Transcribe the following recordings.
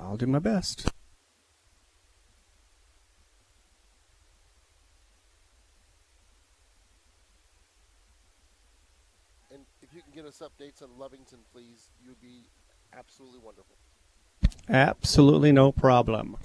I'll do my best. And if you can get us updates on Lovington, please, you would be absolutely wonderful. Absolutely no problem.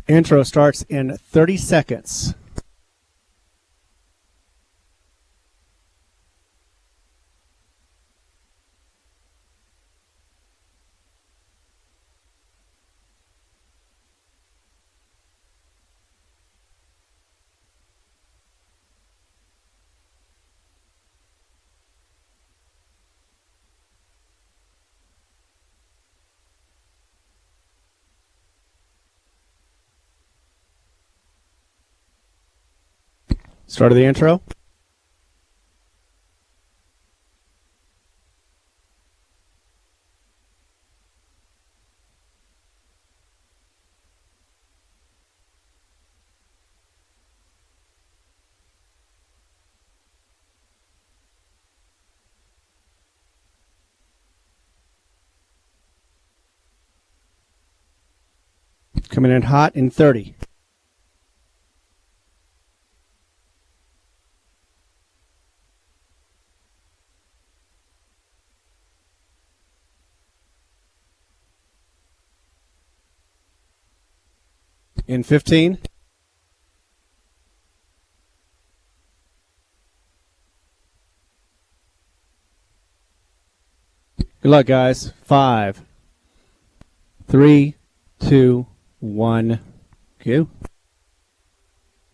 Intro starts in 30 seconds. Start of the intro. Coming in hot in 30. In 15. Good luck, guys. 5, 3, 2, 1, cue.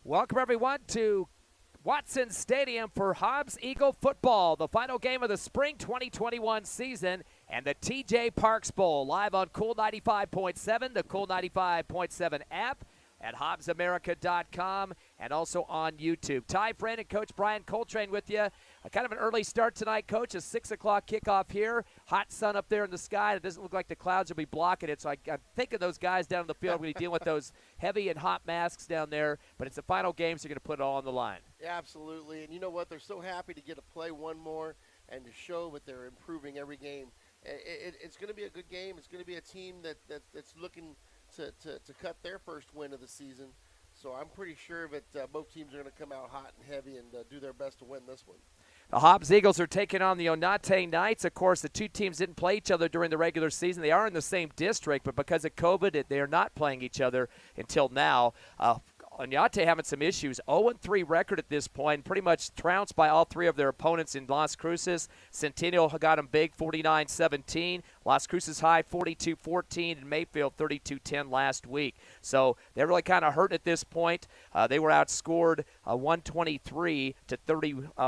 Welcome, everyone, to Watson Stadium for Hobbs Eagle football, the final game of the spring 2021 season, and the TJ Parks Bowl, live on Cool 95.7, the Cool 95.7 app, at HobbsAmerica.com, and also on YouTube. Ty Friend and Coach Brian Coltrane with you. Kind of an early start tonight, Coach. A 6 o'clock kickoff here. Hot sun up there in the sky. It doesn't look like the clouds will be blocking it, so I'm thinking those guys down in the field are going to be dealing with those heavy and hot masks down there, but it's the final game, so you're going to put it all on the line. Yeah, absolutely. And you know what? They're so happy to get to play one more and to show that they're improving every game. It's going to be a good game. It's going to be a team that's looking to cut their first win of the season. So I'm pretty sure that both teams are going to come out hot and heavy and do their best to win this one. The Hobbs Eagles are taking on the Onate Knights. Of course, the two teams didn't play each other during the regular season. They are in the same district, but because of COVID, they are not playing each other until now. Onate having some issues. 0-3 record at this point, pretty much trounced by all three of their opponents in Las Cruces. Centennial got them big, 49-17. Las Cruces High, 42-14, and Mayfield, 32-10 last week. So they're really kind of hurting at this point. They were outscored 123 to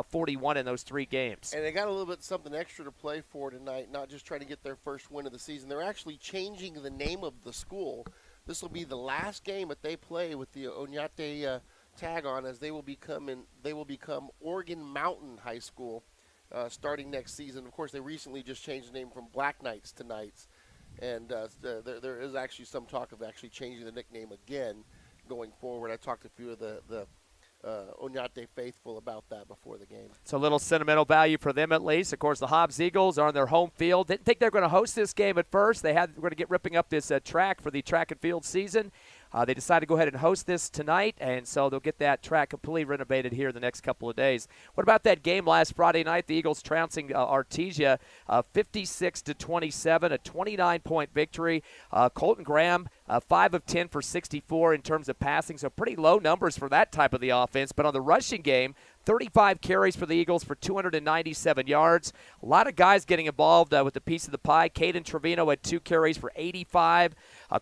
41 in those three games. And they got a little bit something extra to play for tonight, not just trying to get their first win of the season. They're actually changing the name of the school. This will be the last game that they play with the Onate tag on, as they will become Oregon Mountain High School starting next season. Of course, they recently just changed the name from Black Knights to Knights, and there is actually some talk of actually changing the nickname again going forward. I talked to a few of the Onate faithful about that before the game. It's a little sentimental value for them, at least. Of course, the Hobbs Eagles are on their home field. Didn't think they were going to host this game at first. They were going to get ripping up this track for the track and field season. They decided to go ahead and host this tonight, and so they'll get that track completely renovated here in the next couple of days. What about that game last Friday night? The Eagles trouncing Artesia 56-27, a 29-point victory. Colton Graham, 5 of 10 for 64 in terms of passing, so pretty low numbers for that type of the offense. But on the rushing game, 35 carries for the Eagles for 297 yards. A lot of guys getting involved with the piece of the pie. Caden Travino had 2 carries for 85.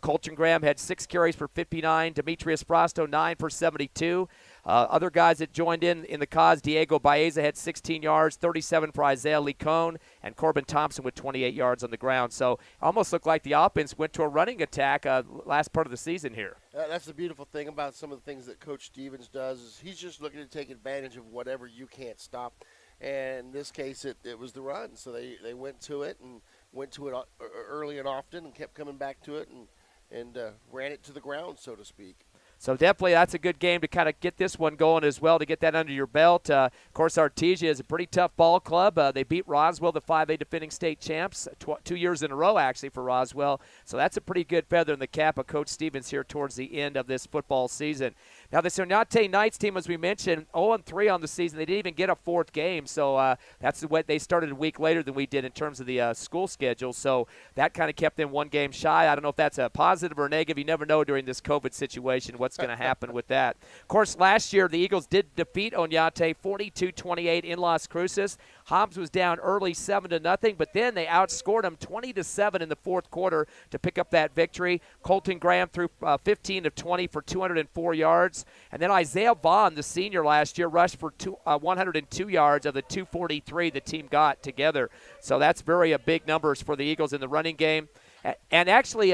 Colton Graham had 6 carries for 59. Demetrius Frosto, 9 for 72. Other guys that joined in the cause, Diego Baeza had 16 yards, 37 for Isaiah Licone, and Corbin Thompson with 28 yards on the ground. So almost looked like the offense went to a running attack last part of the season here. That's the beautiful thing about some of the things that Coach Stevens does, is he's just looking to take advantage of whatever you can't stop. And in this case, it was the run. So they went to it and went to it early and often and kept coming back to it and ran it to the ground, so to speak. So definitely that's a good game to kind of get this one going as well, to get that under your belt. Of course, Artesia is a pretty tough ball club. They beat Roswell, the 5A defending state champs, 2 years in a row actually for Roswell. So that's a pretty good feather in the cap of Coach Stevens here towards the end of this football season. Now, the Onate Knights team, as we mentioned, 0-3 on the season. They didn't even get a 4th game, so that's the way they started a week later than we did in terms of the school schedule. So that kind of kept them 1 game shy. I don't know if that's a positive or a negative. You never know during this COVID situation what's going to happen with that. Of course, last year the Eagles did defeat Onate 42-28 in Las Cruces. Hobbs was down early 7-0, but then they outscored them 20-7 in the 4th quarter to pick up that victory. Colton Graham threw 15 of 20 for 204 yards. And then Isaiah Vaughn, the senior last year, rushed for 102 yards of the 243 the team got together. So that's very big numbers for the Eagles in the running game. And actually,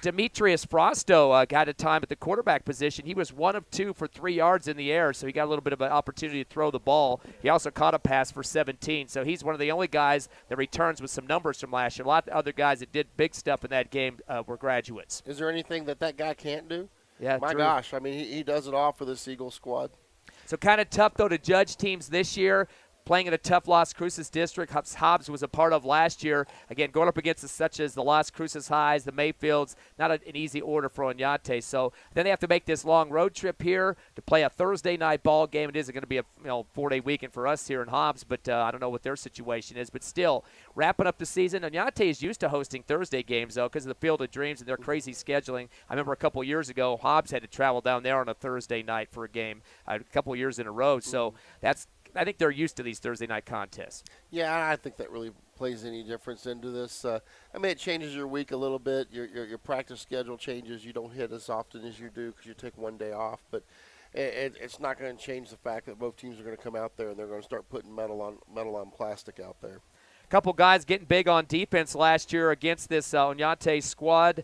Demetrius Frosto got a time at the quarterback position. He was 1 of 2 for 3 yards in the air, so he got a little bit of an opportunity to throw the ball. He also caught a pass for 17, so he's one of the only guys that returns with some numbers from last year. A lot of other guys that did big stuff in that game were graduates. Is there anything that guy can't do? Yeah, my true. gosh, I mean, he does it all for this Eagle squad. So kind of tough, though, to judge teams this year. playing in a tough Las Cruces district Hobbs was a part of last year. Again, going up against such as the Las Cruces Highs, the Mayfields, not an easy order for Onate. So then they have to make this long road trip here to play a Thursday night ball game. It isn't going to be a 4-day weekend for us here in Hobbs, but I don't know what their situation is. But still, wrapping up the season, Onate is used to hosting Thursday games, though, because of the Field of Dreams and their crazy scheduling. I remember a couple years ago, Hobbs had to travel down there on a Thursday night for a game a couple years in a row. So I think they're used to these Thursday night contests. Yeah, I think that really plays any difference into this. It changes your week a little bit. Your practice schedule changes. You don't hit as often as you do because you take one day off. But it's not going to change the fact that both teams are going to come out there and they're going to start putting metal on plastic out there. Couple guys getting big on defense last year against this Onate squad.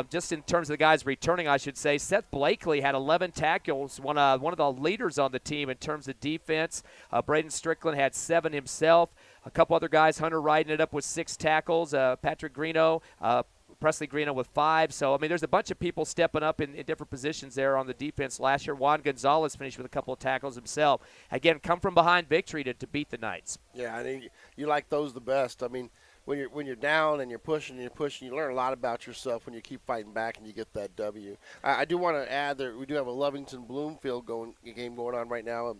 Just in terms of the guys returning, I should say, Seth Blakely had 11 tackles, one of the leaders on the team in terms of defense. Braden Strickland had 7 himself. A couple other guys, Hunter riding it up with 6 tackles. Patrick Greeno, Presley Greeno with 5. So, there's a bunch of people stepping up in different positions there on the defense last year. Juan Gonzalez finished with a couple of tackles himself. Again, come from behind victory to beat the Knights. Yeah, I think you like those the best. When you're down and you're pushing, you learn a lot about yourself when you keep fighting back and you get that W. I do want to add that we do have a Lovington-Bloomfield game going on right now.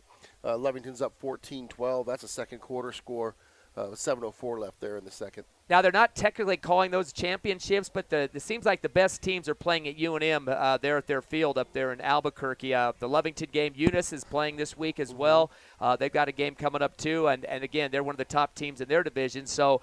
Lovington's up 14-12. That's a second quarter score. 7:04 left there in the second. Now, they're not technically calling those championships, but it seems like the best teams are playing at UNM there at their field up there in Albuquerque. The Lovington game, Eunice is playing this week as well. They've got a game coming up too, and again, they're one of the top teams in their division. So,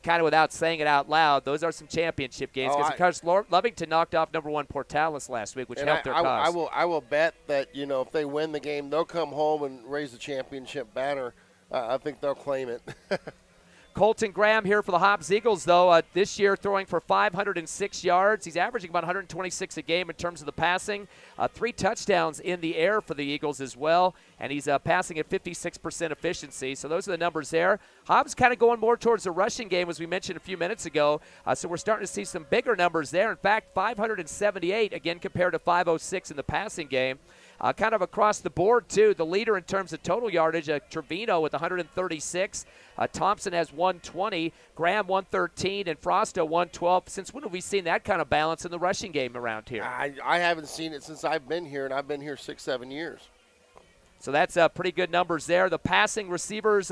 kind of without saying it out loud, those are some championship games. Because, of course, Lovington knocked off number 1 Portales last week, which helped their cause. I will bet that, if they win the game, they'll come home and raise the championship banner. I think they'll claim it. Colton Graham here for the Hobbs Eagles, though, this year throwing for 506 yards. He's averaging about 126 a game in terms of the passing. 3 touchdowns in the air for the Eagles as well, and he's passing at 56% efficiency. So those are the numbers there. Hobbs kind of going more towards the rushing game, as we mentioned a few minutes ago. So we're starting to see some bigger numbers there. In fact, 578, again, compared to 506 in the passing game. Kind of across the board, too. The leader in terms of total yardage, Travino with 136. Thompson has 120. Graham 113. And Frosto 112. Since when have we seen that kind of balance in the rushing game around here? I haven't seen it since I've been here, and I've been here 6-7 years. So that's pretty good numbers there. The passing receivers,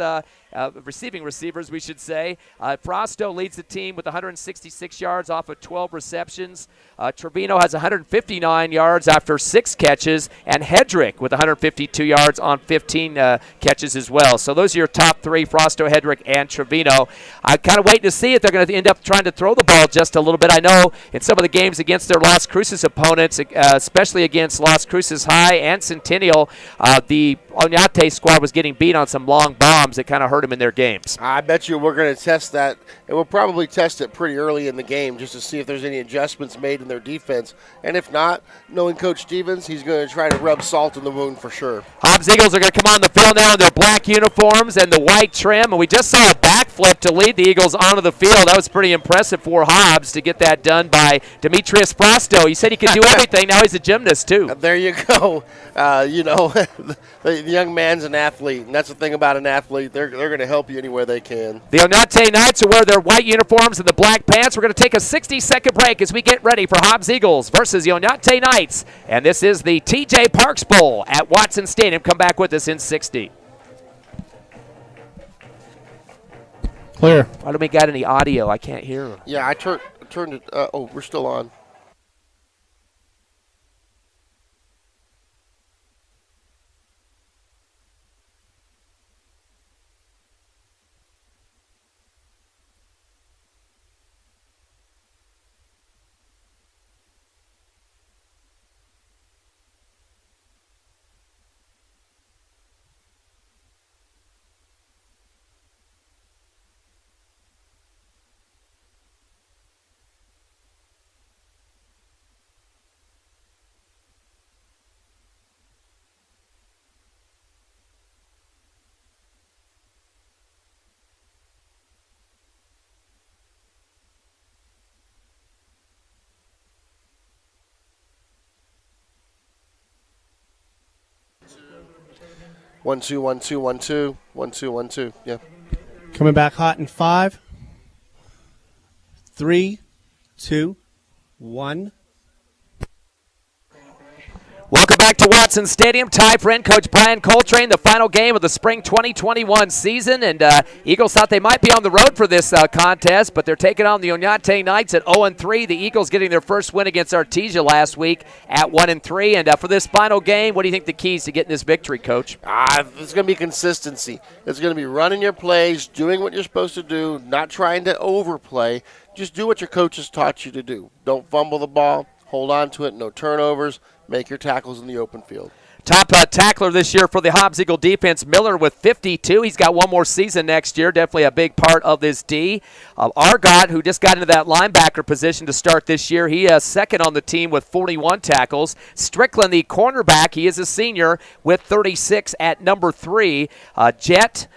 receiving receivers, we should say. Frosto leads the team with 166 yards off of 12 receptions. Travino has 159 yards after 6 catches, and Hedrick with 152 yards on 15 catches as well. So those are your top 3, Frosto, Hedrick, and Travino. I'm kind of waiting to see if they're going to end up trying to throw the ball just a little bit. I know in some of the games against their Las Cruces opponents, especially against Las Cruces High and Centennial, the Onate squad was getting beat on some long bombs that kind of hurt them in their games. I bet you we're going to test that, and we'll probably test it pretty early in the game just to see if there's any adjustments made in their defense. And if not, knowing Coach Stevens, he's going to try to rub salt in the wound for sure. Hobbs Eagles are going to come on the field now in their black uniforms and the white trim, and we just saw a backflip to lead the Eagles onto the field. That was pretty impressive for Hobbs to get that done by Demetrius Frosto. He said he could do everything. Now he's a gymnast, too. There you go. The young man's an athlete, and that's the thing about an athlete. They're going to help you any way they can. The Onate Knights will wear their white uniforms and the black pants. We're going to take a 60-second break as we get ready for Hobbs Eagles versus the Onate Knights. And this is the TJ Parks Bowl at Watson Stadium. Come back with us in 60. Clear. I don't we got any audio. I can't hear. Yeah, I turned it. We're still on. 1, 2, 1, 2, 1, 2, 1, 2, 1, 2. Yeah. Coming back hot in 5, 3, 2, 1. Welcome back to Watson Stadium. Ty Friend, Coach Brian Coltrane, the final game of the spring 2021 season. And Eagles thought they might be on the road for this contest, but they're taking on the Onate Knights at 0-3. The Eagles getting their first win against Artesia last week at 1-3. And for this final game, what do you think the keys to getting this victory, Coach? It's going to be consistency. It's going to be running your plays, doing what you're supposed to do, not trying to overplay. Just do what your coach has taught you to do. Don't fumble the ball. Hold on to it. No turnovers. Make your tackles in the open field. Top tackler this year for the Hobbs Eagle defense, Miller with 52. He's got one more season next year. Definitely a big part of this D. Argott, who just got into that linebacker position to start this year, he is second on the team with 41 tackles. Strickland, the cornerback, he is a senior with 36 at number 3. Jett,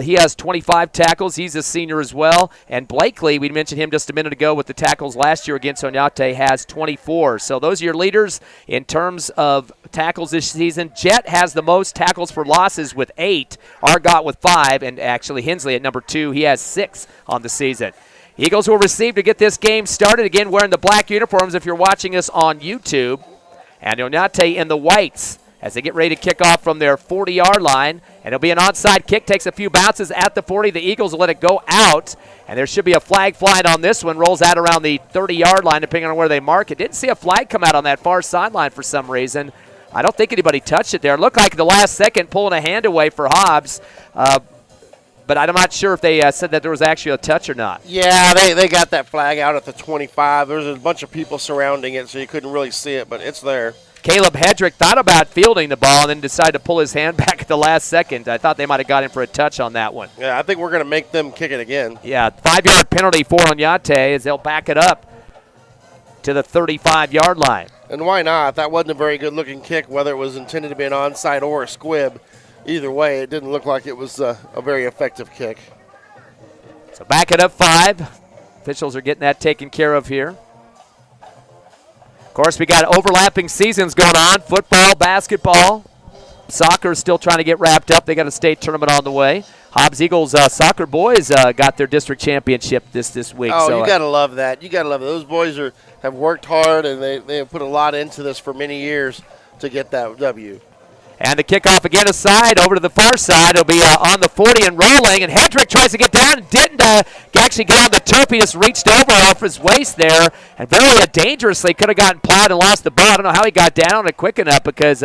he has 25 tackles. He's a senior as well. And Blakely, we mentioned him just a minute ago with the tackles last year against Onate, has 24. So those are your leaders in terms of tackles this season. Jett has the most tackles for losses with 8. Argott with 5. And actually Hensley at number 2, he has 6 on the season. Eagles will receive to get this game started. Again, wearing the black uniforms if you're watching us on YouTube. And Onate in the whites as they get ready to kick off from their 40-yard line. And it'll be an onside kick, takes a few bounces at the 40. The Eagles will let it go out, and there should be a flag flying on this one. Rolls out around the 30-yard line, depending on where they mark it. Didn't see a flag come out on that far sideline for some reason. I don't think anybody touched it there. It looked like the last second pulling a hand away for Hobbs, but I'm not sure if they said that there was actually a touch or not. Yeah, they got that flag out at the 25. There was a bunch of people surrounding it, so you couldn't really see it, but it's there. Caleb Hedrick thought about fielding the ball and then decided to pull his hand back at the last second. I thought they might have got him for a touch on that one. Yeah, I think we're going to make them kick it again. Yeah, 5-yard penalty for Onate as they'll back it up to the 35-yard line. And why not? That wasn't a very good-looking kick, whether it was intended to be an onside or a squib. Either way, it didn't look like it was a very effective kick. So back it up 5. Officials are getting that taken care of here. Of course, we got overlapping seasons going on. Football, basketball. Soccer is still trying to get wrapped up. They got a state tournament on the way. Hobbs Eagles soccer boys got their district championship this week. Oh, so, you got to love that. You got to love it. Those boys have worked hard, and they have put a lot into this for many years to get that W. And the kickoff again aside, over to the far side. It'll be on the 40 and rolling. And Hedrick tries to get down and didn't actually get on the turf. He just reached over off his waist there. And very dangerously could have gotten plowed and lost the ball. I don't know how he got down on it quick enough because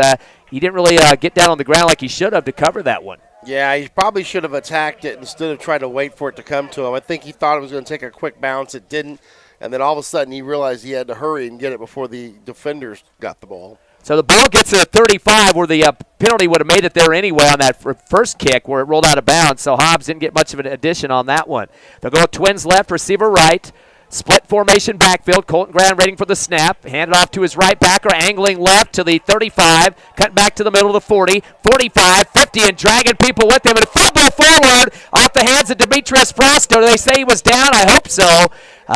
he didn't really get down on the ground like he should have to cover that one. Yeah, he probably should have attacked it instead of trying to wait for it to come to him. I think he thought it was going to take a quick bounce. It didn't. And then all of a sudden he realized he had to hurry and get it before the defenders got the ball. So the ball gets to the 35 where the penalty would have made it there anyway on that first kick where it rolled out of bounds. So Hobbs didn't get much of an addition on that one. They'll go twins left, receiver right. Split formation backfield. Colton Graham waiting for the snap. Handed off to his right backer, angling left to the 35. Cutting back to the middle of the 40. 45, 50, and dragging people with him. And a fumble forward off the hands of Demetrius Frosto. Do they say he was down? I hope so.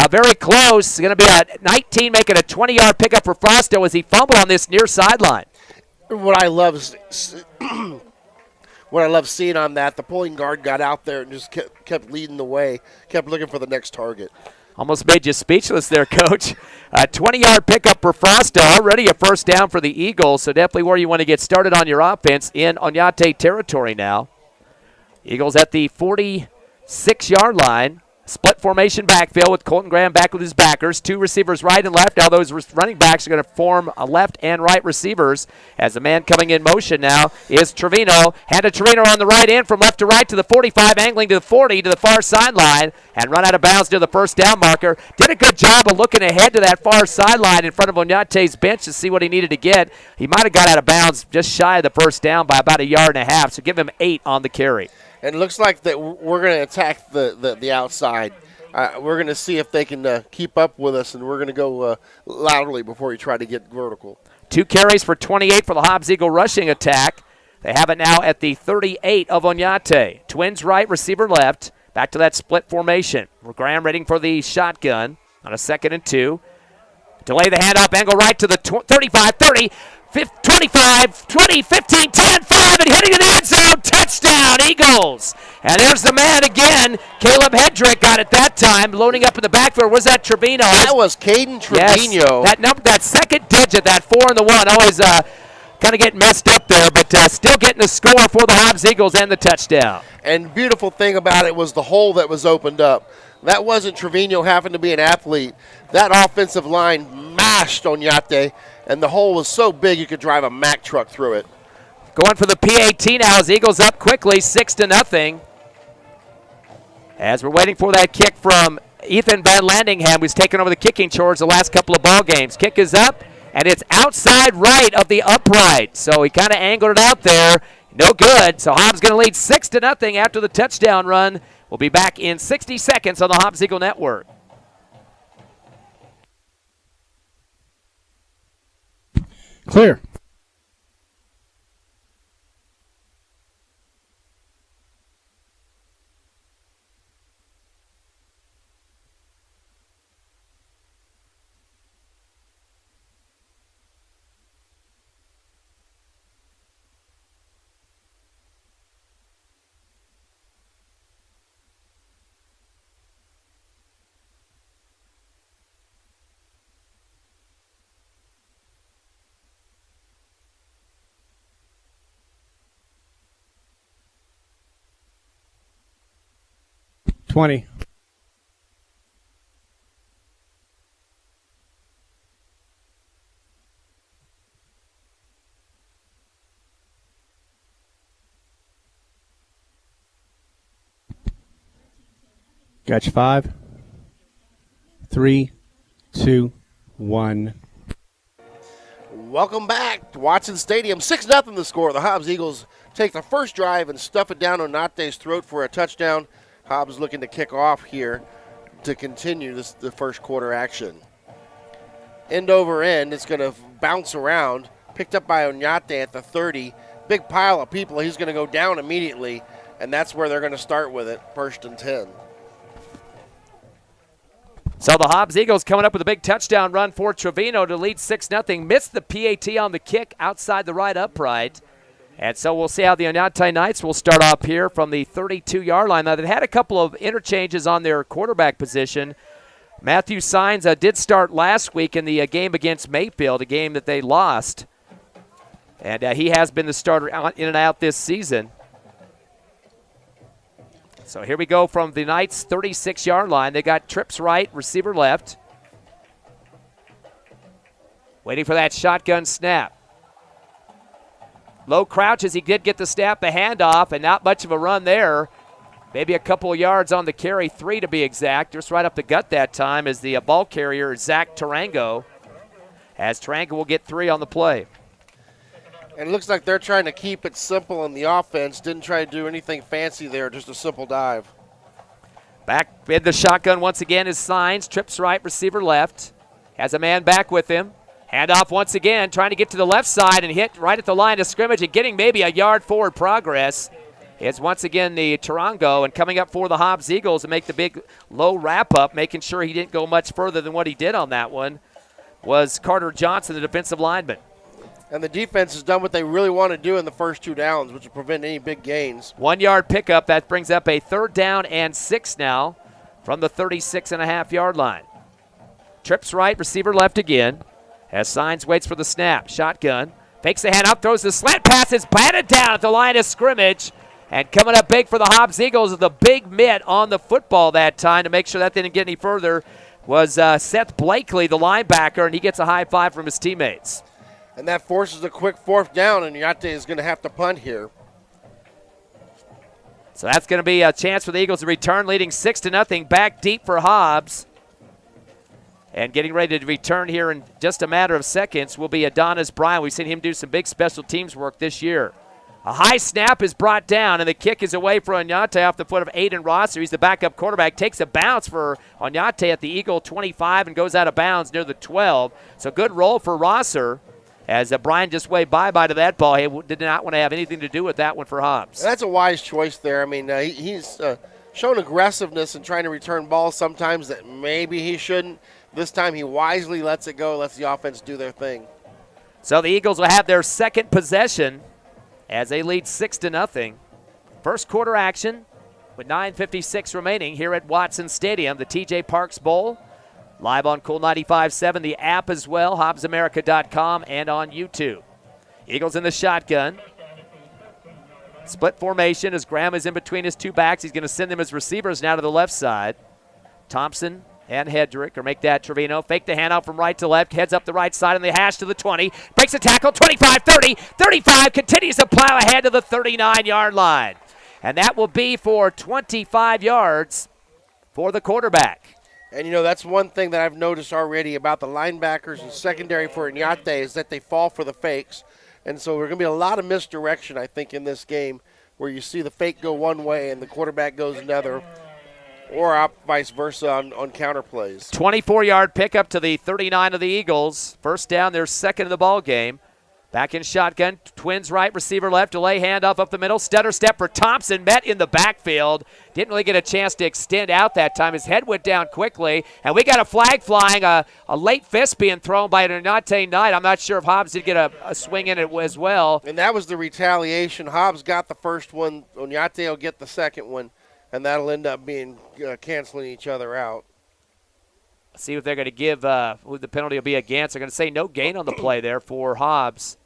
Very close. It's going to be a 19 making a 20-yard pickup for Frosto as he fumbled on this near sideline. What I love seeing on that, the pulling guard got out there and just kept leading the way, kept looking for the next target. Almost made you speechless there, Coach. A 20-yard pickup for Frosto. Already a first down for the Eagles, so definitely where you want to get started on your offense in Onate territory now. Eagles at the 46-yard line. Split formation backfield with Colton Graham back with his backers. 2 receivers right and left. Now those running backs are going to form a left and right receivers as the man coming in motion now is Travino. Handed Travino on the right end from left to right to the 45, angling to the 40 to the far sideline and run out of bounds to the first down marker. Did a good job of looking ahead to that far sideline in front of Onate's bench to see what he needed to get. He might have got out of bounds just shy of the first down by about 1.5 yards, so give him 8 on the carry. And it looks like that we're going to attack the outside. We're going to see if they can keep up with us, and we're going to go laterally before we try to get vertical. 2 carries for 28 for the Hobbs Eagle rushing attack. They have it now at the 38 of Onate. Twins right, receiver left. Back to that split formation. Graham ready for the shotgun on a 2nd and 2. Delay the handoff, angle right to the 35, 30. 25, 20, 15, 10, 5, and hitting in the end zone. Touchdown, Eagles. And there's the man again. Caleb Hedrick got it that time, loading up in the backfield. Was that Travino? That was Caden Travino. Yes, that second digit, that 4 and the 1, always kind of getting messed up there, but still getting a score for the Hobbs Eagles and the touchdown. And beautiful thing about it was the hole that was opened up. That wasn't Travino having to be an athlete. That offensive line mashed Onate, and the hole was so big you could drive a Mack truck through it. Going for the PAT now as Eagles up quickly, 6-0. As we're waiting for that kick from Ethan Van Landingham, who's taken over the kicking chores the last couple of ball games. Kick is up, and it's outside right of the upright. So he kind of angled it out there. No good. So Hobbs going to lead 6-0 after the touchdown run. We'll be back in 60 seconds on the Hobbs Eagle Network. Clear. $20. Gotcha. 5, 3, 2, 1. Welcome back to Watson Stadium. 6-0 the score. The Hobbs Eagles take the first drive and stuff it down Onate's throat for a touchdown. Hobbs looking to kick off here to continue the first quarter action. End over end, it's going to bounce around. Picked up by Onate at the 30. Big pile of people. He's going to go down immediately, and that's where they're going to start with it, 1st and 10. So the Hobbs Eagles coming up with a big touchdown run for Travino to lead 6-0. Missed the PAT on the kick outside the right upright. And so we'll see how the Onate Knights will start off here from the 32-yard line. Now, they had a couple of interchanges on their quarterback position. Matthew Sines did start last week in the game against Mayfield, a game that they lost. And he has been the starter in and out this season. So here we go from the Knights' 36-yard line. They got trips right, receiver left. Waiting for that shotgun snap. Low crouch as he did get the snap, the handoff, and not much of a run there. Maybe a couple of yards on the carry, 3 to be exact. Just right up the gut that time as the ball carrier, Zach Tarango. As Tarango will get 3 on the play. And it looks like they're trying to keep it simple in the offense. Didn't try to do anything fancy there, just a simple dive. Back in the shotgun once again is Sines. Trips right, receiver left. Has a man back with him. Handoff once again, trying to get to the left side and hit right at the line of scrimmage and getting maybe a yard forward progress. It's once again the Tarango, and coming up for the Hobbs Eagles to make the big low wrap-up, making sure he didn't go much further than what he did on that one, was Carter Johnson, the defensive lineman. And the defense has done what they really want to do in the first 2 downs, which will prevent any big gains. 1-yard pickup. That brings up a 3rd down and 6 now from the 36.5-yard line. Trips right, receiver left again. As Sines waits for the snap. Shotgun. Fakes the handoff, throws the slant pass. It's batted down at the line of scrimmage. And coming up big for the Hobbs Eagles is the big mitt on the football that time to make sure that didn't get any further was Seth Blakely, the linebacker, and he gets a high five from his teammates. And that forces a quick 4th down, and Onate is going to have to punt here. So that's going to be a chance for the Eagles to return, leading 6-0 back deep for Hobbs. And getting ready to return here in just a matter of seconds will be Adonis Bryan. We've seen him do some big special teams work this year. A high snap is brought down, and the kick is away for Onate off the foot of Aiden Rosser. He's the backup quarterback. Takes a bounce for Onate at the Eagle 25 and goes out of bounds near the 12. So good roll for Rosser as Bryan just waved bye-bye to that ball. He did not want to have anything to do with that one for Hobbs. That's a wise choice there. I mean, he's shown aggressiveness in trying to return balls sometimes that maybe he shouldn't. This time he wisely lets it go, lets the offense do their thing. So the Eagles will have their second possession as they lead 6-0. First quarter action with 9:56 remaining here at Watson Stadium, the TJ Parks Bowl. Live on Cool 95.7, the app as well, HobbsAmerica.com, and on YouTube. Eagles in the shotgun. Split formation as Graham is in between his two backs. He's going to send them as receivers now to the left side. Thompson and Hedrick, or make that Travino. Fake the handoff from right to left. Heads up the right side on the hash to the 20. Breaks a tackle, 25, 30, 35. Continues to plow ahead to the 39-yard line. And that will be for 25 yards for the quarterback. And, that's one thing that I've noticed already about the linebackers and secondary for Onate is that they fall for the fakes. And so there's going to be a lot of misdirection, I think, in this game where you see the fake go one way and the quarterback goes another, or vice versa on counter plays. 24-yard pickup to the 39 of the Eagles. First down, their second of the ball game. Back in shotgun, Twins right, receiver left, delay handoff up the middle, stutter step for Thompson, met in the backfield. Didn't really get a chance to extend out that time. His head went down quickly, and we got a flag flying, a late fist being thrown by Onate Knight. I'm not sure if Hobbs did get a swing in it as well. And that was the retaliation. Hobbs got the first one, Onate will get the second one, and that'll end up being canceling each other out. See what they're going to give, who the penalty will be against. They're going to say no gain on the play there for Hobbs.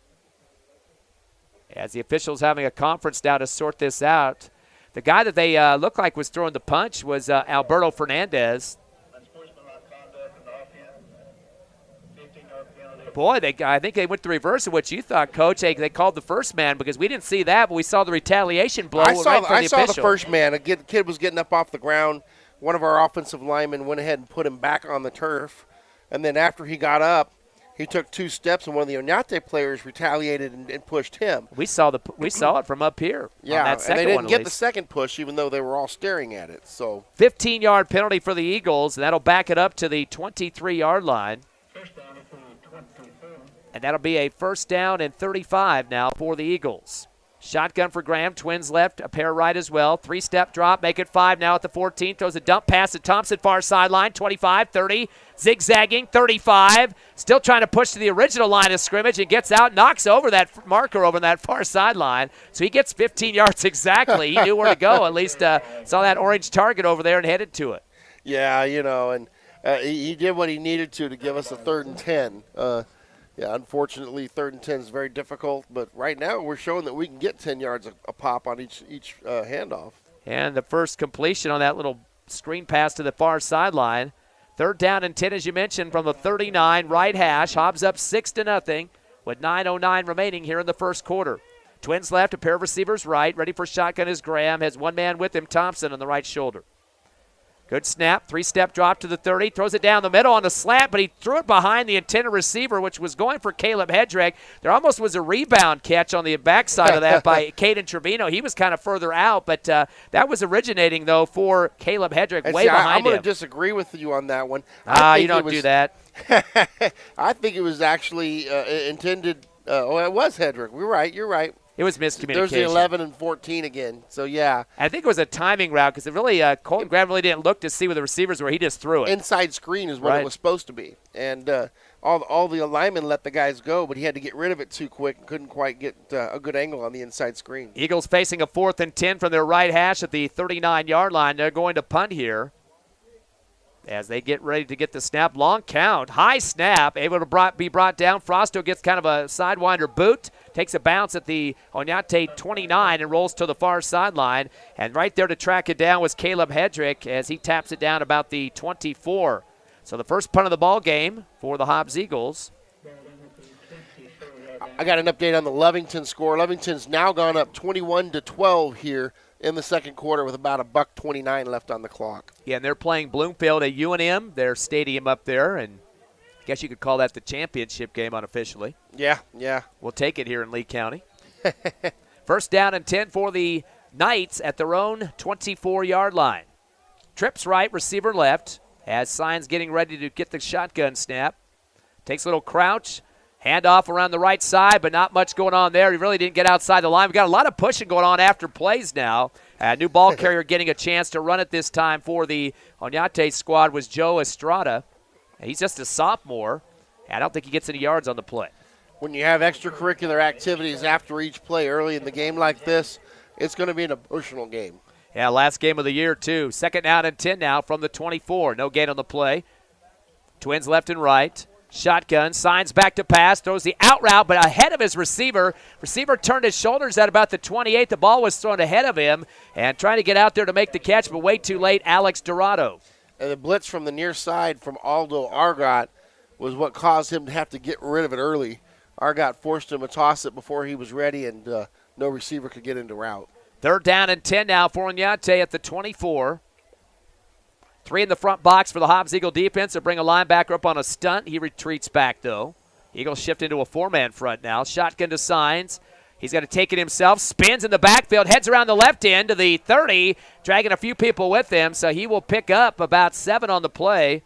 As the officials having a conference now to sort this out. The guy that they looked like was throwing the punch was Alberto Fernandez. Boy, I think they went the reverse of what you thought, Coach. They called the first man because we didn't see that, but we saw the retaliation blow I right saw the first man. A kid was getting up off the ground. One of our offensive linemen went ahead and put him back on the turf. And then after he got up, he took 2 steps, and one of the Onate players retaliated and pushed him. We saw it from up here. Yeah, on that second and they one, didn't get the second push, even though they were all staring at it. So 15-yard penalty for the Eagles, and that'll back it up to the 23-yard line. And that'll be a first down and 35 now for the Eagles. Shotgun for Graham, Twins left, a pair right as well. 3-step drop, make it 5 now at the 14. Throws a dump pass to Thompson, far sideline, 25, 30, zigzagging, 35. Still trying to push to the original line of scrimmage and gets out, knocks over that marker over that far sideline. So he gets 15 yards exactly. He knew where to go, at least saw that orange target over there and headed to it. Yeah, and he did what he needed to give us a 3rd and 10. Yeah, unfortunately, 3rd and 10 is very difficult, but right now we're showing that we can get 10 yards a pop on each handoff. And the first completion on that little screen pass to the far sideline. 3rd down and 10, as you mentioned, from the 39 right hash. Hobbs up 6-0 with 9:09 remaining here in the first quarter. Twins left, a pair of receivers right. Ready for shotgun is Graham. Has one man with him, Thompson, on the right shoulder. Good snap, 3-step drop to the 30, throws it down the middle on the slant, but he threw it behind the intended receiver, which was going for Caleb Hedrick. There almost was a rebound catch on the backside of that by Caden Travino. He was kind of further out, but that was originating, though, for Caleb Hedrick way behind him. I'm going to disagree with you on that one. You don't do that. I think it was actually intended. It was Hedrick. You're right. It was miscommunication. There's the 11 and 14 again. So, yeah. I think it was a timing route because it really Colton Graham really didn't look to see where the receivers were. He just threw it. Inside screen is what it was supposed to be. And all the linemen let the guys go, but he had to get rid of it too quick and couldn't quite get a good angle on the inside screen. Eagles facing a 4th and 10 from their right hash at the 39-yard line. They're going to punt here as they get ready to get the snap. Long count, high snap, able to be brought down. Frosto gets kind of a sidewinder boot. Takes a bounce at the Onate 29 and rolls to the far sideline. And right there to track it down was Caleb Hedrick as he taps it down about the 24. So the first punt of the ball game for the Hobbs Eagles. I got an update on the Lovington score. Lovington's now gone up 21-12 here in the second quarter with about $1:29 left on the clock. Yeah, and they're playing Bloomfield at UNM, their stadium up there, and I guess you could call that the championship game unofficially. Yeah. We'll take it here in Lee County. First down and 10 for the Knights at their own 24-yard line. Trips right, receiver left, as Signs getting ready to get the shotgun snap. Takes a little crouch, handoff around the right side, but not much going on there. He really didn't get outside the line. We've got a lot of pushing going on after plays now. New ball carrier getting a chance to run it this time for the Onate squad was Joe Estrada. He's just a sophomore. I don't think he gets any yards on the play. when you have extracurricular activities after each play early in the game like this, it's going to be an emotional game. Yeah, last game of the year, too. 2nd down and 10 now from the 24. No gain on the play. Twins left and right. Shotgun, signs back to pass, throws the out route, but ahead of his receiver. Receiver turned his shoulders at about the 28. The ball was thrown ahead of him and trying to get out there to make the catch, but way too late, Alex Dorado. And the blitz from the near side from Aldo Argot was what caused him to have to get rid of it early. Argot forced him to toss it before he was ready, and no receiver could get into route. 3rd down and 10 now for Onate at the 24. 3 in the front box for the Hobbs Eagle defense. They'll bring a linebacker up on a stunt. He retreats back, though. Eagles shift into a 4-man front now. Shotgun to Signs. He's got to take it himself. Spins in the backfield. Heads around the left end to the 30. Dragging a few people with him. So he will pick up about 7 on the play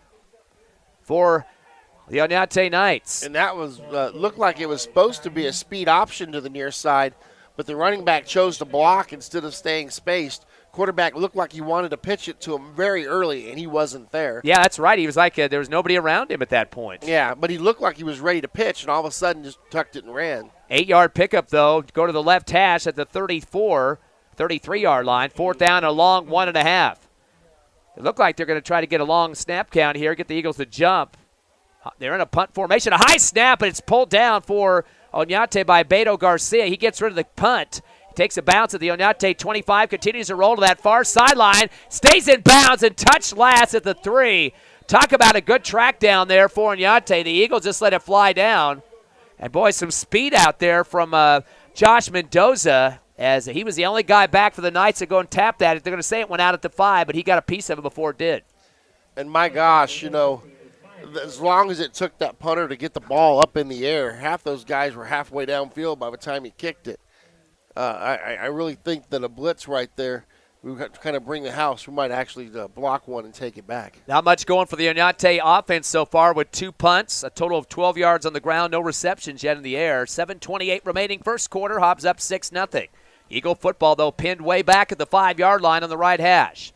for the Onate Knights. And that was looked like it was supposed to be a speed option to the near side, but the running back chose to block instead of staying spaced. Quarterback looked like he wanted to pitch it to him very early, and he wasn't there. Yeah, that's right. He was like there was nobody around him at that point. Yeah, but he looked like he was ready to pitch, and all of a sudden just tucked it and ran. 8-yard pickup, though. Go to the left hash at the 33-yard line. 4th down, a long 1.5. It looked like they're going to try to get a long snap count here, get the Eagles to jump. They're in a punt formation. A high snap, and it's pulled down for Onate by Beto Garcia. He gets rid of the punt. Takes a bounce at the Onate 25, continues to roll to that far sideline, stays in bounds and touched last at the 3. Talk about a good track down there for Onate. The Eagles just let it fly down. And, boy, some speed out there from Josh Mendoza, as he was the only guy back for the Knights to go and tap that. They're going to say it went out at the 5, but he got a piece of it before it did. And, my gosh, as long as it took that punter to get the ball up in the air, half those guys were halfway downfield by the time he kicked it. I really think that a blitz right there, we got to kind of bring the house. We might actually block one and take it back. Not much going for the Onate offense so far with 2 punts, a total of 12 yards on the ground, no receptions yet in the air. 7:28 remaining first quarter. Hobbs up 6-0. Eagle football, though, pinned way back at the 5-yard line on the right hash.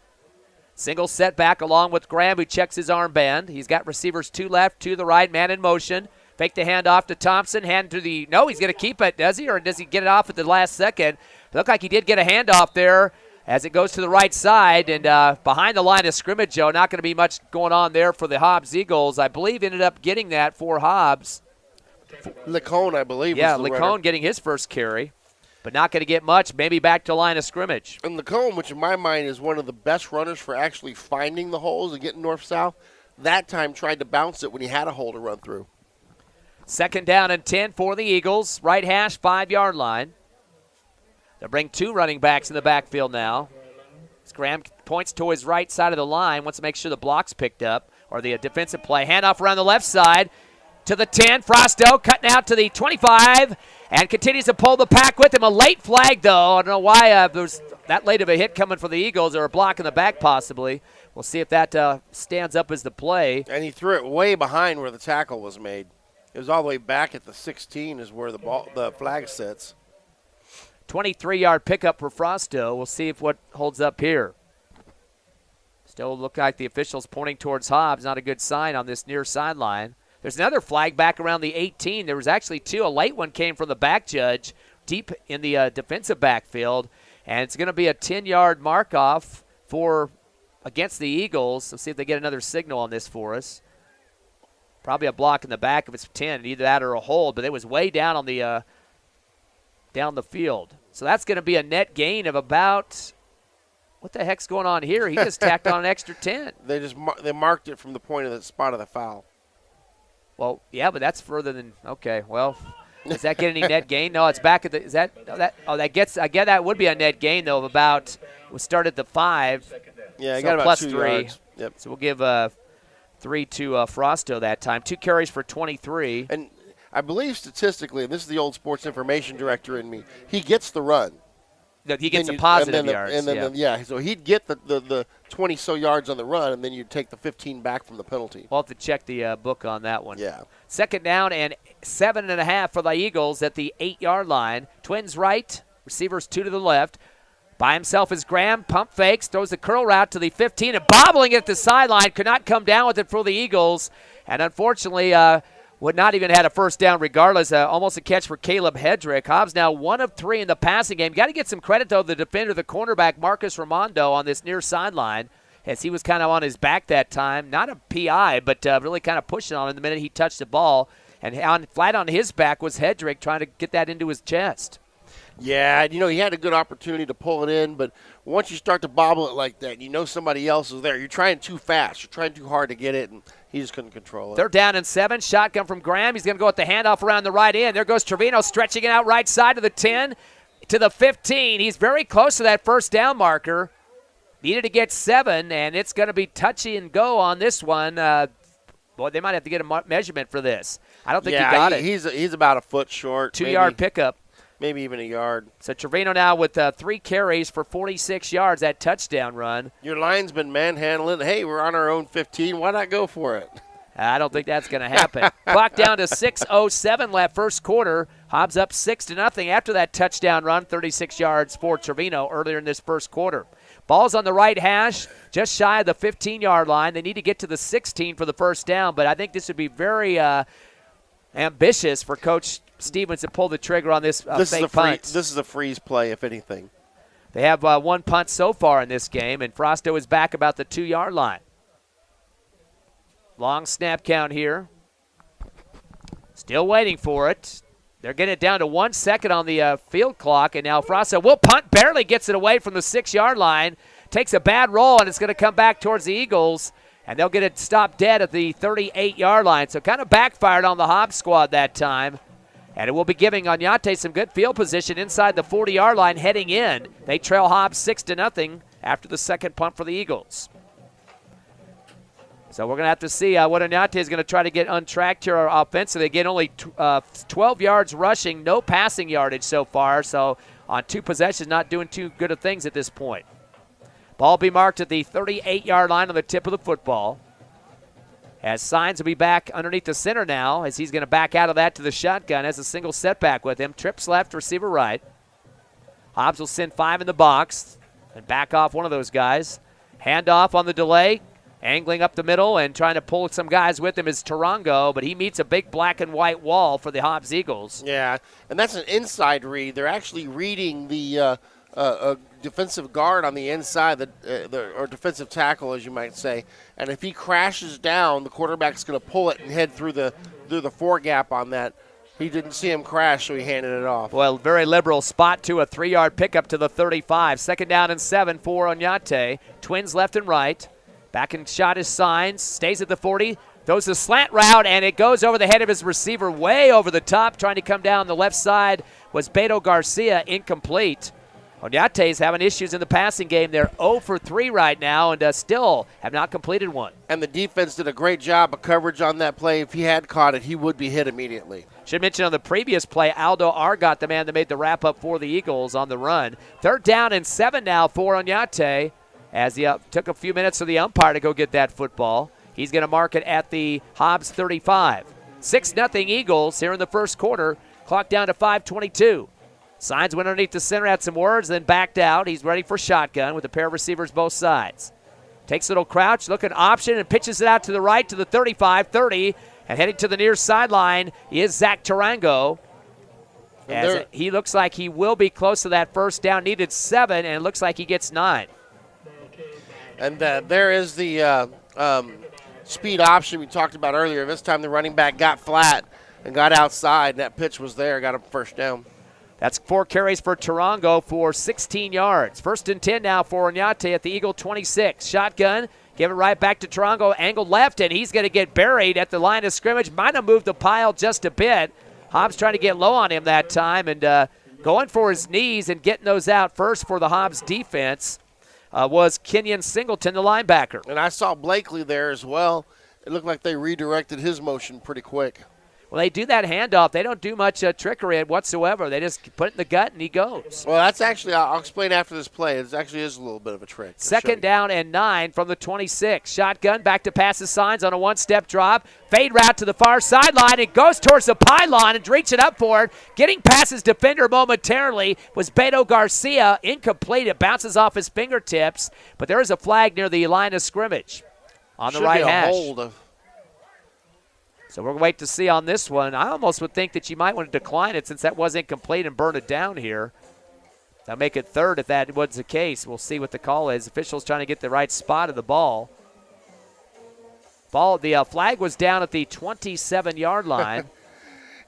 Single setback along with Graham, who checks his armband. He's got receivers 2 left, 2 to the right, man in motion. Fake the handoff to Thompson. Hand to the – no, he's going to keep it, does he? Or does he get it off at the last second? It looked like he did get a handoff there as it goes to the right side. And behind the line of scrimmage, Joe, not going to be much going on there for the Hobbs Eagles. I believe ended up getting that for Hobbs. Lecone, I believe, yeah, was the Lecone runner. getting his first carry, but not going to get much. Maybe back to line of scrimmage. And Lecone, which in my mind is one of the best runners for actually finding the holes and getting north-south, that time tried to bounce it when he had a hole to run through. 2nd down and 10 for the Eagles. Right hash, 5-yard line. They'll bring 2 running backs in the backfield now. As Graham points to his right side of the line, wants to make sure the block's picked up, or the defensive play. Handoff around the left side to the 10. Frosto cutting out to the 25 and continues to pull the pack with him. A late flag, though. I don't know why there's that late of a hit coming for the Eagles, or a block in the back possibly. We'll see if that stands up as the play. And he threw it way behind where the tackle was made. It was all the way back at the 16 is where the flag sits. 23-yard pickup for Frosto. We'll see if what holds up here. Still look like the officials pointing towards Hobbs. Not a good sign on this near sideline. There's another flag back around the 18. There was actually 2. A late one came from the back judge deep in the defensive backfield. And it's going to be a 10-yard mark-off against the Eagles. Let's see if they get another signal on this for us. Probably a block in the back if it's 10, either that or a hold, but it was way down on the down the field. So that's going to be a net gain of about, what the heck's going on here? He just tacked on an extra 10. They marked it from the point of the spot of the foul. Well, yeah, but that's further than, okay, well, does that get any net gain? No, it's back at the, I get that would be a net gain, though, of about, we'll start at the 5. Yeah, I so got about plus 2 3. yards. Yep. So we'll give 3 to Frosto that time. 2 carries for 23. And I believe statistically, and this is the old sports information director in me, he gets the run. No, he gets a positive yards. And then, so he'd get the 20-so yards on the run, and then you'd take the 15 back from the penalty. We'll have to check the book on that one. Yeah. 2nd down and 7.5 for the Eagles at the 8-yard line. Twins right, receivers 2 to the left. By himself is Graham, pump fakes, throws the curl route to the 15, and bobbling it at the sideline. Could not come down with it for the Eagles. And unfortunately, would not even had a first down regardless. Almost a catch for Caleb Hedrick. Hobbs now 1 of 3 in the passing game. Got to get some credit, though, the defender, the cornerback, Marcus Raimondo, on this near sideline, as he was kind of on his back that time. Not a PI, but really kind of pushing on him the minute he touched the ball. And flat on his back was Hedrick trying to get that into his chest. Yeah, he had a good opportunity to pull it in, but once you start to bobble it like that, somebody else is there. You're trying too fast. You're trying too hard to get it, and he just couldn't control it. They're down and 7. Shotgun from Graham. He's going to go with the handoff around the right end. There goes Travino stretching it out right side to the 10, to the 15. He's very close to that first down marker. Needed to get 7, and it's going to be touchy and go on this one. Boy, they might have to get a measurement for this. I don't think he got it. He's about a foot short. 2-yard pickup. Maybe even a yard. So Travino now with 3 carries for 46 yards, that touchdown run. Your line's been manhandling. Hey, we're on our own 15. Why not go for it? I don't think that's going to happen. Clock down to 6:07 left, first quarter. Hobbs up 6-0 after that touchdown run, 36 yards for Travino earlier in this first quarter. Ball's on the right hash, just shy of the 15-yard line. They need to get to the 16 for the first down, but I think this would be very ambitious for Coach Stevens to pull the trigger on this fake punt. This is a freeze play, if anything. They have 1 punt so far in this game, and Frosto is back about the 2-yard line. Long snap count here. Still waiting for it. They're getting it down to 1 second on the field clock, and now Frosto will punt, barely gets it away from the 6-yard line. Takes a bad roll, and it's going to come back towards the Eagles, and they'll get it stopped dead at the 38-yard line. So kind of backfired on the Hobbs squad that time. And it will be giving Onate some good field position inside the 40-yard line heading in. They trail Hobbs 6-0 after the second punt for the Eagles. So we're going to have to see what Onate is going to try to get untracked here offensively. Again, only 12 yards rushing, no passing yardage so far. So on 2 possessions, not doing too good of things at this point. Ball be marked at the 38-yard line on the tip of the football. As Signs will be back underneath the center now, as he's going to back out of that to the shotgun, has a single setback with him. Trips left, receiver right. Hobbs will send 5 in the box and back off one of those guys. Handoff on the delay, angling up the middle and trying to pull some guys with him is Tarango, but he meets a big black and white wall for the Hobbs Eagles. Yeah, and that's an inside read. They're actually reading the defensive guard on the inside, or defensive tackle, as you might say. And if he crashes down, the quarterback's going to pull it and head through the 4 gap on that. He didn't see him crash, so he handed it off. Well, very liberal spot to a 3-yard pickup to the 35. Second down and 7 for Onate. Twins left and right. Back and shot his Signs. Stays at the 40. Throws the slant route, and it goes over the head of his receiver, way over the top. Trying to come down the left side was Beto Garcia, incomplete. Onate's having issues in the passing game. They're 0 for 3 right now and still have not completed one. And the defense did a great job of coverage on that play. If he had caught it, he would be hit immediately. Should mention on the previous play, Aldo Argot, the man that made the wrap-up for the Eagles on the run. Third down and 7 now for Onate, as he took a few minutes for the umpire to go get that football. He's going to mark it at the Hobbs 35. 6-0 Eagles here in the first quarter. Clock down to 5:22. Signs went underneath the center, had some words, then backed out. He's ready for shotgun with a pair of receivers both sides. Takes a little crouch, looking option, and pitches it out to the right to the 35, 30, and heading to the near sideline is Zach Tarango. As he looks like he will be close to that first down. Needed 7, and it looks like he gets 9. And there is the speed option we talked about earlier. This time the running back got flat and got outside, and that pitch was there, got him first down. That's 4 carries for Tarango for 16 yards. First and 10 now for Onate at the Eagle 26. Shotgun, give it right back to Tarango, angled left, and he's going to get buried at the line of scrimmage. Might have moved the pile just a bit. Hobbs trying to get low on him that time and going for his knees and getting those out first for the Hobbs defense was Kenyon Singleton, the linebacker. And I saw Blakely there as well. It looked like they redirected his motion pretty quick. Well, they do that handoff. They don't do much trickery whatsoever. They just put it in the gut, and he goes. Well, that's actually, I'll explain after this play. It actually is a little bit of a trick. Second down and 9 from the 26. Shotgun, back to pass the Signs on a one-step drop. Fade route to the far sideline. It goes towards the pylon and reaching up for it. Getting past his defender momentarily was Beto Garcia. Incomplete. It bounces off his fingertips, but there is a flag near the line of scrimmage on the right hash. So we're going to wait to see on this one. I almost would think that you might want to decline it since that was incomplete and burn it down here. That'll make it third if that was the case. We'll see what the call is. Officials trying to get the right spot of the ball. The flag was down at the 27-yard line.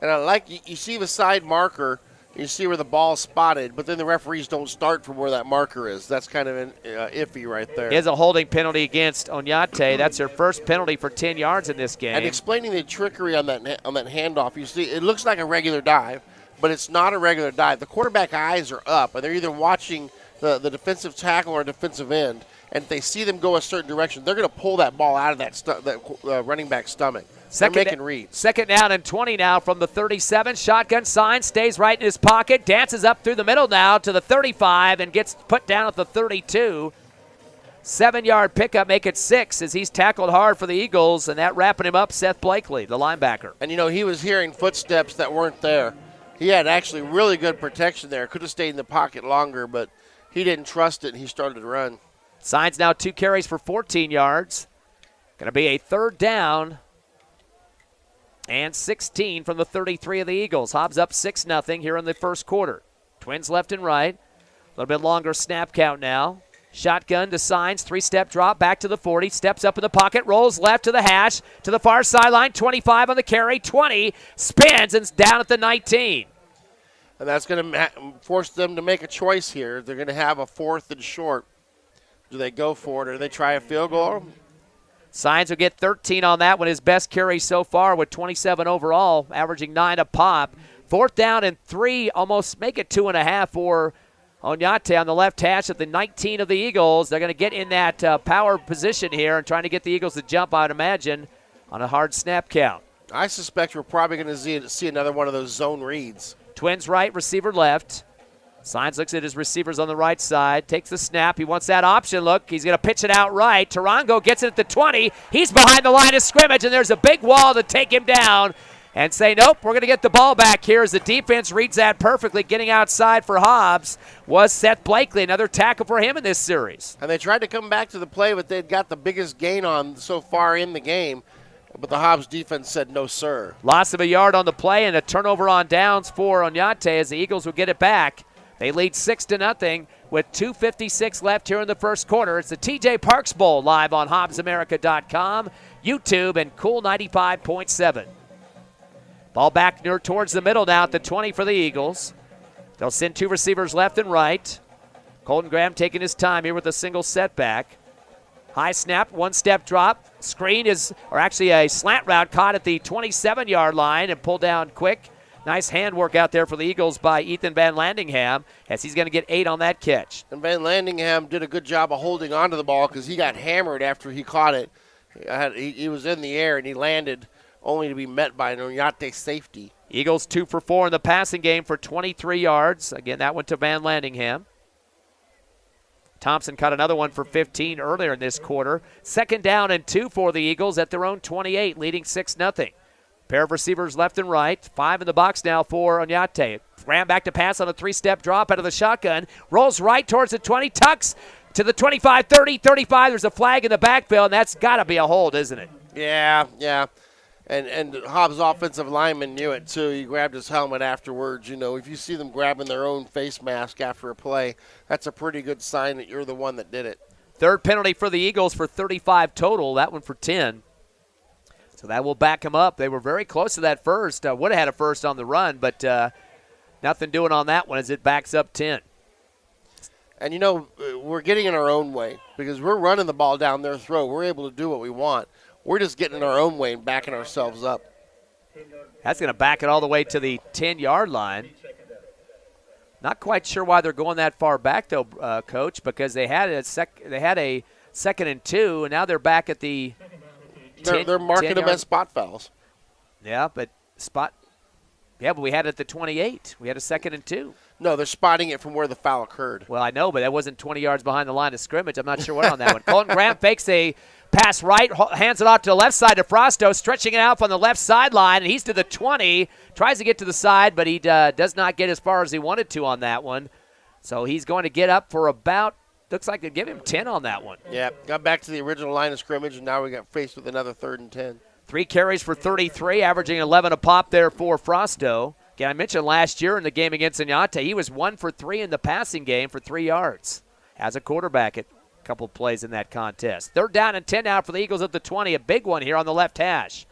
And I like you see the side marker. You see where the ball's spotted, but then the referees don't start from where that marker is. That's kind of iffy right there. Is a holding penalty against Onate. That's their first penalty for 10 yards in this game. And explaining the trickery on that handoff, you see it looks like a regular dive, but it's not a regular dive. The quarterback eyes are up, and they're either watching the defensive tackle or defensive end, and if they see them go a certain direction, they're going to pull that ball out of that running back's stomach. They're making reads. Second down and 20 now from the 37. Shotgun sign, stays right in his pocket, dances up through the middle now to the 35 and gets put down at the 32. 7-yard pickup, make it 6 as he's tackled hard for the Eagles, and that wrapping him up, Seth Blakely, the linebacker. And, he was hearing footsteps that weren't there. He had actually really good protection there. Could have stayed in the pocket longer, but he didn't trust it, and he started to run. Signs now 2 carries for 14 yards. Going to be a third down and 16 from the 33 of the Eagles. Hobbs up 6-0 here in the first quarter. Twins left and right. A little bit longer snap count now. Shotgun to Signs, 3-step drop, back to the 40, steps up in the pocket, rolls left to the hash, to the far sideline, 25 on the carry, 20, spins, and down at the 19. And that's going to force them to make a choice here. They're going to have a 4th and short. Do they go for it, or do they try a field goal? Signs will get 13 on that one, his best carry so far with 27 overall, averaging 9 a pop. 4th down and 3, almost make it 2.5 for Onate on the left hash at the 19 of the Eagles. They're going to get in that power position here and trying to get the Eagles to jump, I would imagine, on a hard snap count. I suspect we're probably going to see another one of those zone reads. Twins right, receiver left. Signs looks at his receivers on the right side, takes the snap. He wants that option look. He's going to pitch it out right. Tarango gets it at the 20. He's behind the line of scrimmage, and there's a big wall to take him down and say, nope, we're going to get the ball back here as the defense reads that perfectly. Getting outside for Hobbs was Seth Blakely, another tackle for him in this series. And they tried to come back to the play, but they'd got the biggest gain on so far in the game. But the Hobbs defense said no, sir. Loss of a yard on the play and a turnover on downs for Onate as the Eagles will get it back. They lead 6-0 with 2:56 left here in the first quarter. It's the TJ Parks Bowl live on HobbsAmerica.com, YouTube, and Cool 95.7. Ball back near towards the middle now at the 20 for the Eagles. They'll send 2 receivers left and right. Colton Graham taking his time here with a single setback. High snap, 1-step drop. Screen actually a slant route caught at the 27-yard line and pulled down quick. Nice handwork out there for the Eagles by Ethan Van Landingham as he's going to get 8 on that catch. And Van Landingham did a good job of holding onto the ball because he got hammered after he caught it. He was in the air and he landed only to be met by an Onate safety. Eagles 2 for 4 in the passing game for 23 yards. Again, that went to Van Landingham. Thompson caught another one for 15 earlier in this quarter. 2nd down and 2 for the Eagles at their own 28, leading 6-0. Pair of receivers left and right. 5 in the box now for Onate. Ran back to pass on a 3-step drop out of the shotgun. Rolls right towards the 20. Tucks to the 25, 30, 35. There's a flag in the backfield, and that's got to be a hold, isn't it? Yeah. And Hobbs' offensive lineman knew it, too. He grabbed his helmet afterwards. If you see them grabbing their own face mask after a play, that's a pretty good sign that you're the one that did it. Third penalty for the Eagles for 35 total. That one for 10. So that will back them up. They were very close to that first. Would have had a first on the run, but nothing doing on that one as it backs up 10. And, we're getting in our own way because we're running the ball down their throat. We're able to do what we want. We're just getting in our own way and backing ourselves up. That's going to back it all the way to the 10-yard line. Not quite sure why they're going that far back, though, Coach, because they had a 2nd and 2, and now they're back at the They're marking them as spot fouls. Yeah, but we had it at the 28. We had a 2nd and 2. No, they're spotting it from where the foul occurred. Well, I know, but that wasn't 20 yards behind the line of scrimmage. I'm not sure what on that one. Colton Graham fakes a pass right, hands it off to the left side to Frosto, stretching it out on the left sideline, and he's to the 20. Tries to get to the side, but he does not get as far as he wanted to on that one. So he's going to get up for about, looks like they give him 10 on that one. Yeah, got back to the original line of scrimmage, and now we got faced with another 3rd and 10. 3 carries for 33, averaging 11 a pop there for Frosto. Again, I mentioned last year in the game against Onate, he was 1 for 3 in the passing game for 3 yards as a quarterback at a couple of plays in that contest. 3rd down and 10 now for the Eagles at the 20, a big one here on the left hash.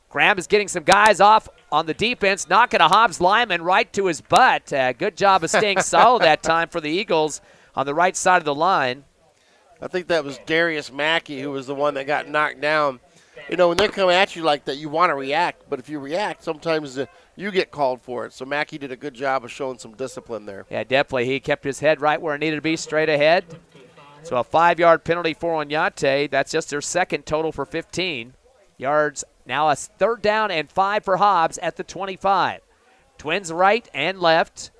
Graham is getting some guys off on the defense, knocking a Hobbs lineman right to his butt. Good job of staying solid that time for the Eagles on the right side of the line. I think that was Darius Mackey who was the one that got knocked down. You know, when they come at you like that, you want to react. But if you react, sometimes you get called for it. So Mackey did a good job of showing some discipline there. Yeah, definitely. He kept his head right where it needed to be, straight ahead. So a 5-yard penalty for Onate. That's just their 2nd total for 15 yards. Now a 3rd down and 5 for Hobbs at the 25. Twins right and left.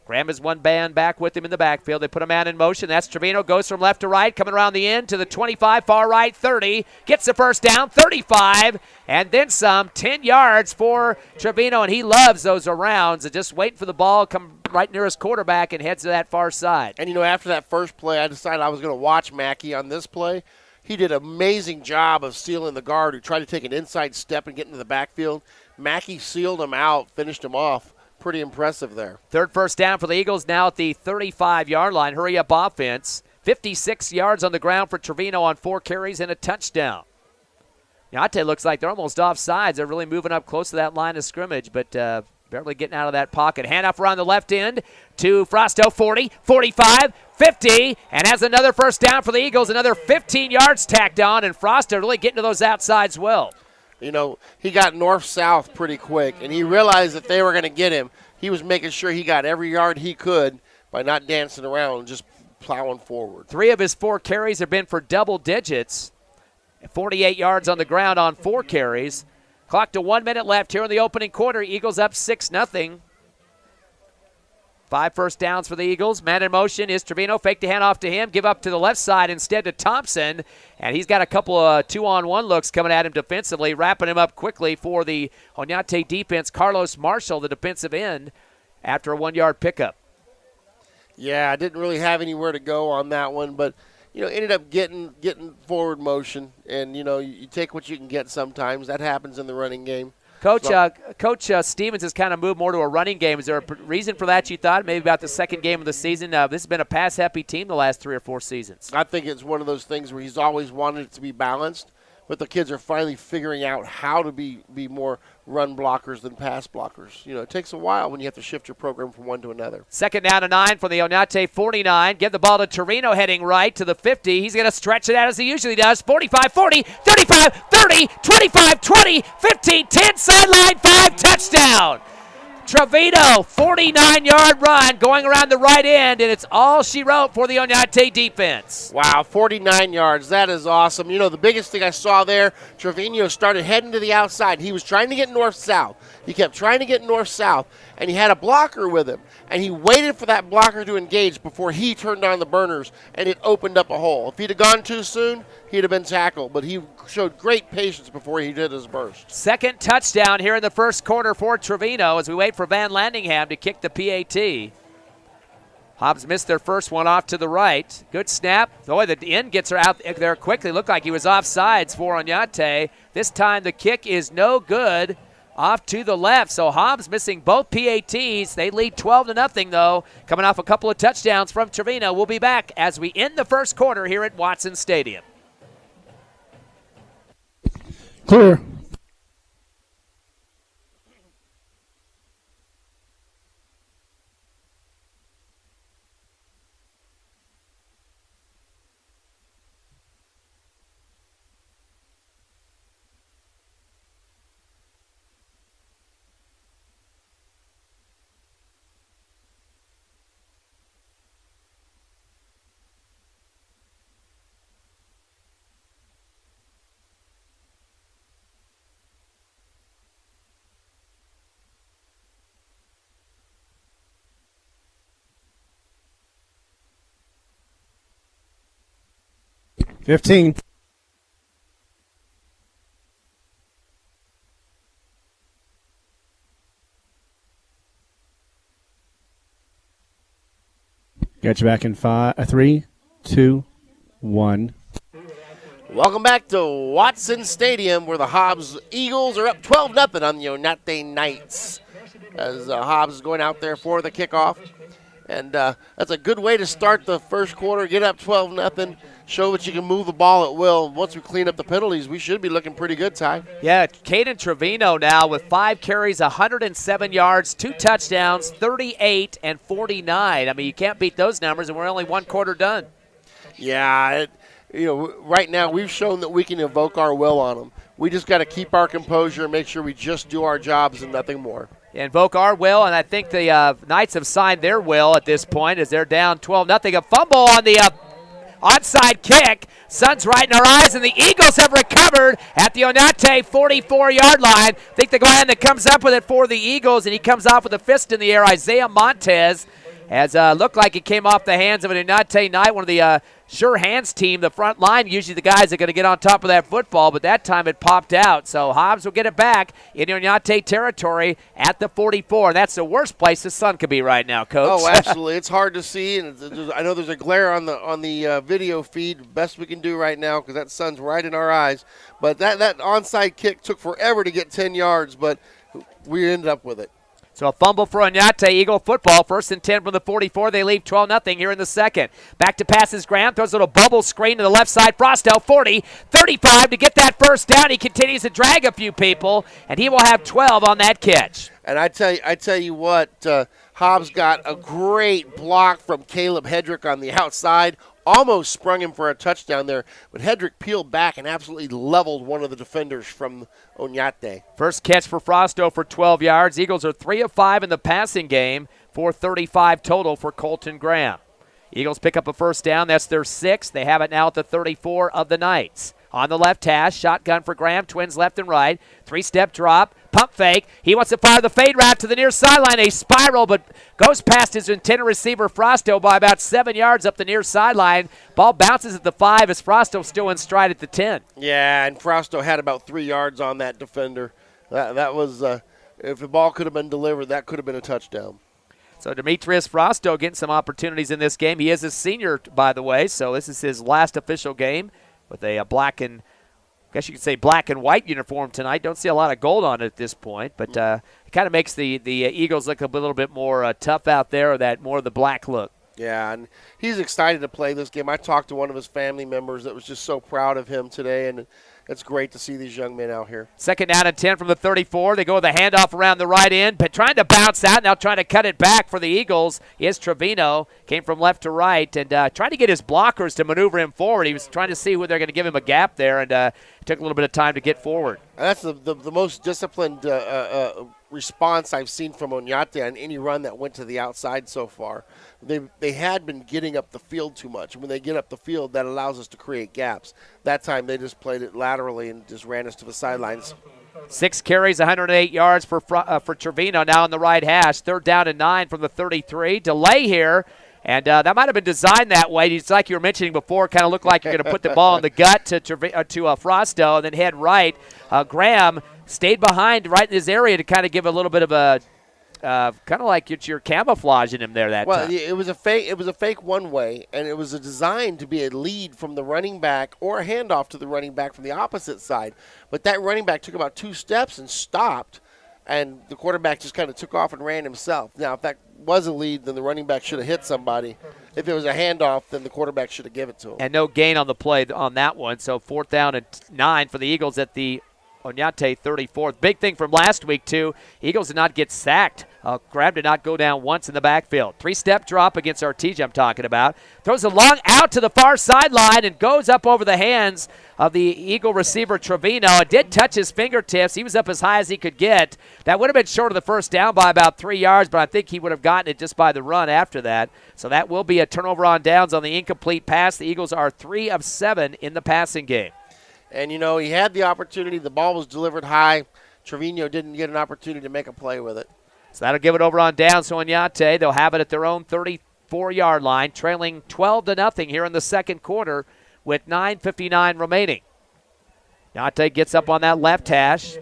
Graham has one band back with him in the backfield. They put a man in motion. That's Travino. Goes from left to right, coming around the end to the 25, far right, 30. Gets the 1st down, 35, and then some. 10 yards for Travino, and he loves those arounds. And just waiting for the ball, come right near his quarterback, and heads to that far side. And, you know, after that first play, I decided I was going to watch Mackey on this play. He did an amazing job of sealing the guard who tried to take an inside step and get into the backfield. Mackey sealed him out, finished him off. Pretty impressive there. 3rd first down for the Eagles now at the 35-yard line. Hurry up offense. 56 yards on the ground for Travino on 4 carries and a touchdown. Onate looks like they're almost off sides. They're really moving up close to that line of scrimmage, but barely getting out of that pocket. Handoff around the left end to Frosto, 40, 45, 50, and has another first down for the Eagles. Another 15 yards tacked on, and Frosto really getting to those outsides well. You know, he got north-south pretty quick, and he realized that they were going to get him. He was making sure he got every yard he could by not dancing around and just plowing forward. 3 of his 4 carries have been for double digits. 48 yards on the ground on 4 carries. Clock to 1 minute left here in the opening quarter. Eagles up 6-0. 5 first downs for the Eagles. Man in motion is Travino. Fake the handoff to him. Give up to the left side instead to Thompson. And he's got a couple of 2-on-1 looks coming at him defensively, wrapping him up quickly for the Onate defense. Carlos Marshall, the defensive end, after a 1-yard pickup. Yeah, I didn't really have anywhere to go on that one, but, you know, ended up getting forward motion. And, you know, you take what you can get sometimes. That happens in the running game. Coach Stevens has kind of moved more to a running game. Is there a reason for that, you thought? Maybe about the 2nd game of the season? This has been a pass-happy team the last 3 or 4 seasons. I think it's one of those things where he's always wanted it to be balanced, but the kids are finally figuring out how to be more run blockers than pass blockers. You know, it takes a while when you have to shift your program from one to another. 2nd down and 9 for the Onate 49. Give the ball to Travino heading right to the 50. He's going to stretch it out as he usually does. 45, 40, 35, 30, 25, 20, 15, 10, sideline, 5, touchdown. Travino, 49-yard run going around the right end, and it's all she wrote for the Onate defense. Wow, 49 yards. That is awesome. You know, the biggest thing I saw there, Travino started heading to the outside. He was trying to get north-south. He kept trying to get north-south, and he had a blocker with him. And he waited for that blocker to engage before he turned on the burners, and it opened up a hole. If he'd have gone too soon, he'd have been tackled. But he showed great patience before he did his burst. 2nd touchdown here in the 1st quarter for Travino as we wait for Van Landingham to kick the PAT. Hobbs missed their first one off to the right. Good snap. Boy, the end gets her out there quickly. Looked like he was offsides for Onate. This time the kick is no good. Off to the left, so Hobbs missing both PATs. They lead 12-0, though, coming off a couple of touchdowns from Travino. We'll be back as we end the 1st quarter here at Watson Stadium. Clear. $15. Got you back in 5, 3, 2, 1. Welcome back to Watson Stadium, where the Hobbs Eagles are up 12-0 on the Onate Knights. As Hobbs is going out there for the kickoff. And that's a good way to start the first quarter, get up 12-0, show that you can move the ball at will. Once we clean up the penalties, we should be looking pretty good, Ty. Yeah, Caden Travino now with 5 carries, 107 yards, 2 touchdowns, 38 and 49. I mean, you can't beat those numbers, and we're only one quarter done. Yeah, right now we've shown that we can evoke our will on them. We just got to keep our composure and make sure we just do our jobs and nothing more. Invoke our will, and I think the Knights have signed their will at this point as they're down 12-0. A fumble on the onside kick. Sun's right in our eyes, and the Eagles have recovered at the Onate 44-yard line. I think the guy that comes up with it for the Eagles, and he comes off with a fist in the air, Isaiah Montez, as looked like it came off the hands of an Onate Knight, one of the sure hands team, the front line, usually the guys that are going to get on top of that football, but that time it popped out. So Hobbs will get it back in Onate territory at the 44. That's the worst place the sun could be right now, Coach. Oh, absolutely. It's hard to see, and I know there's a glare on the video feed. Best we can do right now because that sun's right in our eyes. But that onside kick took forever to get 10 yards, but we ended up with it. So a fumble for Onate, Eagle football. 1st and 10 from the 44. They leave 12-0 here in the second. Back to passes, Graham throws a little bubble screen to the left side. Frosto, 40, 35 to get that first down. He continues to drag a few people, and he will have 12 on that catch. And I tell you what, Hobbs got a great block from Caleb Hedrick on the outside. Almost sprung him for a touchdown there, but Hedrick peeled back and absolutely leveled one of the defenders from Onate. First catch for Frosto for 12 yards. Eagles are 3 of 5 in the passing game, 435 total for Colton Graham. Eagles pick up a first down. That's their 6th. They have it now at the 34 of the Knights. On the left hash, shotgun for Graham, twins left and right. 3-step drop, pump fake. He wants to fire the fade route to the near sideline. A spiral, but goes past his intended receiver, Frosto, by about 7 yards up the near sideline. Ball bounces at the 5 as Frosto still in stride at the 10. Yeah, and Frosto had about 3 yards on that defender. That was, if the ball could have been delivered, that could have been a touchdown. So Demetrius Frosto getting some opportunities in this game. He is a senior, by the way, so this is his last official game with a black and, I guess you could say black and white uniform tonight. Don't see a lot of gold on it at this point, but it kind of makes the Eagles look a little bit more tough out there, or that more of the black look. Yeah, and he's excited to play this game. I talked to one of his family members that was just so proud of him today, and it's great to see these young men out here. 2nd down and 10 from the 34. They go with a handoff around the right end, but trying to bounce out, now trying to cut it back for the Eagles is Travino. Came from left to right and trying to get his blockers to maneuver him forward. He was trying to see who they're going to give him a gap there, and it took a little bit of time to get forward. And that's the most disciplined response I've seen from Onate on any run that went to the outside so far. They had been getting up the field too much. When they get up the field, that allows us to create gaps. That time they just played it laterally and just ran us to the sidelines. 6 carries, 108 yards for Travino now on the right hash. 3rd down and 9 from the 33. Delay here. And that might have been designed that way. It's like you were mentioning before, kind of looked like you're going to put the ball in the gut to Frosto and then head right. Graham stayed behind right in his area to kind of give a little bit of a kind of like you're camouflaging him there that time. Well, it was a fake one way, and it was designed to be a lead from the running back or a handoff to the running back from the opposite side. But that running back took about 2 steps and stopped, and the quarterback just kind of took off and ran himself. Now, if that was a lead, then the running back should have hit somebody. If it was a handoff, then the quarterback should have given it to him. And no gain on the play on that one. So 4th down and 9 for the Eagles at the Onate 34th. Big thing from last week, too. Eagles did not get sacked. Graham did not go down once in the backfield. 3-step drop against Artesia I'm talking about. Throws a long out to the far sideline and goes up over the hands of the Eagle receiver Travino. It did touch his fingertips. He was up as high as he could get. That would have been short of the first down by about 3 yards, but I think he would have gotten it just by the run after that. So that will be a turnover on downs on the incomplete pass. The Eagles are 3 of 7 in the passing game. And, he had the opportunity. The ball was delivered high. Trevino didn't get an opportunity to make a play with it. So that'll give it over on downs to Onate. They'll have it at their own 34-yard line, trailing 12-0 here in the second quarter with 9:59 remaining. Onate gets up on that left hash.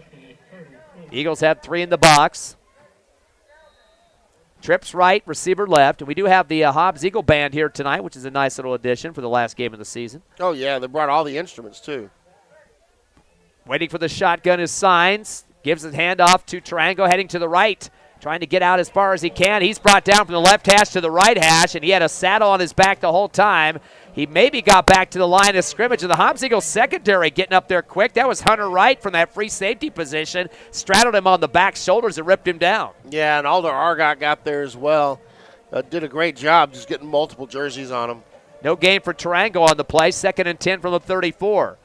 Eagles have 3 in the box. Trips right, receiver left. And we do have the Hobbs Eagle Band here tonight, which is a nice little addition for the last game of the season. Oh, yeah, they brought all the instruments, too. Waiting for the shotgun is Signs. Gives the handoff to Tarango, heading to the right. Trying to get out as far as he can. He's brought down from the left hash to the right hash, and he had a saddle on his back the whole time. He maybe got back to the line of scrimmage, and the Hobbs Eagles secondary getting up there quick. That was Hunter Wright from that free safety position. Straddled him on the back shoulders and ripped him down. Yeah, and Alder Argot got there as well. Did a great job just getting multiple jerseys on him. No gain for Tarango on the play. 2nd and 10 from the 34.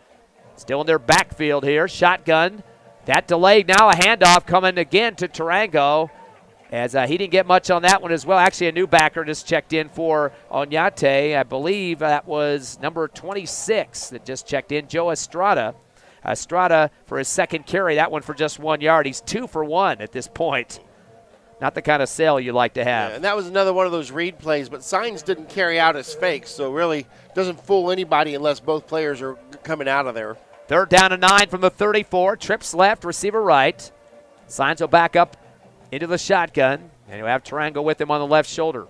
Still in their backfield here. Shotgun. That delay, now a handoff coming again to Tarango. As he didn't get much on that one as well. Actually, a new backer just checked in for Onate. I believe that was number 26 that just checked in, Joe Estrada. Estrada for his 2nd carry, that one for just 1 yard. He's 2 for 1 at this point. Not the kind of sale you like to have. Yeah, and that was another one of those read plays, but Signs didn't carry out his fakes, so really doesn't fool anybody unless both players are coming out of there. 3rd down and 9 from the 34. Trips left, receiver right. Signs will back up into the shotgun, and you have Tarango with him on the left shoulder.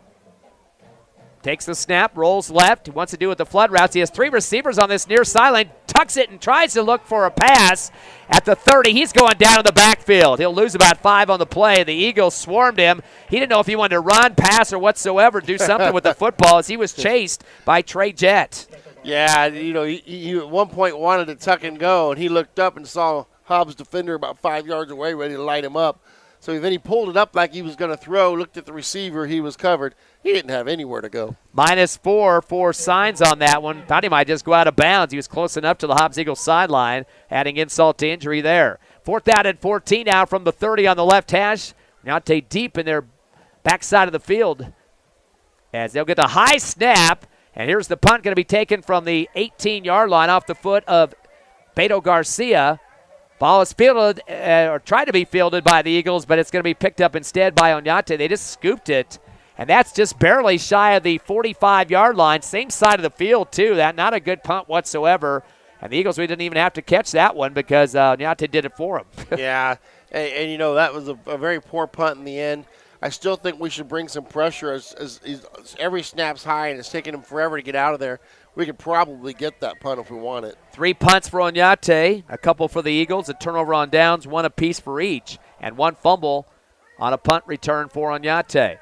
Takes the snap, rolls left. He wants to do with the flood routes. He has 3 receivers on this near sideline, tucks it and tries to look for a pass. At the 30, he's going down in the backfield. He'll lose about 5 on the play. The Eagles swarmed him. He didn't know if he wanted to run, pass, or whatsoever, do something with the football as he was chased by Trey Jett. Yeah, you know, he at one point wanted to tuck and go, and he looked up and saw Hobbs' defender about 5 yards away ready to light him up. So then he pulled it up like he was going to throw, looked at the receiver, he was covered. He didn't have anywhere to go. -4 for Signs on that one. Thought he might just go out of bounds. He was close enough to the Hobbs Eagles sideline, adding insult to injury there. 4th down and 14 now from the 30 on the left hash. Onate deep in their backside of the field as they'll get the high snap. And here's the punt going to be taken from the 18-yard line off the foot of Beto Garcia. Ball is fielded, or tried to be fielded by the Eagles, but it's going to be picked up instead by Onate. They just scooped it, and that's just barely shy of the 45-yard line. Same side of the field, too. That not a good punt whatsoever. And the Eagles, we didn't even have to catch that one because Onate did it for them. Yeah, and, you know, that was a very poor punt in the end. I still think we should bring some pressure as every snap's high and it's taking him forever to get out of there. We could probably get that punt if we want it. 3 punts for Onate, a couple for the Eagles, a turnover on downs, 1 apiece for each, and 1 fumble on a punt return for Onate.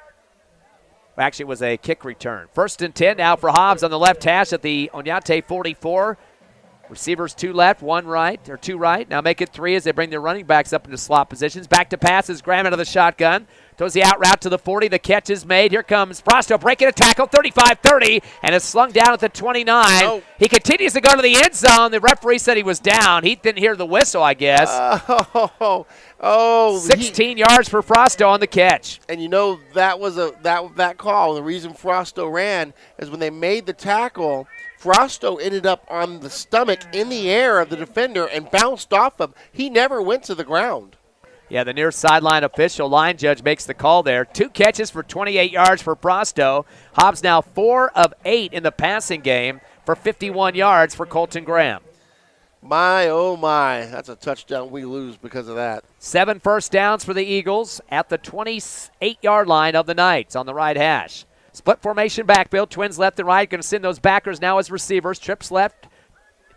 Actually, it was a kick return. 1st and 10 now for Hobbs on the left hash at the Onate 44. Receivers 2 left, 1 right, or 2 right. Now make it 3 as they bring their running backs up into slot positions. Back to passes, Graham out of the shotgun. Throws the out route to the 40. The catch is made. Here comes Frosto breaking a tackle, 35-30, and is slung down at the 29. Oh. He continues to go to the end zone. The referee said he was down. He didn't hear the whistle, I guess. 16 yards for Frosto on the catch. And you know that was that call. The reason Frosto ran is when they made the tackle, Frosto ended up on the stomach in the air of the defender and bounced off him. He never went to the ground. Yeah, the near sideline official, line judge, makes the call there. 2 catches for 28 yards for Frosto. Hobbs now 4 of 8 in the passing game for 51 yards for Colton Graham. My, oh my, that's a touchdown we lose because of that. 7 first downs for the Eagles at the 28-yard line of the Knights on the right hash. Split formation backfield, twins left and right. Going to send those backers now as receivers. Trips left,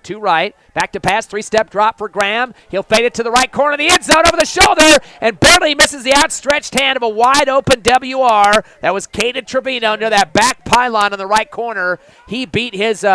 2 right. Back to pass, 3-step drop for Graham. He'll fade it to the right corner of the end zone over the shoulder and barely misses the outstretched hand of a wide-open WR. That was Caden Travino near that back pylon on the right corner. He beat his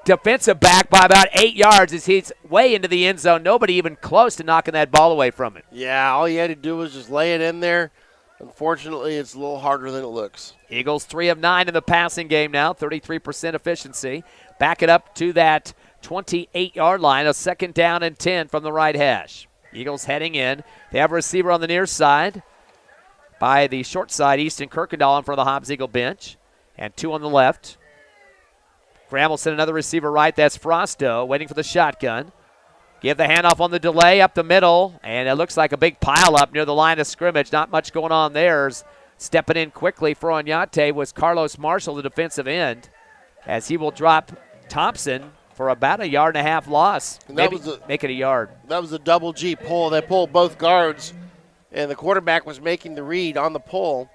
defensive back by about 8 yards as he's way into the end zone. Nobody even close to knocking that ball away from him. Yeah, all he had to do was just lay it in there. Unfortunately, it's a little harder than it looks. Eagles 3 of 9 in the passing game now, 33% efficiency. Back it up to that 28-yard line, a 2nd down and 10 from the right hash. Eagles heading in. They have a receiver on the near side by the short side, Easton Kirkendall in front of the Hobbs Eagle bench, and 2 on the left. Graham will send another receiver right. That's Frosto waiting for the shotgun. Give the handoff on the delay up the middle, and it looks like a big pile up near the line of scrimmage. Not much going on there. Stepping in quickly for Onate was Carlos Marshall, the defensive end, as he will drop Thompson for about a 1.5 yard loss. Maybe make it a yard. That was a double G pull. They pulled both guards, and the quarterback was making the read on the pull.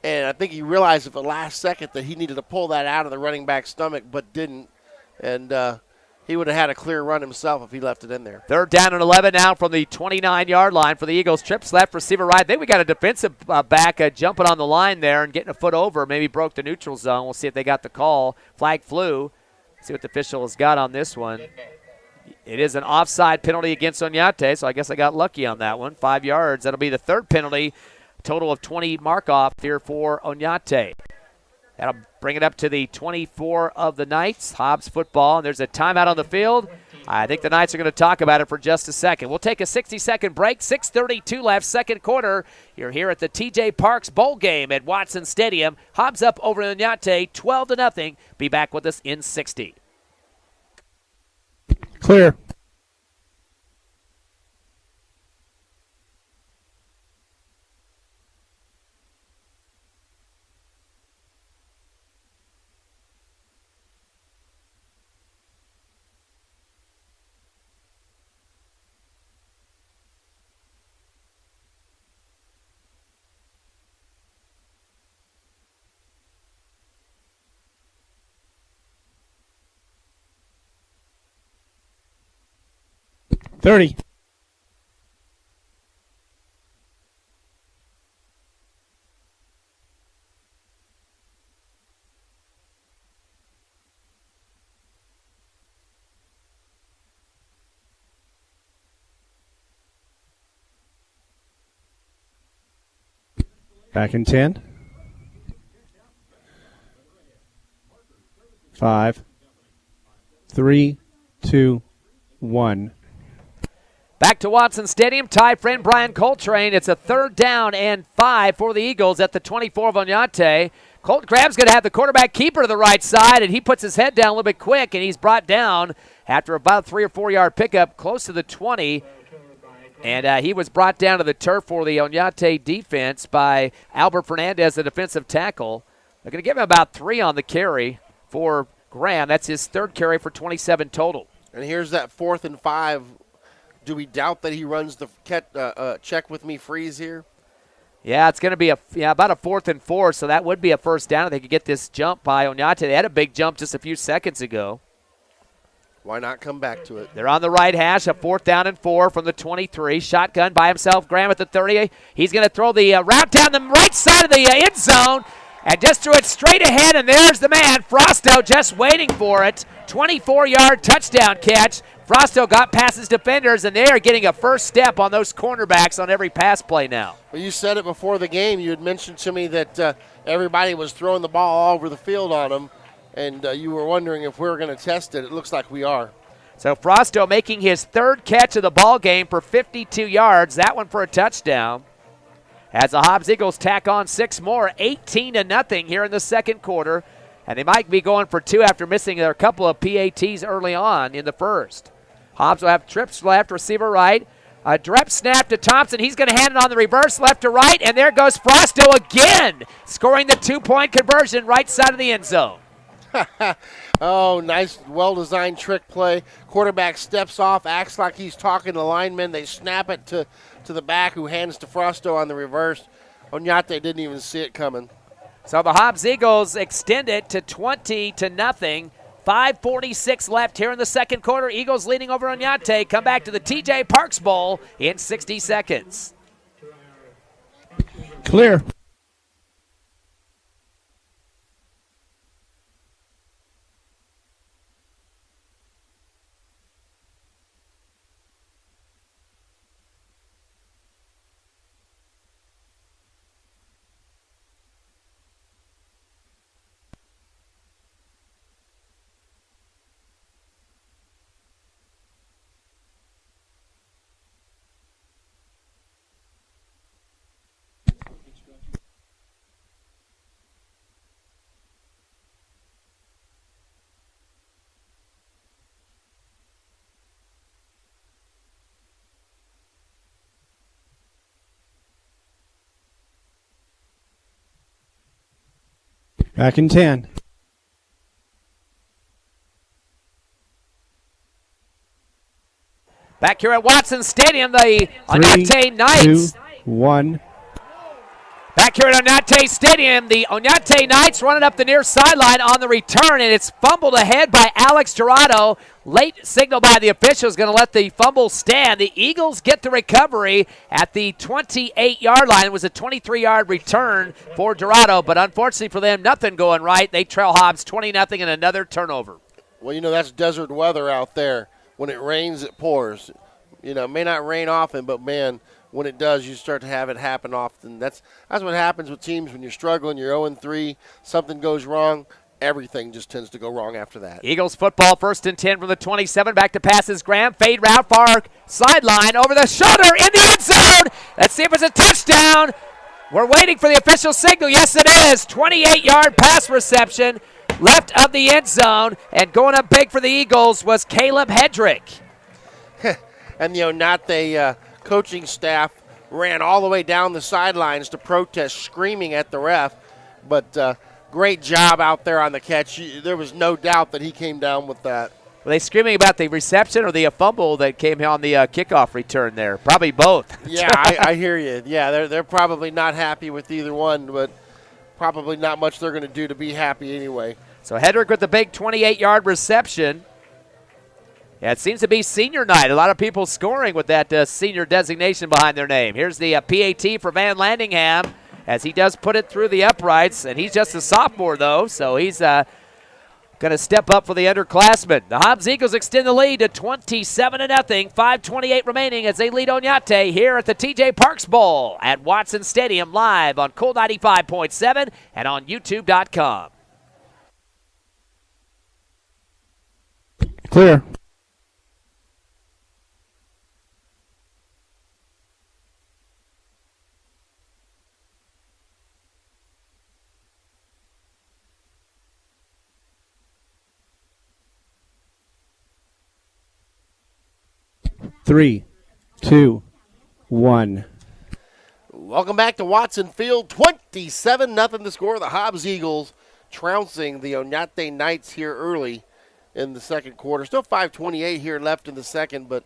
And I think he realized at the last second that he needed to pull that out of the running back's stomach, but didn't. And he would have had a clear run himself if he left it in there. 3rd down and 11 now from the 29-yard line for the Eagles. Trips left, receiver right. I think we got a defensive back jumping on the line there and getting a foot over. Maybe broke the neutral zone. We'll see if they got the call. Flag flew. See what the official has got on this one. It is an offside penalty against Onate, so I guess I got lucky on that one. 5 yards. That'll be the 3rd penalty. Total of 20 mark-off here for Onate. That'll bring it up to the 24 of the Knights. Hobbs football, and there's a timeout on the field. I think the Knights are going to talk about it for just a second. We'll take a 60-second break. 6:32 left, second quarter. You're here at the TJ Parks Bowl game at Watson Stadium. Hobbs up over Onate, 12-0. Be back with us in 60. Clear. $30. Back in 10. 5, 3, 2, 1. Back to Watson Stadium. Ty friend Brian Coltrane. It's a 3rd down and 5 for the Eagles at the 24 of Onate. Colt Crab's going to have the quarterback keeper to the right side, and he puts his head down a little bit quick, and he's brought down after about 3 or 4 yard pickup close to the 20. And he was brought down to the turf for the Onate defense by Albert Fernandez, the defensive tackle. They're going to give him about 3 on the carry for Graham. That's his 3rd carry for 27 total. And here's that 4th and 5. Do we doubt that he runs the check with me freeze here? Yeah, it's going to be about a 4th and 4, so that would be a first down if they could get this jump by Onate. They had a big jump just a few seconds ago. Why not come back to it? They're on the right hash, a 4th down and 4 from the 23. Shotgun by himself, Graham at the 30. He's going to throw the route down the right side of the end zone and just threw it straight ahead, and there's the man, Frosto, just waiting for it. 24-yard touchdown catch. Frosto got past his defenders, and they are getting a first step on those cornerbacks on every pass play now. Well, you said it before the game. You had mentioned to me that everybody was throwing the ball all over the field on them, and you were wondering if we were going to test it. It looks like we are. So Frosto making his 3rd catch of the ball game for 52 yards. That one for a touchdown. As the Hobbs Eagles tack on 6 more, 18-0 here in the second quarter. And they might be going for 2 after missing a couple of PATs early on in the first. Hobbs will have trips left, receiver right. A direct snap to Thompson. He's going to hand it on the reverse, left to right, and there goes Frosto again, scoring the 2-point conversion right side of the end zone. Oh, nice, well-designed trick play. Quarterback steps off, acts like he's talking to linemen. They snap it to the back, who hands to Frosto on the reverse. Onate didn't even see it coming. So the Hobbs Eagles extend it to 20-0. 5:46 left here in the second quarter. Eagles leading over Onate. Come back to the TJ Parks Bowl in 60 seconds. Clear. Back in 10. Back here at Watson Stadium, the 3, Onate Knights. 2, 1. Back here at Onate Stadium, the Onate Knights running up the near sideline on the return, and it's fumbled ahead by Alex Dorado. Late signal by the officials going to let the fumble stand. The Eagles get the recovery at the 28-yard line. It was a 23-yard return for Dorado, but unfortunately for them, nothing going right. They trail Hobbs 20-0 and another turnover. Well, that's desert weather out there. When it rains, it pours. It may not rain often, but, man, when it does, you start to have it happen often. That's what happens with teams when you're struggling, you're 0-3, something goes wrong, everything just tends to go wrong after that. Eagles football, 1st and 10 from the 27. Back to passes. Graham, fade route, far sideline, over the shoulder, in the end zone. Let's see if it's a touchdown. We're waiting for the official signal. Yes, it is. 28-yard pass reception, left of the end zone, and going up big for the Eagles was Caleb Hedrick. And the Onate coaching staff ran all the way down the sidelines to protest, screaming at the ref. But great job out there on the catch. There was no doubt that he came down with that. Were they screaming about the reception or the fumble that came on the kickoff return there? Probably both. Yeah, I hear you. Yeah, they're probably not happy with either one, but probably not much they're going to do to be happy anyway. So Hedrick with the big 28-yard reception. Yeah, it seems to be senior night. A lot of people scoring with that senior designation behind their name. Here's the PAT for Van Landingham as he does put it through the uprights, and he's just a sophomore, though, so he's going to step up for the underclassmen. The Hobbs Eagles extend the lead to 27-0, 5:28 remaining as they lead Onate here at the TJ Parks Bowl at Watson Stadium, live on Cool 95.7 and on YouTube.com. Clear. Three, two, one. Welcome back to Watson Field. 27-0 the score. The Hobbs Eagles trouncing the Onate Knights here early in the second quarter. Still 5:28 here left in the second, but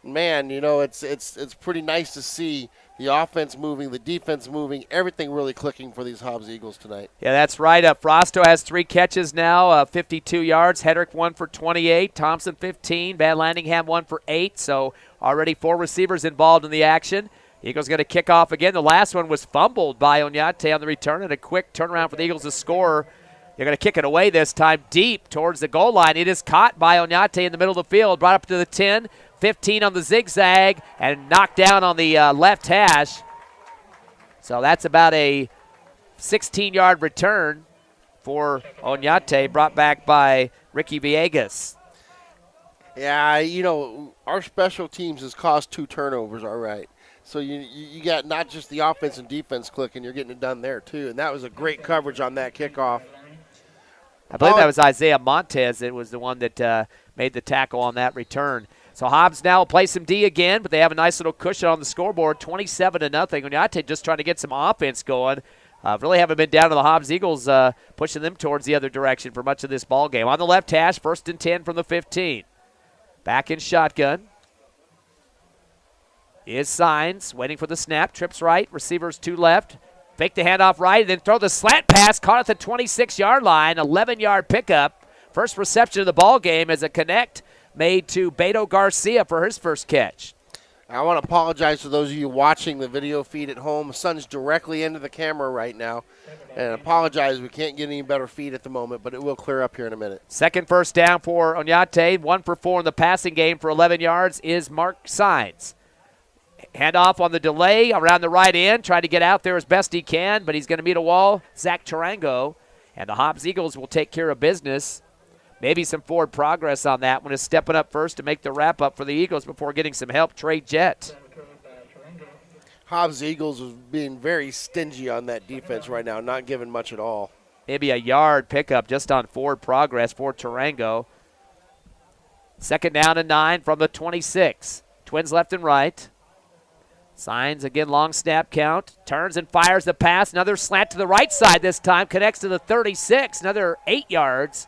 man, it's pretty nice to see the offense moving, the defense moving, everything really clicking for these Hobbs Eagles tonight. Yeah, that's right. Frosto has 3 catches now, 52 yards. Hedrick 1 for 28. Thompson 15. Van Landingham 1 for 8. So already 4 receivers involved in the action. Eagles going to kick off again. The last one was fumbled by Onate on the return, and a quick turnaround for the Eagles to score. They're going to kick it away this time deep towards the goal line. It is caught by Onate in the middle of the field, brought up to the 10. 15 on the zigzag, and knocked down on the left hash. So that's about a 16-yard return for Onate, brought back by Ricky Villegas. Yeah, our special teams has caused 2 turnovers, all right. So you got not just the offense and defense clicking, you're getting it done there too. And that was a great coverage on that kickoff. I believe that was Isaiah Montez. It was the one that made the tackle on that return. So Hobbs now will play some D again, but they have a nice little cushion on the scoreboard, 27-0. Onate just trying to get some offense going. Really haven't been down to the Hobbs Eagles, pushing them towards the other direction for much of this ball game. On the left hash, 1st and 10 from the 15. Back in shotgun is Signs, waiting for the snap, trips right, receivers 2 left. Fake the handoff right, and then throw the slant pass, caught at the 26-yard line, 11-yard pickup. First reception of the ball game as a connect made to Beto Garcia for his first catch. I want to apologize to those of you watching the video feed at home. The sun's directly into the camera right now. And apologize, we can't get any better feed at the moment, but it will clear up here in a minute. Second first down for Onate. 1 for 4 in the passing game for 11 yards is Mark Signs. Handoff on the delay around the right end, trying to get out there as best he can, but he's going to meet a wall. Zach Tarango, and the Hobbs Eagles will take care of business. Maybe some forward progress on that one is stepping up first to make the wrap-up for the Eagles before getting some help. Trey Jett. Hobbs Eagles is being very stingy on that defense right now, not giving much at all. Maybe a yard pickup just on forward progress for Tarango. Second down and 9 from the 26. Twins left and right. Signs again, long snap count. Turns and fires the pass. Another slant to the right side this time. Connects to the 36. Another 8 yards.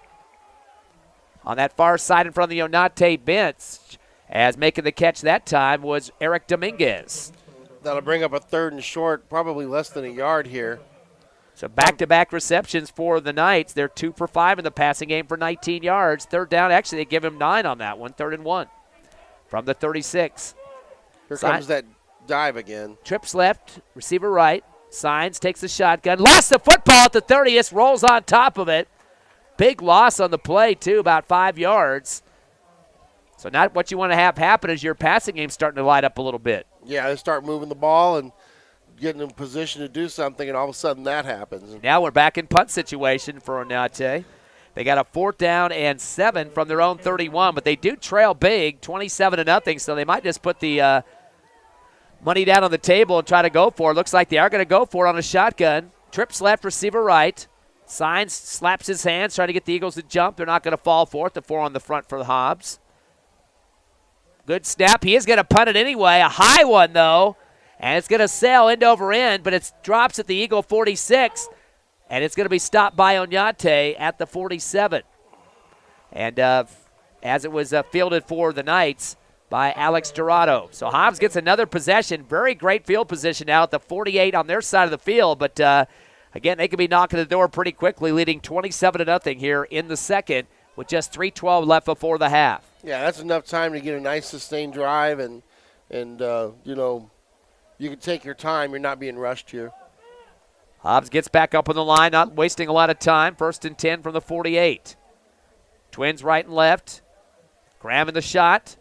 On that far side in front of the Onate bench, as making the catch that time was Eric Dominguez. That'll bring up a 3rd and short, probably less than a yard here. So back-to-back receptions for the Knights. They're 2 for 5 in the passing game for 19 yards. 3rd down, actually, they give him 9 on that one. 3rd and 1 from the 36. Here comes that dive again. Trips left, receiver right. Signs, takes the shotgun. Lost the football at the 30th, rolls on top of it. Big loss on the play, too, about 5 yards. So not what you want to have happen is your passing game starting to light up a little bit. Yeah, they start moving the ball and getting in position to do something, and all of a sudden that happens. Now we're back in punt situation for Onate. They got a 4th down and 7 from their own 31, but they do trail big, 27-0, so they might just put the money down on the table and try to go for it. Looks like they are going to go for it on a shotgun. Trips left, receiver right. Signs, slaps his hands, trying to get the Eagles to jump. They're not going to fall for it. The 4 on the front for the Hobbs. Good snap. He is going to punt it anyway. A high one, though. And it's going to sail end over end, but it drops at the Eagle 46. And it's going to be stopped by Onate at the 47. And as it was fielded for the Knights by Alex Dorado. So Hobbs gets another possession. Very great field position now at the 48 on their side of the field. But, again, they could be knocking the door pretty quickly, leading 27-0 here in the second with just 3:12 left before the half. Yeah, that's enough time to get a nice sustained drive, and you know, you can take your time. You're not being rushed here. Hobbs gets back up on the line, not wasting a lot of time. 1st and 10 from the 48. Twins right and left. Graham in the shot.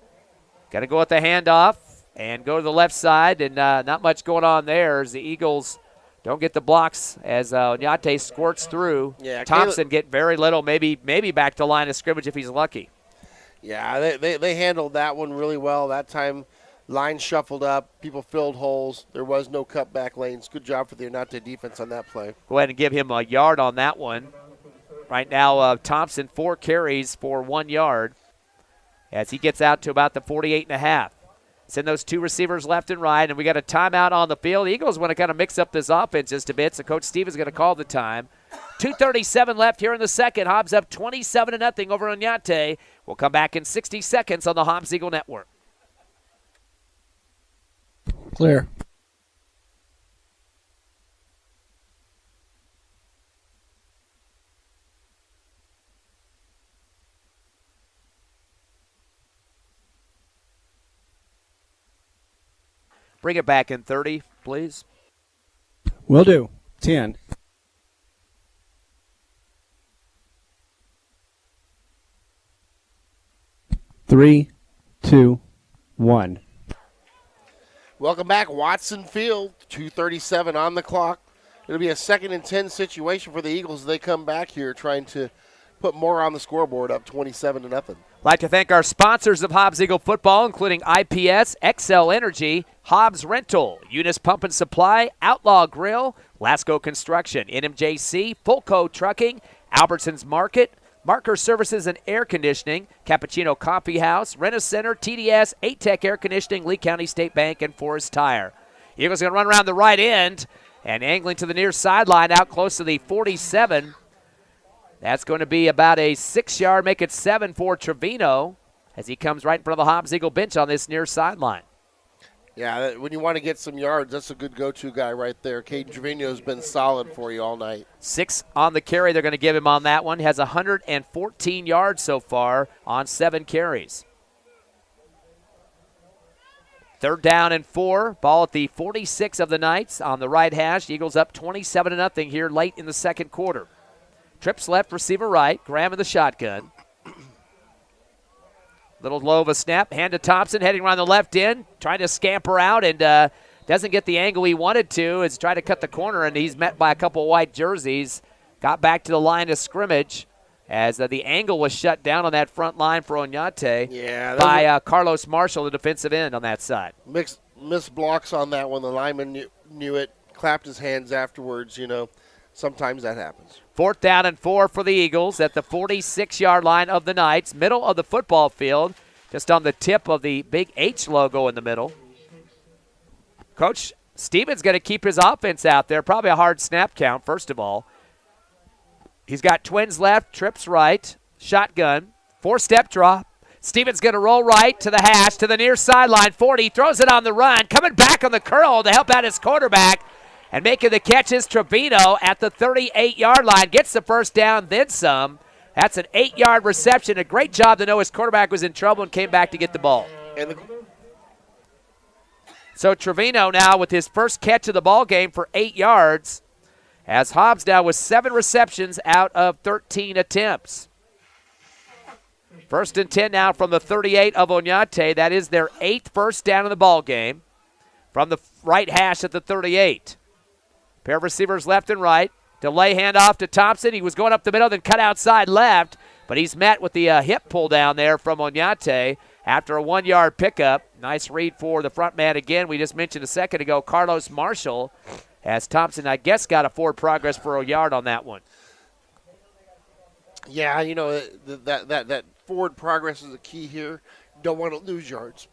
Got to go with the handoff and go to the left side, and not much going on there as the Eagles don't get the blocks as Onate squirts through. Yeah, Thompson get very little, maybe back to line of scrimmage if he's lucky. Yeah, they handled that one really well. That time, line shuffled up, people filled holes. There was no cutback lanes. Good job for the Onate defense on that play. Go ahead and give him a yard on that one. Right now, Thompson 4 carries for 1 yard as he gets out to about the 48.5. Send those 2 receivers left and right, and we got a timeout on the field. The Eagles want to kind of mix up this offense just a bit, so Coach Steve is going to call the time. 2:37 left here in the second. Hobbs up 27-0 over Onate. We'll come back in 60 seconds on the Hobbs Eagle Network. Clear. Bring it back in 30, please. Will do. 10. Three, 2, 1. Welcome back, Watson Field. 2:37 on the clock. It'll be a 2nd and 10 situation for the Eagles as they come back here trying to put more on the scoreboard, up 27-0. Like to thank our sponsors of Hobbs Eagle football, including IPS, XL Energy, Hobbs Rental, Eunice Pump and Supply, Outlaw Grill, Lasco Construction, NMJC, Fulco Trucking, Albertsons Market, Marker Services and Air Conditioning, Cappuccino Coffee House, Rent-A-Center, TDS, 8-Tech Air Conditioning, Lee County State Bank, and Forest Tire. Eagles going to run around the right end and angling to the near sideline out close to the 47. That's going to be about a 6-yard, make it 7 for Travino as he comes right in front of the Hobbs Eagle bench on this near sideline. Yeah, when you want to get some yards, that's a good go-to guy right there. Caden Travino has been solid for you all night. 6 on the carry they're going to give him on that one. He has 114 yards so far on 7 carries. 3rd down and 4. Ball at the 46 of the Knights on the right hash. Eagles up 27-0 here late in the second quarter. Trips left, receiver right. Graham in the shotgun. Little low of a snap. Hand to Thompson, heading around the left end, trying to scamper out and doesn't get the angle he wanted to. Is trying to cut the corner, and he's met by a couple white jerseys. Got back to the line of scrimmage as the angle was shut down on that front line for Onate by Carlos Marshall, the defensive end on that side. Missed blocks on that one. The lineman knew it, clapped his hands afterwards, you know. Sometimes that happens. 4th down and 4 for the Eagles at the 46-yard line of the Knights, middle of the football field, just on the tip of the big H logo in the middle. Coach Stevens going to keep his offense out there. Probably a hard snap count, first of all. He's got twins left, trips right, shotgun, 4-step drop, Stevens going to roll right to the hash, to the near sideline. 40, throws it on the run. Coming back on the curl to help out his quarterback. And making the catch is Travino at the 38-yard line. Gets the first down, then some. That's an 8-yard reception. A great job to know his quarterback was in trouble and came back to get the ball. So Travino now with his first catch of the ball game for 8 yards, as Hobbs now with 7 receptions out of 13 attempts. First and 10 now from the 38 of Onate. That is their 8th first down in the ball game from the right hash at the 38. Pair of receivers left and right. Delay handoff to Thompson. He was going up the middle, then cut outside left, but he's met with the hip pull down there from Onate after a 1-yard pickup. Nice read for the front man again. We just mentioned a second ago, Carlos Marshall, as Thompson, I guess, got a forward progress for a yard on that one. Yeah, you know, that forward progress is a key here. Don't want to lose yards.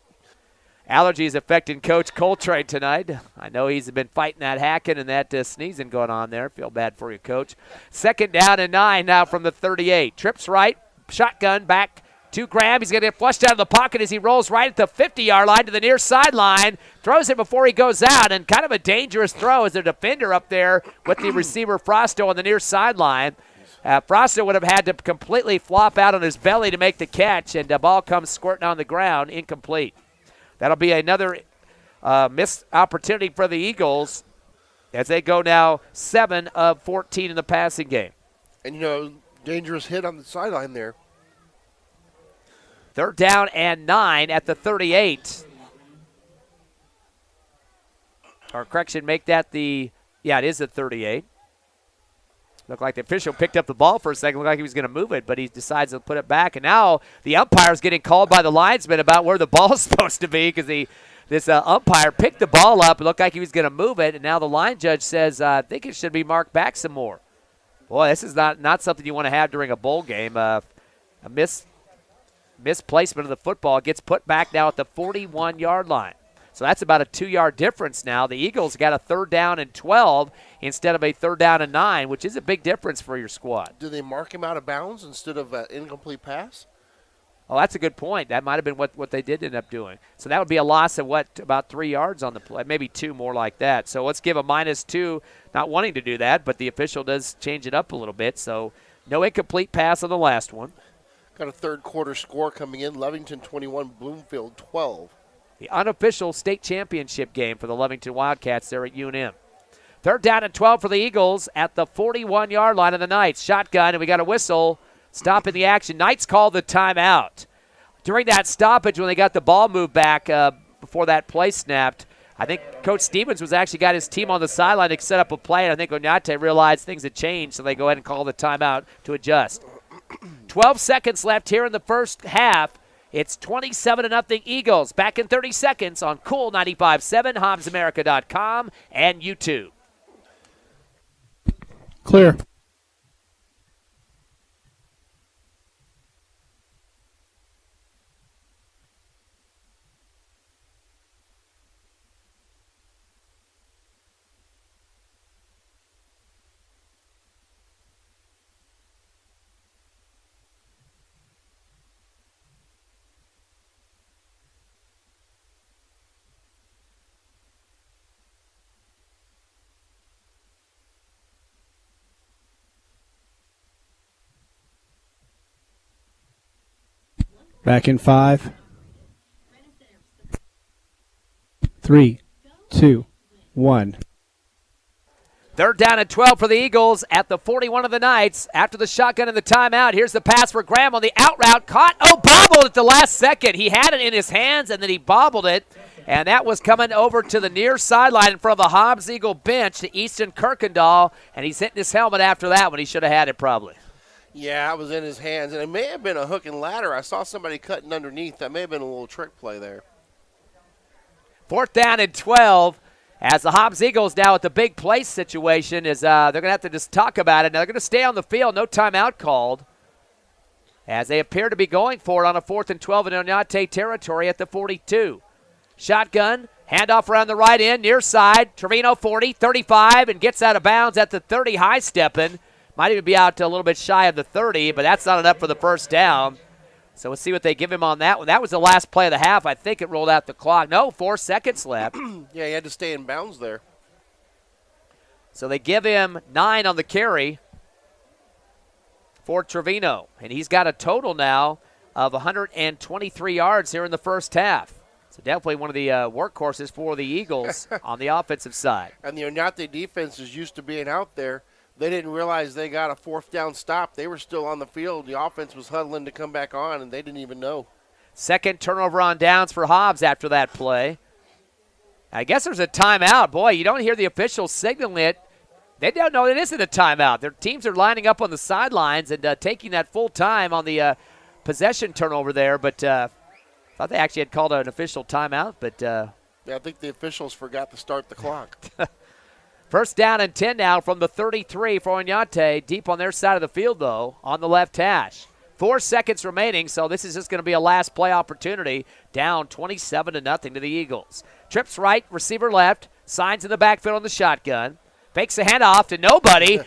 Allergies affecting Coach Coltrane tonight. I know he's been fighting that hacking and that sneezing going on there. Feel bad for you, Coach. Second down and 9 now from the 38. Trips right, shotgun back to Graham. He's going to get flushed out of the pocket as he rolls right at the 50-yard line to the near sideline. Throws it before he goes out, and kind of a dangerous throw as a defender up there with the receiver Frosto on the near sideline. Frosto would have had to completely flop out on his belly to make the catch, and the ball comes squirting on the ground, incomplete. That'll be another missed opportunity for the Eagles as they go now 7 of 14 in the passing game. And, you know, dangerous hit on the sideline there. Third down and 9 at the 38. Or correction, make that it is the 38. Looked like the official picked up the ball for a second. Looked like he was going to move it, but he decides to put it back. And now the umpire's getting called by the linesman about where the ball's supposed to be because this umpire picked the ball up. It looked like he was going to move it, and now the line judge says, I think it should be marked back some more. Boy, this is not something you want to have during a bowl game. A misplacement of the football gets put back now at the 41-yard line. So that's about a 2-yard difference now. The Eagles got a 3rd down and 12 instead of a 3rd down and 9, which is a big difference for your squad. Do they mark him out of bounds instead of an incomplete pass? Oh, that's a good point. That might have been what they did end up doing. So that would be a loss of, about 3 yards on the play, maybe 2 more like that. So let's give a -2, not wanting to do that, but the official does change it up a little bit. So no incomplete pass on the last one. Got a third quarter score coming in. Lovington 21, Bloomfield 12. The unofficial state championship game for the Lovington Wildcats there at UNM. 3rd down and 12 for the Eagles at the 41-yard line of the Knights. Shotgun, and we got a whistle. Stopping the action. Knights called the timeout. During that stoppage, when they got the ball moved back before that play snapped, I think Coach Stevens was actually got his team on the sideline to set up a play, and I think Onate realized things had changed, so they go ahead and call the timeout to adjust. 12 seconds left here in the first half. It's 27-0 Eagles. Back in 30 seconds on Cool 95.7, HobbsAmerica.com, and YouTube. Clear. Back in 5, 3, 2, 1. 3rd down and 12 for the Eagles at the 41 of the Knights. After the shotgun and the timeout, here's the pass for Graham on the out route. Caught, bobbled at the last second. He had it in his hands, and then he bobbled it. And that was coming over to the near sideline in front of the Hobbs Eagle bench to Easton Kirkendall, and he's hitting his helmet after that when he should have had it probably. Yeah, it was in his hands, and it may have been a hook and ladder. I saw somebody cutting underneath. That may have been a little trick play there. 4th down and 12 as the Hobbs Eagles now at the big play situation is they're going to have to just talk about it. Now they're going to stay on the field, no timeout called, as they appear to be going for it on a 4th and 12 in Onate territory at the 42. Shotgun, handoff around the right end, near side. Travino 40, 35, and gets out of bounds at the 30, high stepping. Might even be out to a little bit shy of the 30, but that's not enough for the first down. So we'll see what they give him on that one. That was the last play of the half. I think it rolled out the clock. No, 4 seconds left. Yeah, he had to stay in bounds there. So they give him 9 on the carry for Travino. And he's got a total now of 123 yards here in the first half. So definitely one of the workhorses for the Eagles on the offensive side. And the Onate defense is used to being out there. They didn't realize they got a 4th down stop. They were still on the field. The offense was huddling to come back on, and they didn't even know. Second turnover on downs for Hobbs after that play. I guess there's a timeout. Boy, you don't hear the officials signaling it. They don't know it isn't a timeout. Their teams are lining up on the sidelines and taking that full time on the possession turnover there. But I thought they actually had called an official timeout. But yeah, I think the officials forgot to start the clock. First down and 10 now from the 33 for Onate. Deep on their side of the field, though, on the left hash. 4 seconds remaining, so this is just going to be a last play opportunity. Down 27-0 to the Eagles. Trips right, receiver left. Signs in the backfield on the shotgun. Fakes a handoff to nobody.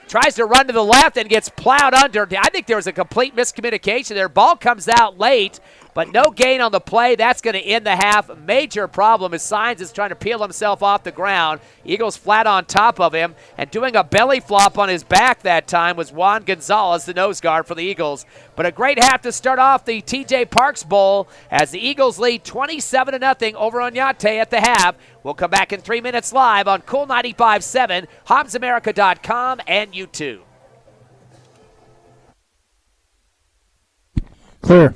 Tries to run to the left and gets plowed under. I think there was a complete miscommunication there. Ball comes out late, but no gain on the play. That's going to end the half. Major problem is Signs is trying to peel himself off the ground. Eagles flat on top of him, and doing a belly flop on his back that time was Juan Gonzalez, the nose guard for the Eagles. But a great half to start off the TJ Parks Bowl as the Eagles lead 27-0 over Onate at the half. We'll come back in 3 minutes live on Cool 95.7, HobbsAmerica.com, and YouTube. Clear.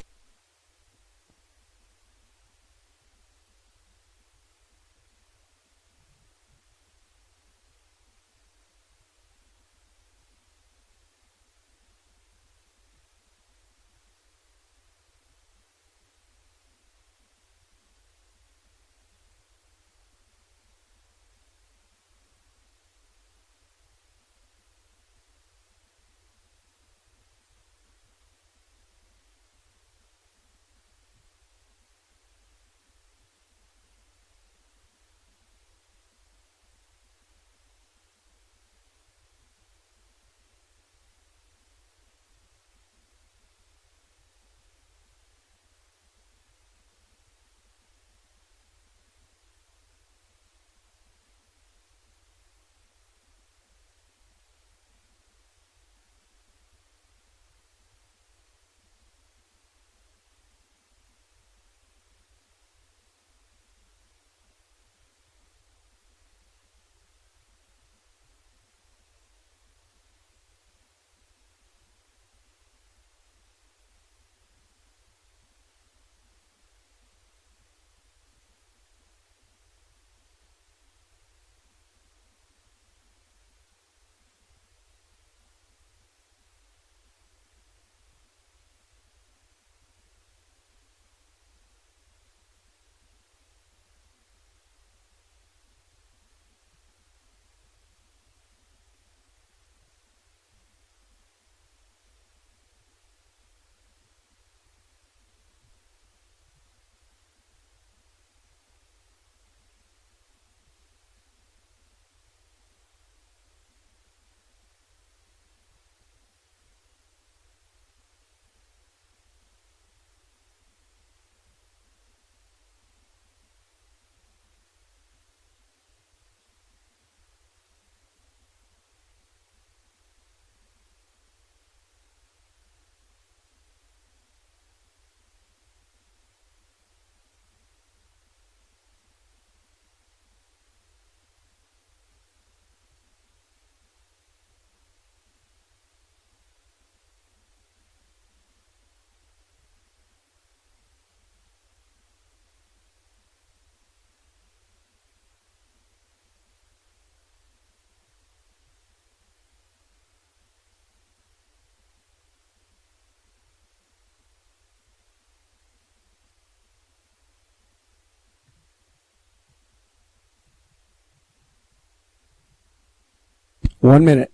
One minute.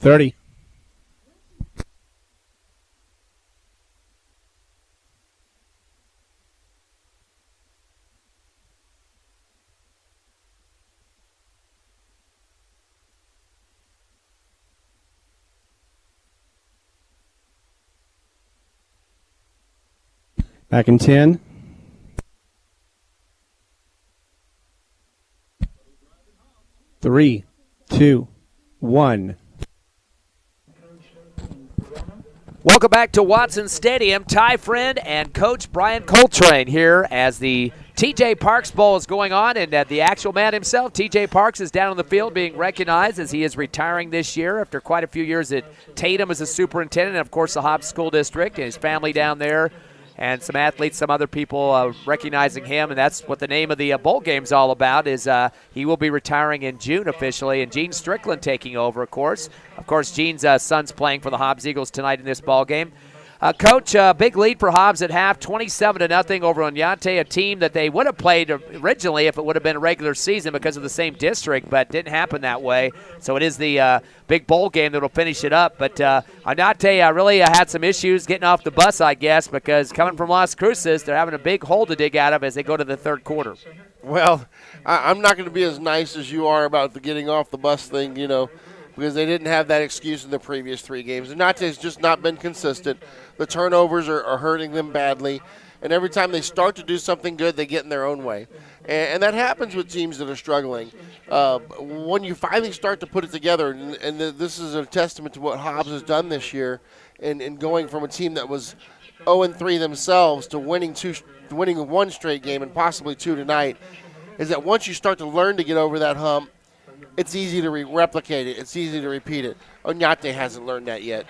30. Back in 10. Three, two, one. Welcome back to Watson Stadium. Ty Friend and Coach Brian Coltrane here as the TJ Parks Bowl is going on, and the actual man himself, TJ Parks, is down on the field being recognized as he is retiring this year after quite a few years at Tatum as a superintendent, and of course the Hobbs School District, and his family down there, and some athletes, some other people recognizing him, and that's what the name of the bowl game's all about. Is he will be retiring in June officially, and Gene Strickland taking over, of course. Of course, Gene's son's playing for the Hobbs Eagles tonight in this ball game. Coach, big lead for Hobbs at half, 27-0 over Onate, a team that they would have played originally if it would have been a regular season because of the same district, but didn't happen that way. So it is the big bowl game that will finish it up. But Onate really had some issues getting off the bus, I guess, because coming from Las Cruces, they're having a big hole to dig out of as they go to the third quarter. Well, I'm not going to be as nice as you are about the getting off the bus thing, because they didn't have that excuse in the previous 3 games. Onate's just not been consistent. The turnovers are hurting them badly, and every time they start to do something good, they get in their own way. And that happens with teams that are struggling. When you finally start to put it together, and this is a testament to what Hobbs has done this year in going from a team that was 0-3 themselves to winning 1 straight game and possibly 2 tonight, is that once you start to learn to get over that hump, it's easy to replicate it. It's easy to repeat it. Onate hasn't learned that yet.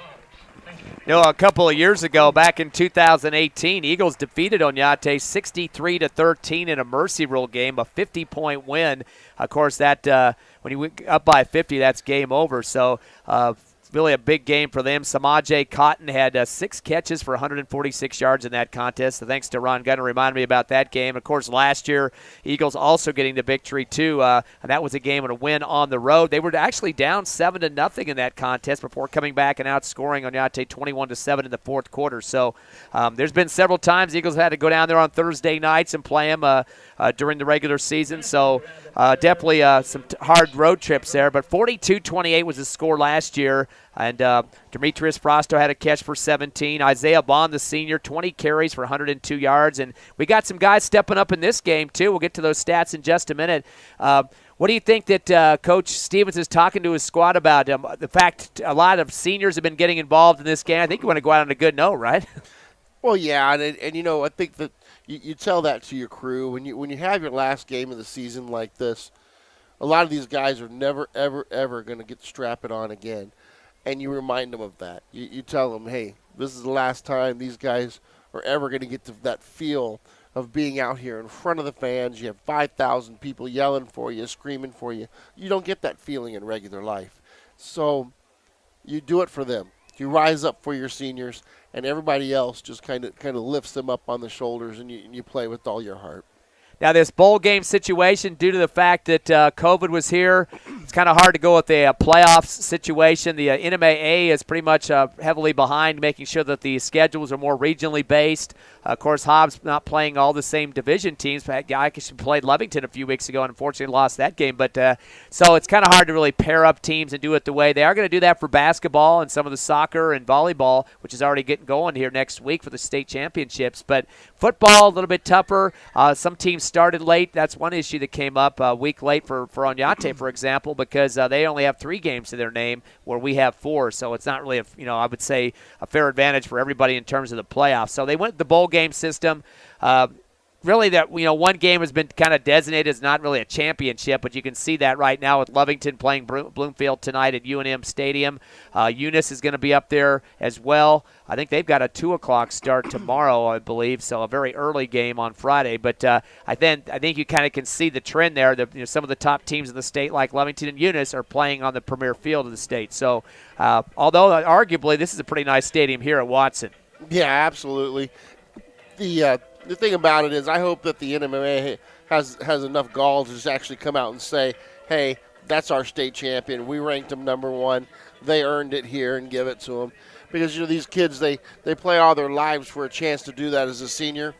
A couple of years ago, back in 2018, Eagles defeated Onate 63-13 in a Mercy Rule game, a 50-point win. Of course, that when you went up by 50, that's game over. So really a big game for them. Samaje Cotton had 6 catches for 146 yards in that contest. So thanks to Ron Gunner, reminded me about that game. Of course, last year, Eagles also getting the victory too, and that was a game and a win on the road. They were actually down 7-0 in that contest before coming back and outscoring Onate 21-7 in the fourth quarter. So there's been several times Eagles had to go down there on Thursday nights and play them during the regular season. So definitely some hard road trips there. But 42-28 was the score last year. And Demetrius Frosto had a catch for 17. Isaiah Bond, the senior, 20 carries for 102 yards. And we got some guys stepping up in this game, too. We'll get to those stats in just a minute. What do you think that Coach Stevens is talking to his squad about? The fact a lot of seniors have been getting involved in this game. I think you want to go out on a good note, right? Well, yeah, and I think that you tell that to your crew. When you have your last game of the season like this, a lot of these guys are never, ever, ever going to get to strap it on again. And you remind them of that. You tell them, hey, this is the last time these guys are ever going to get to that feel of being out here in front of the fans. You have 5,000 people yelling for you, screaming for you. You don't get that feeling in regular life. So you do it for them. You rise up for your seniors, and everybody else just kind of lifts them up on the shoulders, and you play with all your heart. Now, this bowl game situation, due to the fact that COVID was here, it's kind of hard to go with the playoffs situation. The NMAA is pretty much heavily behind making sure that the schedules are more regionally based. Of course, Hobbs not playing all the same division teams. I actually played Lovington a few weeks ago and unfortunately lost that game. But so it's kind of hard to really pair up teams and do it the way they are going to do that for basketball and some of the soccer and volleyball, which is already getting going here next week for the state championships. But football, a little bit tougher. Some teams started late. That's one issue that came up a week late for Onate, for example, because they only have 3 games to their name where we have 4. So it's not really, I would say, a fair advantage for everybody in terms of the playoffs. So they went the bowl game system. Really, that one game has been kind of designated as not really a championship, but you can see that right now with Lovington playing Bloomfield tonight at UNM Stadium. Eunice is going to be up there as well. I think they've got a 2:00 start tomorrow, I believe, so a very early game on Friday. But I think you kind of can see the trend there. That some of the top teams in the state, like Lovington and Eunice, are playing on the premier field of the state. So, although arguably this is a pretty nice stadium here at Watson. Yeah, absolutely. The thing about it is I hope that the NMAA has enough gall to just actually come out and say, hey, that's our state champion. We ranked them number 1. they earned it here and give it to them. Because, these kids, they play all their lives for a chance to do that as a senior.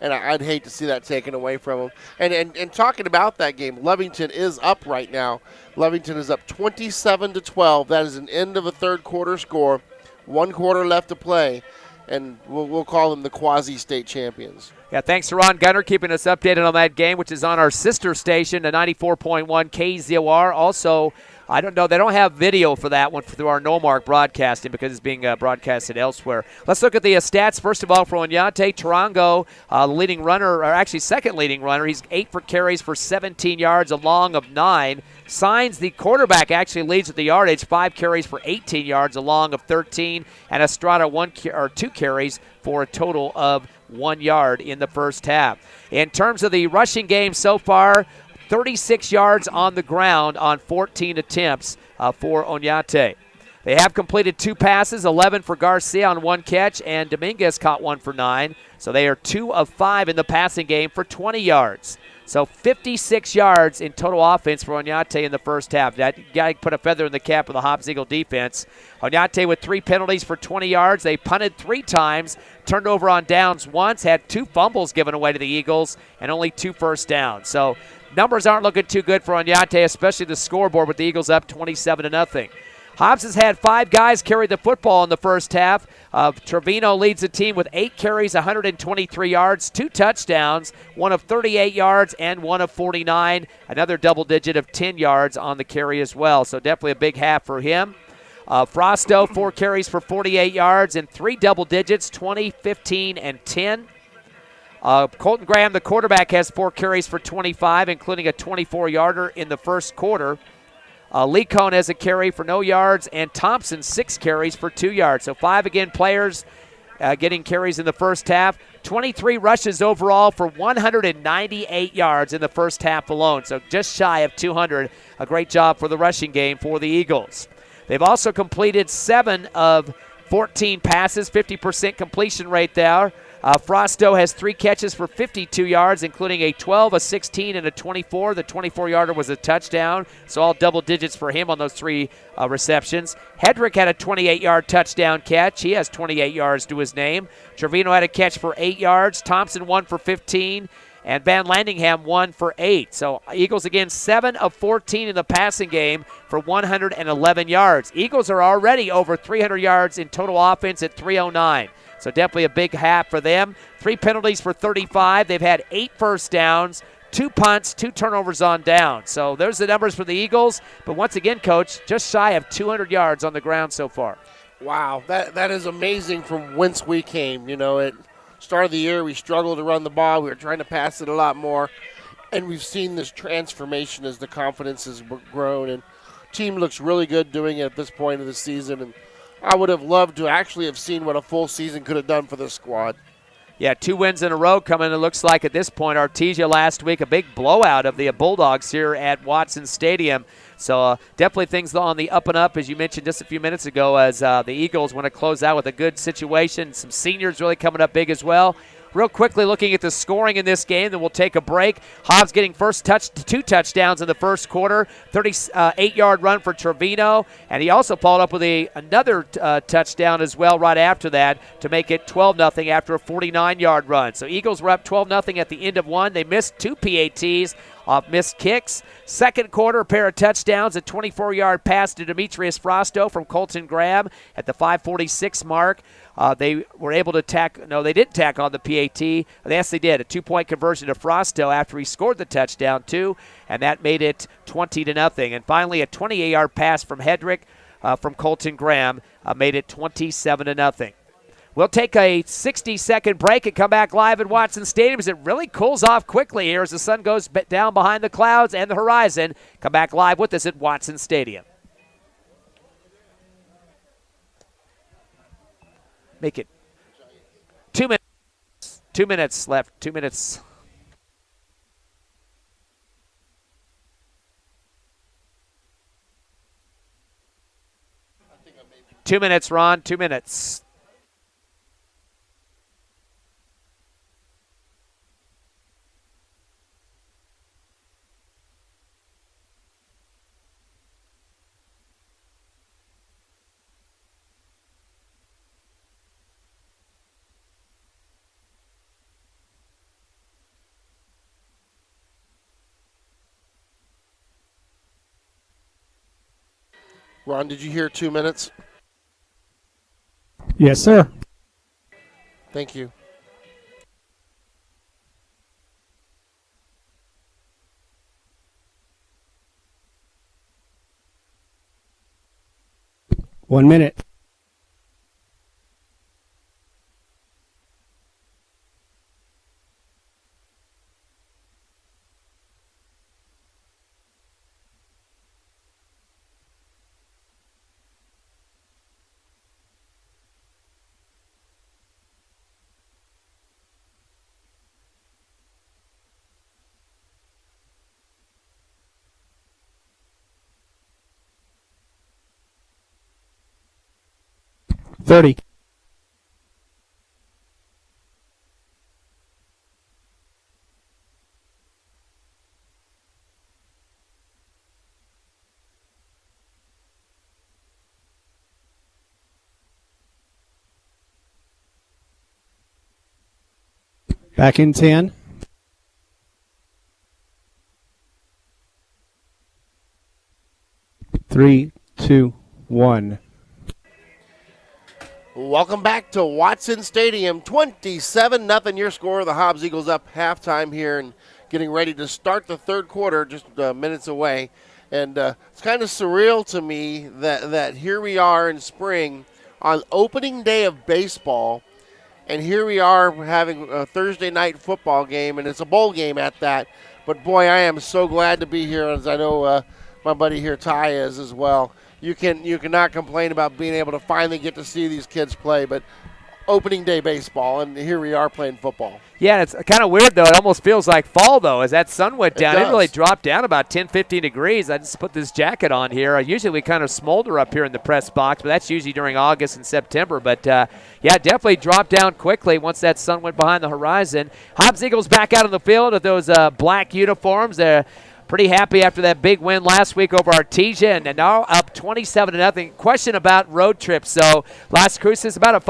And I'd hate to see that taken away from them. And talking about that game, Lovington is up right now. Lovington is up 27-12. That is an end of a third quarter score. 1 quarter left to play. And we'll call them the quasi-state champions. Yeah, thanks to Ron Gunner keeping us updated on that game, which is on our sister station, the 94.1 KZOR. Also, I don't know, they don't have video for that one through our No-Mark broadcasting because it's being broadcasted elsewhere. Let's look at the stats. First of all, for Onate, Tarango, leading runner, or actually second leading runner. He's 8 for carries for 17 yards, a long of 9. Signs, the quarterback, actually leads with the yardage, 5 carries for 18 yards, a long of 13. And Estrada, 2 carries for a total of 1 yard in the first half. In terms of the rushing game so far, 36 yards on the ground on 14 attempts for Onate. They have completed 2 passes, 11 for Garcia on 1 catch, and Dominguez caught 1 for 9. So they are 2 of 5 in the passing game for 20 yards. So 56 yards in total offense for Onate in the first half. That guy put a feather in the cap of the Hobbs Eagle defense. Onate with 3 penalties for 20 yards. They punted 3 times, turned over on downs once, had 2 fumbles given away to the Eagles, and only 2 first downs. So numbers aren't looking too good for Onate, especially the scoreboard with the Eagles up 27-0. Hobbs has had 5 guys carry the football in the first half. Travino leads the team with 8 carries, 123 yards, 2 touchdowns, 1 of 38 yards and 1 of 49. Another double digit of 10 yards on the carry as well. So definitely a big half for him. Frosto, 4 carries for 48 yards and 3 double digits, 20, 15, and 10. Colton Graham, the quarterback, has 4 carries for 25, including a 24-yarder in the first quarter. Lee Cone has a carry for no yards, and Thompson 6 carries for 2 yards. So 5 again players getting carries in the first half. 23 rushes overall for 198 yards in the first half alone. So just shy of 200. A great job for the rushing game for the Eagles. They've also completed 7 of 14 passes, 50% completion rate there. Frosto has 3 catches for 52 yards, including a 12, a 16, and a 24. The 24-yarder was a touchdown, so all double digits for him on those 3 receptions. Hedrick had a 28-yard touchdown catch. He has 28 yards to his name. Travino had a catch for 8 yards. Thompson 1 for 15. And Van Landingham 1 for 8. So Eagles again 7 of 14 in the passing game for 111 yards. Eagles are already over 300 yards in total offense at 309. So definitely a big half for them. 3 penalties for 35. They've had 8 first downs, 2 punts, 2 turnovers on down. So there's the numbers for the Eagles. But once again, Coach, just shy of 200 yards on the ground so far. Wow, that is amazing from whence we came. At start of the year, we struggled to run the ball. We were trying to pass it a lot more. And we've seen this transformation as the confidence has grown. And team looks really good doing it at this point of the season. And I would have loved to actually have seen what a full season could have done for this squad. Yeah, 2 wins in a row coming, it looks like, at this point. Artesia last week, a big blowout of the Bulldogs here at Watson Stadium. So definitely things on the up and up, as you mentioned just a few minutes ago, as the Eagles want to close out with a good situation. Some seniors really coming up big as well. Real quickly looking at the scoring in this game, then we'll take a break. Hobbs getting 2 touchdowns in the first quarter, 38-yard run for Travino, and he also followed up with another touchdown as well right after that to make it 12-0 after a 49-yard run. So Eagles were up 12-0 at the end of 1. They missed 2 PATs off missed kicks. Second quarter, a pair of touchdowns, a 24-yard pass to Demetrius Frosto from Colton Graham at the 5:46 mark. They were able to they didn't tack on the PAT. Yes, they did. A 2-point conversion to Frosto after he scored the touchdown, too, and that made it 20-0. And finally, a 28-yard pass from Hedrick from Colton Graham made it 27-0. We'll take a 60-second break and come back live at Watson Stadium as it really cools off quickly here as the sun goes down behind the clouds and the horizon. Come back live with us at Watson Stadium. Make it 2 minutes. 2 minutes left. 2 minutes. Two minutes, Ron. 2 minutes. Ron, did you hear 2 minutes? Yes, sir. Thank you. One minute. $30. Back in 10. Three, two, one. Welcome back to Watson Stadium. 27-0 your score. The Hobbs Eagles up halftime here and getting ready to start the third quarter, just minutes away. And it's kind of surreal to me that here we are in spring on opening day of baseball, and here we are having a Thursday night football game, and it's a bowl game at that. But, boy, I am so glad to be here, as I know my buddy here, Ty, is as well. You cannot complain about being able to finally get to see these kids play, but opening day baseball, and here we are playing football. Yeah, it's kind of weird, though. It almost feels like fall, though, as that sun went down. It really dropped down about 10, 15 degrees. I just put this jacket on here. Usually we kind of smolder up here in the press box, but that's usually during August and September. But, yeah, it definitely dropped down quickly once that sun went behind the horizon. Hobbs Eagles back out on the field with those black uniforms. They're pretty happy after that big win last week over Artesia, and now up 27-0. Question about road trips. So Las Cruces, about a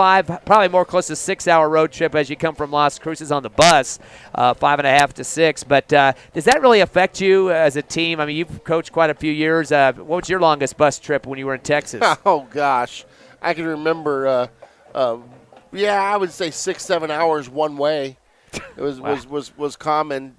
probably more close to 6-hour road trip as you come from Las Cruces on the bus, 5.5 to 6. But does that really affect you as a team? I mean, you've coached quite a few years. What was your longest bus trip when you were in Texas? Oh, gosh. I can remember, I would say 6-7 hours one way. It was common.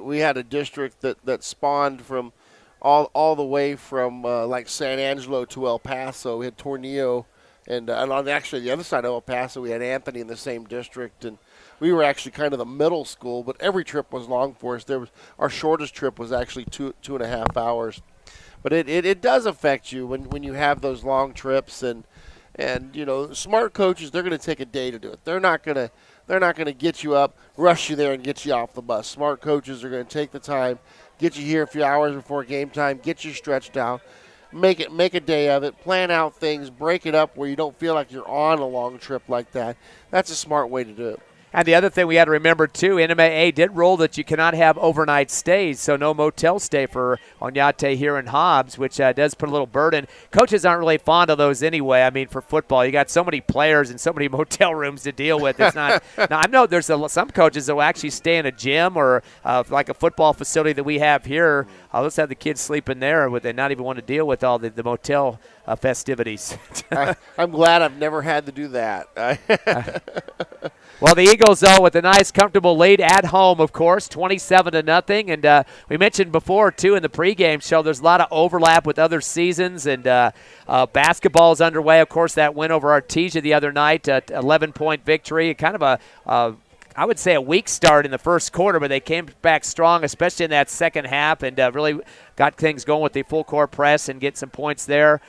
We had a district that spawned from all the way from like San Angelo to El Paso. We had Tornillo, and on actually the other side of El Paso, we had Anthony in the same district, and we were actually kind of the middle school. But every trip was long for us. Our shortest trip was actually 2.5 hours. But it does affect you when you have those long trips, and you know, smart coaches, they're going to take a day to do it. They're not going to get you up, rush you there, and get you off the bus. Smart coaches are going to take the time, get you here a few hours before game time, get you stretched out, make a day of it, plan out things, break it up where you don't feel like you're on a long trip like that. That's a smart way to do it. And the other thing we had to remember, too, NMAA did rule that you cannot have overnight stays, so no motel stay for Onate here in Hobbs, which does put a little burden. Coaches aren't really fond of those anyway. I mean, for football, you got so many players and so many motel rooms to deal with. It's not. Now, I know there's some coaches that will actually stay in a gym or like a football facility that we have here. Let's have the kids sleep in there, would they not even want to deal with all the motel festivities? I'm glad I've never had to do that. Well, the Eagles, though, with a nice, comfortable lead at home, of course, 27-0. And we mentioned before, too, in the pregame show, there's a lot of overlap with other seasons. And basketball is underway. Of course, that win over Artesia the other night, 11-point victory. Kind of I would say a weak start in the first quarter, but they came back strong, especially in that second half, and really got things going with the full court press and get some points there.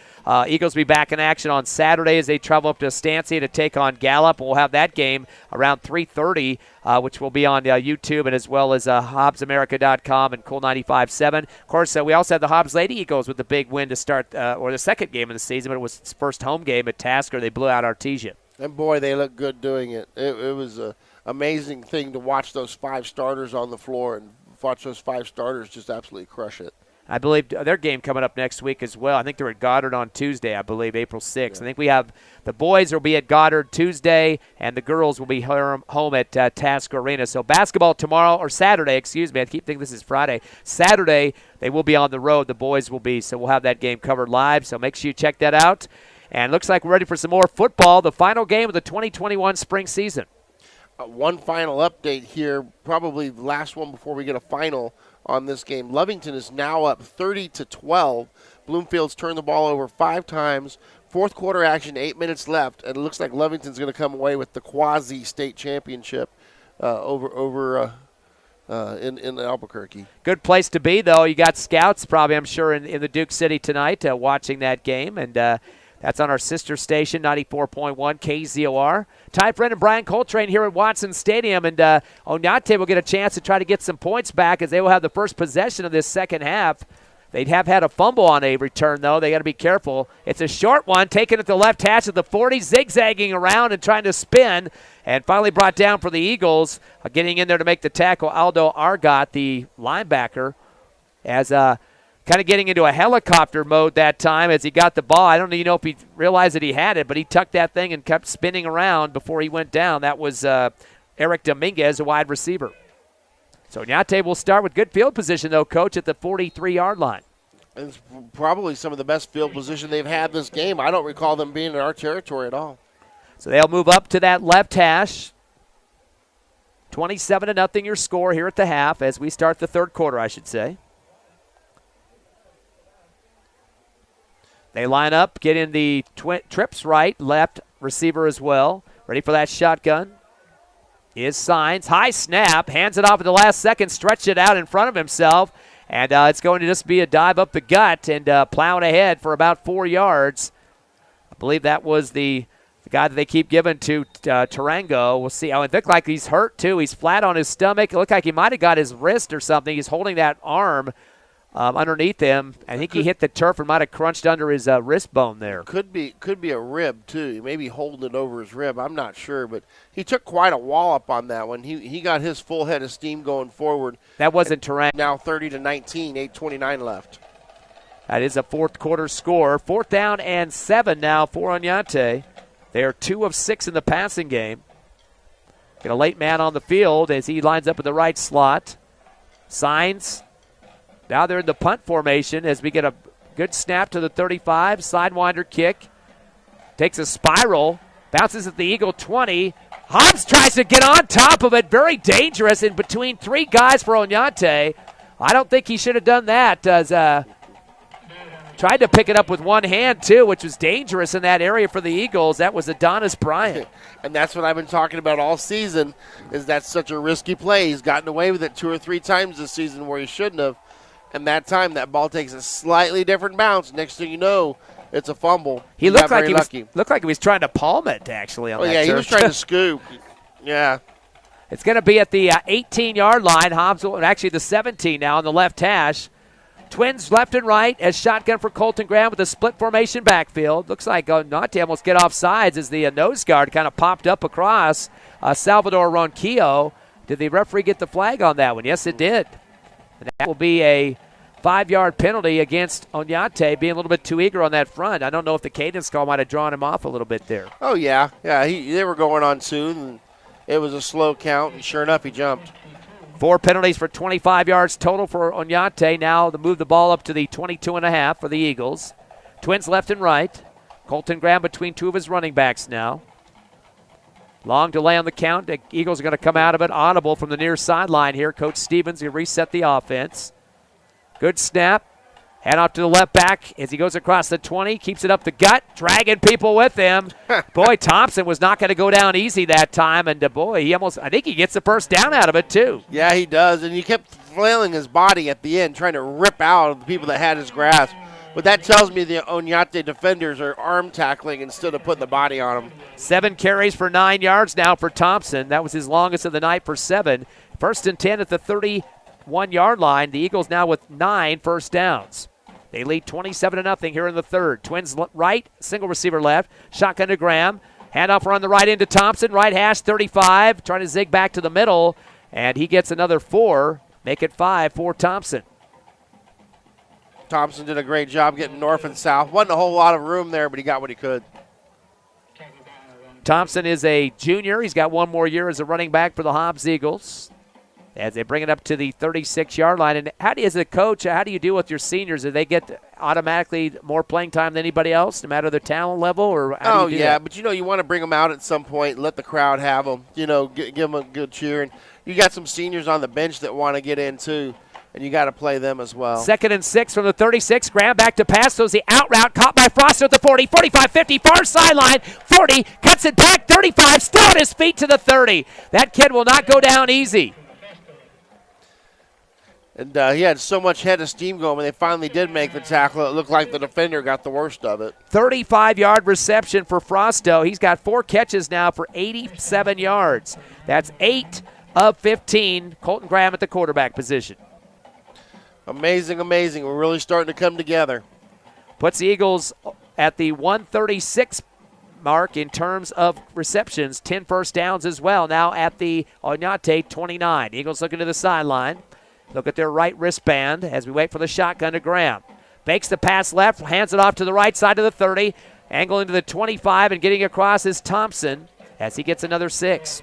Eagles will be back in action on Saturday as they travel up to Estancia to take on Gallup. We'll have that game around 3:30, which will be on YouTube and as well as HobbsAmerica.com and Cool 95.7. Of course, we also had the Hobbs Lady Eagles with the big win to start, or the second game of the season, but it was its first home game at Tasker. They blew out Artesia. And, boy, they look good doing it. It was a amazing thing to watch those 5 starters on the floor and watch those 5 starters just absolutely crush it. I believe their game coming up next week as well. I think they're at Goddard on Tuesday, I believe, April 6th. I think we have the boys will be at Goddard Tuesday, and the girls will be home at Tasker Arena. So basketball tomorrow, or Saturday, excuse me. I keep thinking this is Friday. Saturday, they will be on the road. The boys will be. So we'll have that game covered live. So make sure you check that out. And looks like we're ready for some more football, the final game of the 2021 spring season. One final update here, probably the last one before we get a final on this game. Lovington is now up 30-12. Bloomfield's turned the ball over 5 times. Fourth quarter action, 8 minutes left, and it looks like Lovington's going to come away with the quasi-state championship in Albuquerque. Good place to be, though. You got scouts probably, I'm sure, in the Duke City tonight watching that game, and that's on our sister station, 94.1 KZOR. Ty Friend and Brian Coltrane here at Watson Stadium, and Onate will get a chance to try to get some points back as they will have the first possession of this second half. They have had a fumble on a return, though. They got to be careful. It's a short one, taken at the left hash of the 40, zigzagging around and trying to spin, and finally brought down for the Eagles. Getting in there to make the tackle, Aldo Argot, the linebacker, as kind of getting into a helicopter mode that time as he got the ball. I don't even know if he realized that he had it, but he tucked that thing and kept spinning around before he went down. That was Eric Dominguez, a wide receiver. So Onate will start with good field position, though, Coach, at the 43-yard line. It's probably some of the best field position they've had this game. I don't recall them being in our territory at all. So they'll move up to that left hash. 27-0 your score here at the half as we start the third quarter, I should say. They line up, get in the trips right, left receiver as well. Ready for that shotgun. Is Signs. High snap, hands it off at the last second, stretched it out in front of himself, and it's going to just be a dive up the gut and plowing ahead for about 4 yards. I believe that was the guy that they keep giving to Tarango. We'll see. Oh, it looked like he's hurt, too. He's flat on his stomach. It looked like he might have got his wrist or something. He's holding that arm underneath him. I think he hit the turf and might have crunched under his wrist bone there. Could be a rib, too. He may be holding it over his rib. I'm not sure, but he took quite a wallop on that one. He got his full head of steam going forward. That wasn't Tarango. Now 30-19, 8:29 left. That is a fourth quarter score. 4th down and 7 now for Onate. They are 2 of 6 in the passing game. Get a late man on the field as he lines up in the right slot. Signs. Now they're in the punt formation as we get a good snap to the 35. Sidewinder kick. Takes a spiral. Bounces at the Eagle 20. Hobbs tries to get on top of it. Very dangerous in between 3 guys for Onate. I don't think he should have done that. As tried to pick it up with one hand, too, which was dangerous in that area for the Eagles. That was Adonis Bryant. And that's what I've been talking about all season, is that's such a risky play. He's gotten away with it 2 or 3 times this season where he shouldn't have. And that time, that ball takes a slightly different bounce. Next thing you know, it's a fumble. He looked like he was trying to palm it, actually. On that he was trying to scoop. Yeah. It's going to be at the 18-yard line. Hobbs, actually the 17 now on the left hash. Twins left and right as shotgun for Colton Graham with a split formation backfield. Looks like Onate almost get off sides as the nose guard kind of popped up across Salvador Ronquillo. Did the referee get the flag on that one? Yes, it did. And that will be a 5-yard penalty against Onate, being a little bit too eager on that front. I don't know if the cadence call might have drawn him off a little bit there. Oh, yeah. Yeah, they were going on soon, and it was a slow count, and sure enough, he jumped. 4 penalties for 25 yards total for Onate. Now to move the ball up to the 22.5 for the Eagles. Twins left and right. Colton Graham between 2 of his running backs now. Long delay on the count. The Eagles are going to come out of it audible from the near sideline here. Coach Stevens going to reset the offense. Good snap. Hand off to the left back as he goes across the 20. Keeps it up the gut, dragging people with him. Boy, Thompson was not going to go down easy that time. And, I think he gets the first down out of it, too. Yeah, he does. And he kept flailing his body at the end, trying to rip out the people that had his grasp. But that tells me the Onate defenders are arm tackling instead of putting the body on him. 7 carries for 9 yards now for Thompson. That was his longest of the night for 7. 1st and 10 at the 31-yard line. The Eagles now with 9 first downs. They lead 27-0 here in the third. Twins right, single receiver left. Shotgun to Graham. Handoff run the right into Thompson. Right hash 35. Trying to zig back to the middle. And he gets another 4. Make it 5 for Thompson. Thompson did a great job getting north and south. Wasn't a whole lot of room there, but he got what he could. Thompson is a junior. He's got one more year as a running back for the Hobbs Eagles as they bring it up to the 36-yard line. And as a coach, how do you deal with your seniors? Do they get automatically more playing time than anybody else, no matter their talent level? Or how do you do that? But, you want to bring them out at some point and let the crowd have them, give them a good cheer. And you got some seniors on the bench that want to get in, too, and you got to play them as well. 2nd and 6 from the 36. Graham back to pass. Throws the out route. Caught by Frost at the 40, 45, 50, far sideline. 40, cuts it back. 35, still on his feet to the 30. That kid will not go down easy. And he had so much head of steam going when they finally did make the tackle. It looked like the defender got the worst of it. 35-yard reception for Frosto. He's got 4 catches now for 87 yards. That's 8 of 15. Colton Graham at the quarterback position. Amazing, amazing. We're really starting to come together. Puts the Eagles at the 136 mark in terms of receptions. 10 first downs as well. Now at the Onate 29. Eagles looking to the sideline. Look at their right wristband as we wait for the shotgun to Graham. Bakes the pass left, hands it off to the right side of the 30. Angle into the 25 and getting across is Thompson as he gets another 6.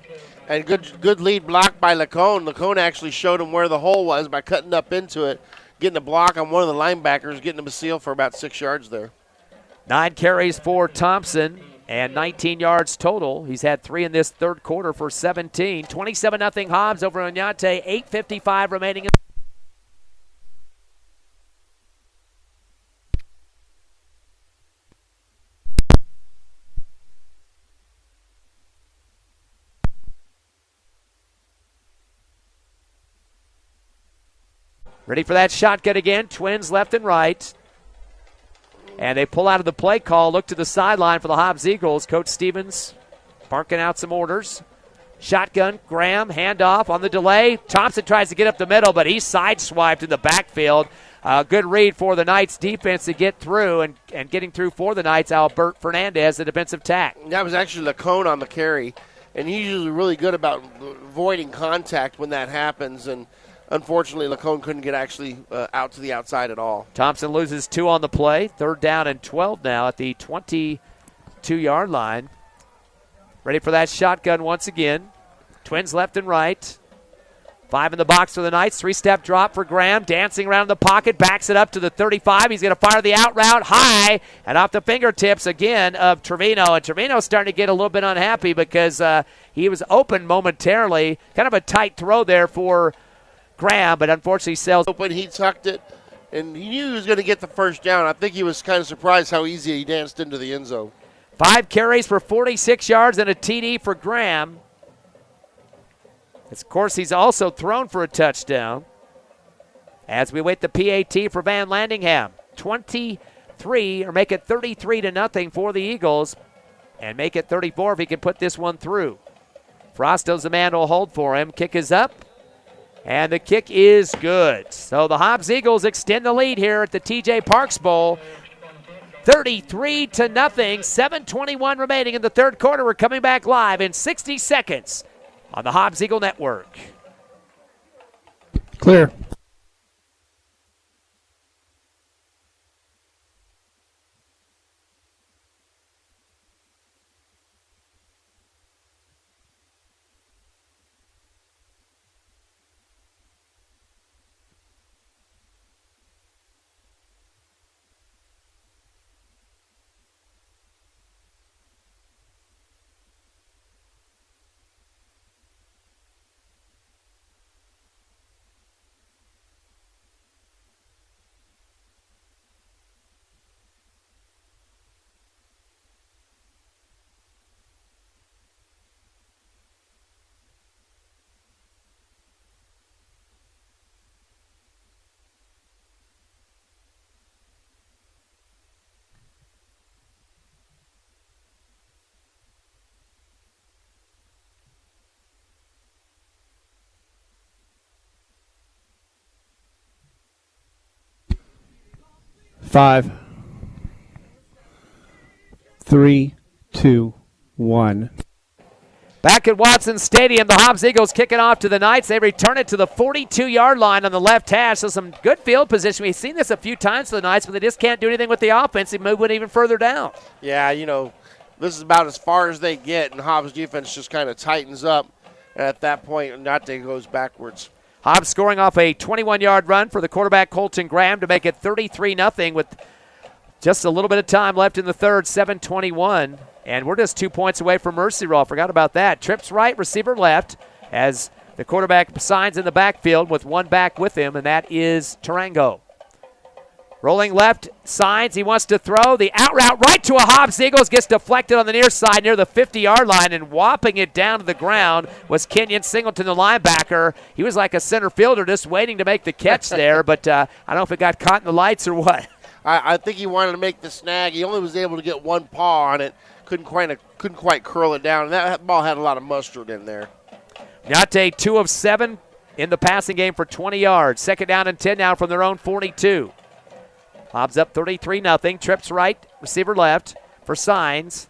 And good lead block by Lacone. Lacone actually showed him where the hole was by cutting up into it, getting a block on one of the linebackers, getting him a seal for about 6 yards there. 9 carries for Thompson and 19 yards total. He's had 3 in this third quarter for 17. 27-0 Hobbs over Onate. 8:55 remaining. Ready for that shotgun again. Twins left and right. And they pull out of the play call, look to the sideline for the Hobbs Eagles. Coach Stevens barking out some orders. Shotgun, Graham, handoff on the delay. Thompson tries to get up the middle, but he's sideswiped in the backfield. Good read for the Knights defense to get through, and getting through for the Knights, Albert Fernandez, the defensive tack. That was actually Lacone on the carry, and he's usually really good about avoiding contact when that happens, and unfortunately, Lacone couldn't get actually out to the outside at all. Thompson loses 2 on the play. 3rd down and 12 now at the 22-yard line. Ready for that shotgun once again. Twins left and right. 5 in the box for the Knights. 3-step drop for Graham. Dancing around the pocket. Backs it up to the 35. He's going to fire the out route high and off the fingertips again of Travino. And Travino's starting to get a little bit unhappy because he was open momentarily. Kind of a tight throw there for Graham, but unfortunately sells. Open, he tucked it, and he knew he was going to get the first down. I think he was kind of surprised how easy he danced into the end zone. 5 carries for 46 yards and a TD for Graham. Of course, he's also thrown for a touchdown. As we wait the PAT for Van Landingham. 23, or make it 33-0 for the Eagles, and make it 34 if he can put this one through. Frosto's the man who'll hold for him. Kick is up. And the kick is good. So the Hobbs Eagles extend the lead here at the TJ Parks Bowl. 33-0. 7:21 remaining in the third quarter. We're coming back live in 60 seconds on the Hobbs Eagle Network. Clear. Five, 3, 2, 1. Back at Watson Stadium, the Hobbs Eagles kicking off to the Knights. They return it to the 42-yard line on the left hash, so some good field position. We've seen this a few times for the Knights, but they just can't do anything with the offense. They move it even further down. Yeah, this is about as far as they get, and Hobbs' defense just kind of tightens up. And at that point, Onate goes backwards. Hobbs scoring off a 21-yard run for the quarterback Colton Graham to make it 33-0 with just a little bit of time left in the third, 7:21. And we're just 2 points away from mercy roll. Forgot about that. Trips right, receiver left, as the quarterback signs in the backfield with one back with him, and that is Tarango. Rolling left, signs, he wants to throw. The out route right to a Hobbs Eagles gets deflected on the near side near the 50-yard line, and whopping it down to the ground was Kenyon Singleton, the linebacker. He was like a center fielder just waiting to make the catch there, but I don't know if it got caught in the lights or what. I think he wanted to make the snag. He only was able to get one paw on it. Couldn't quite curl it down, and that ball had a lot of mustard in there. Onate 2 of 7 in the passing game for 20 yards. Second down and 10 now from their own 42. Hobbs up 33-0. Trips right, receiver left for signs.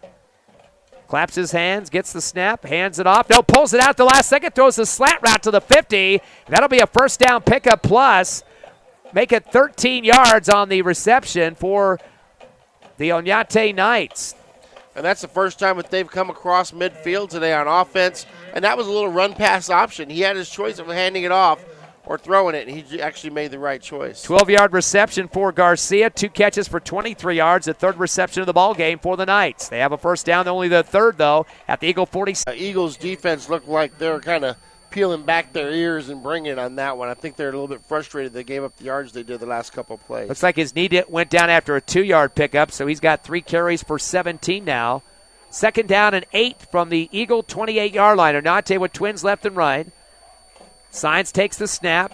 Claps his hands, gets the snap, hands it off. No, pulls it out at the last second, throws the slant route to the 50. That'll be a first down pickup plus. Make it 13 yards on the reception for the Onate Knights. And that's the first time that they've come across midfield today on offense. And that was a little run-pass option. He had his choice of handing it off or throwing it, and he actually made the right choice. 12-yard reception for Garcia. 2 catches for 23 yards. The third reception of the ball game for the Knights. They have a first down, only the third, though, at the Eagle 46. Eagles defense looked like they're kind of peeling back their ears and bringing it on that one. I think they're a little bit frustrated they gave up the yards they did the last couple of plays. Looks like his knee went down after a 2-yard pickup, so he's got 3 carries for 17 now. Second down and 8 from the Eagle 28-yard line. Onate with twins left and right. Signs takes the snap,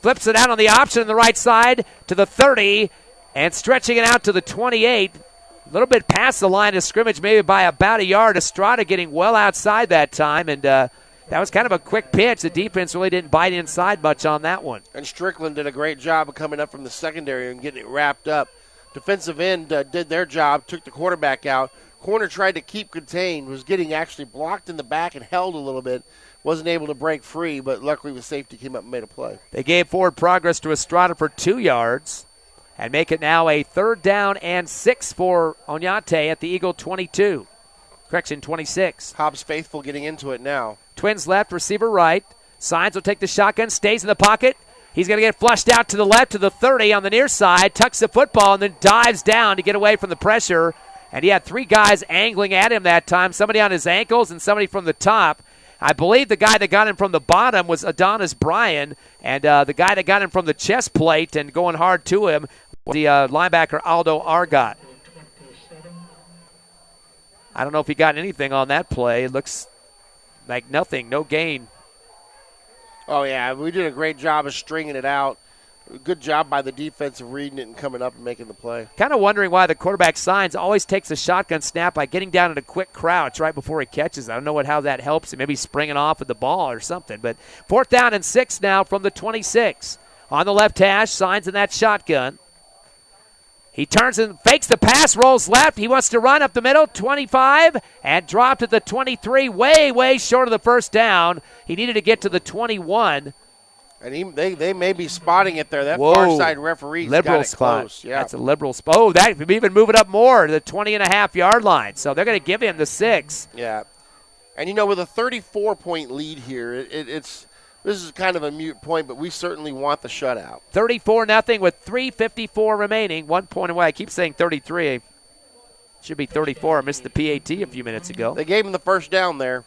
flips it out on the option on the right side to the 30, and stretching it out to the 28. A little bit past the line of scrimmage, maybe by about a yard. Estrada getting well outside that time, and that was kind of a quick pitch. The defense really didn't bite inside much on that one. And Strickland did a great job of coming up from the secondary and getting it wrapped up. Defensive end did their job, took the quarterback out. Corner tried to keep contained, was getting actually blocked in the back and held a little bit. Wasn't able to break free, but luckily the safety came up and made a play. They gave forward progress to Estrada for 2 yards and make it now a third down and 6 for Onate at the Eagle 22. Correction, 26. Hobbs faithful getting into it now. Twins left, receiver right. Signs will take the shotgun, stays in the pocket. He's going to get flushed out to the left to the 30 on the near side, tucks the football, and then dives down to get away from the pressure. And he had 3 guys angling at him that time, somebody on his ankles and somebody from the top. I believe the guy that got him from the bottom was Adonis Bryan, and the guy that got him from the chest plate and going hard to him was the linebacker Aldo Argot. I don't know if he got anything on that play. It looks like nothing, no gain. Oh, yeah, we did a great job of stringing it out. Good job by the defense of reading it and coming up and making the play. Kind of wondering why the quarterback Signs always takes a shotgun snap by getting down in a quick crouch right before he catches. I don't know how that helps him. Maybe springing off with the ball or something. But fourth down and 6 now from the 26. On the left hash, Signs in that shotgun. He turns and fakes the pass, rolls left. He wants to run up the middle, 25, and dropped at the 23, way short of the first down. He needed to get to the 21. And they may be spotting it there. That Whoa. far side referee's liberal got it spot. close. Yeah. That's a liberal spot. Oh, that could even move it up more to the 20.5-yard line. So they're going to give him the 6. Yeah. And, with a 34-point lead here, this is kind of a moot point, but we certainly want the shutout. 34-0 with 3:54 remaining. 1 point away. I keep saying 33. Should be 34. I missed the PAT a few minutes ago. They gave him the first down there.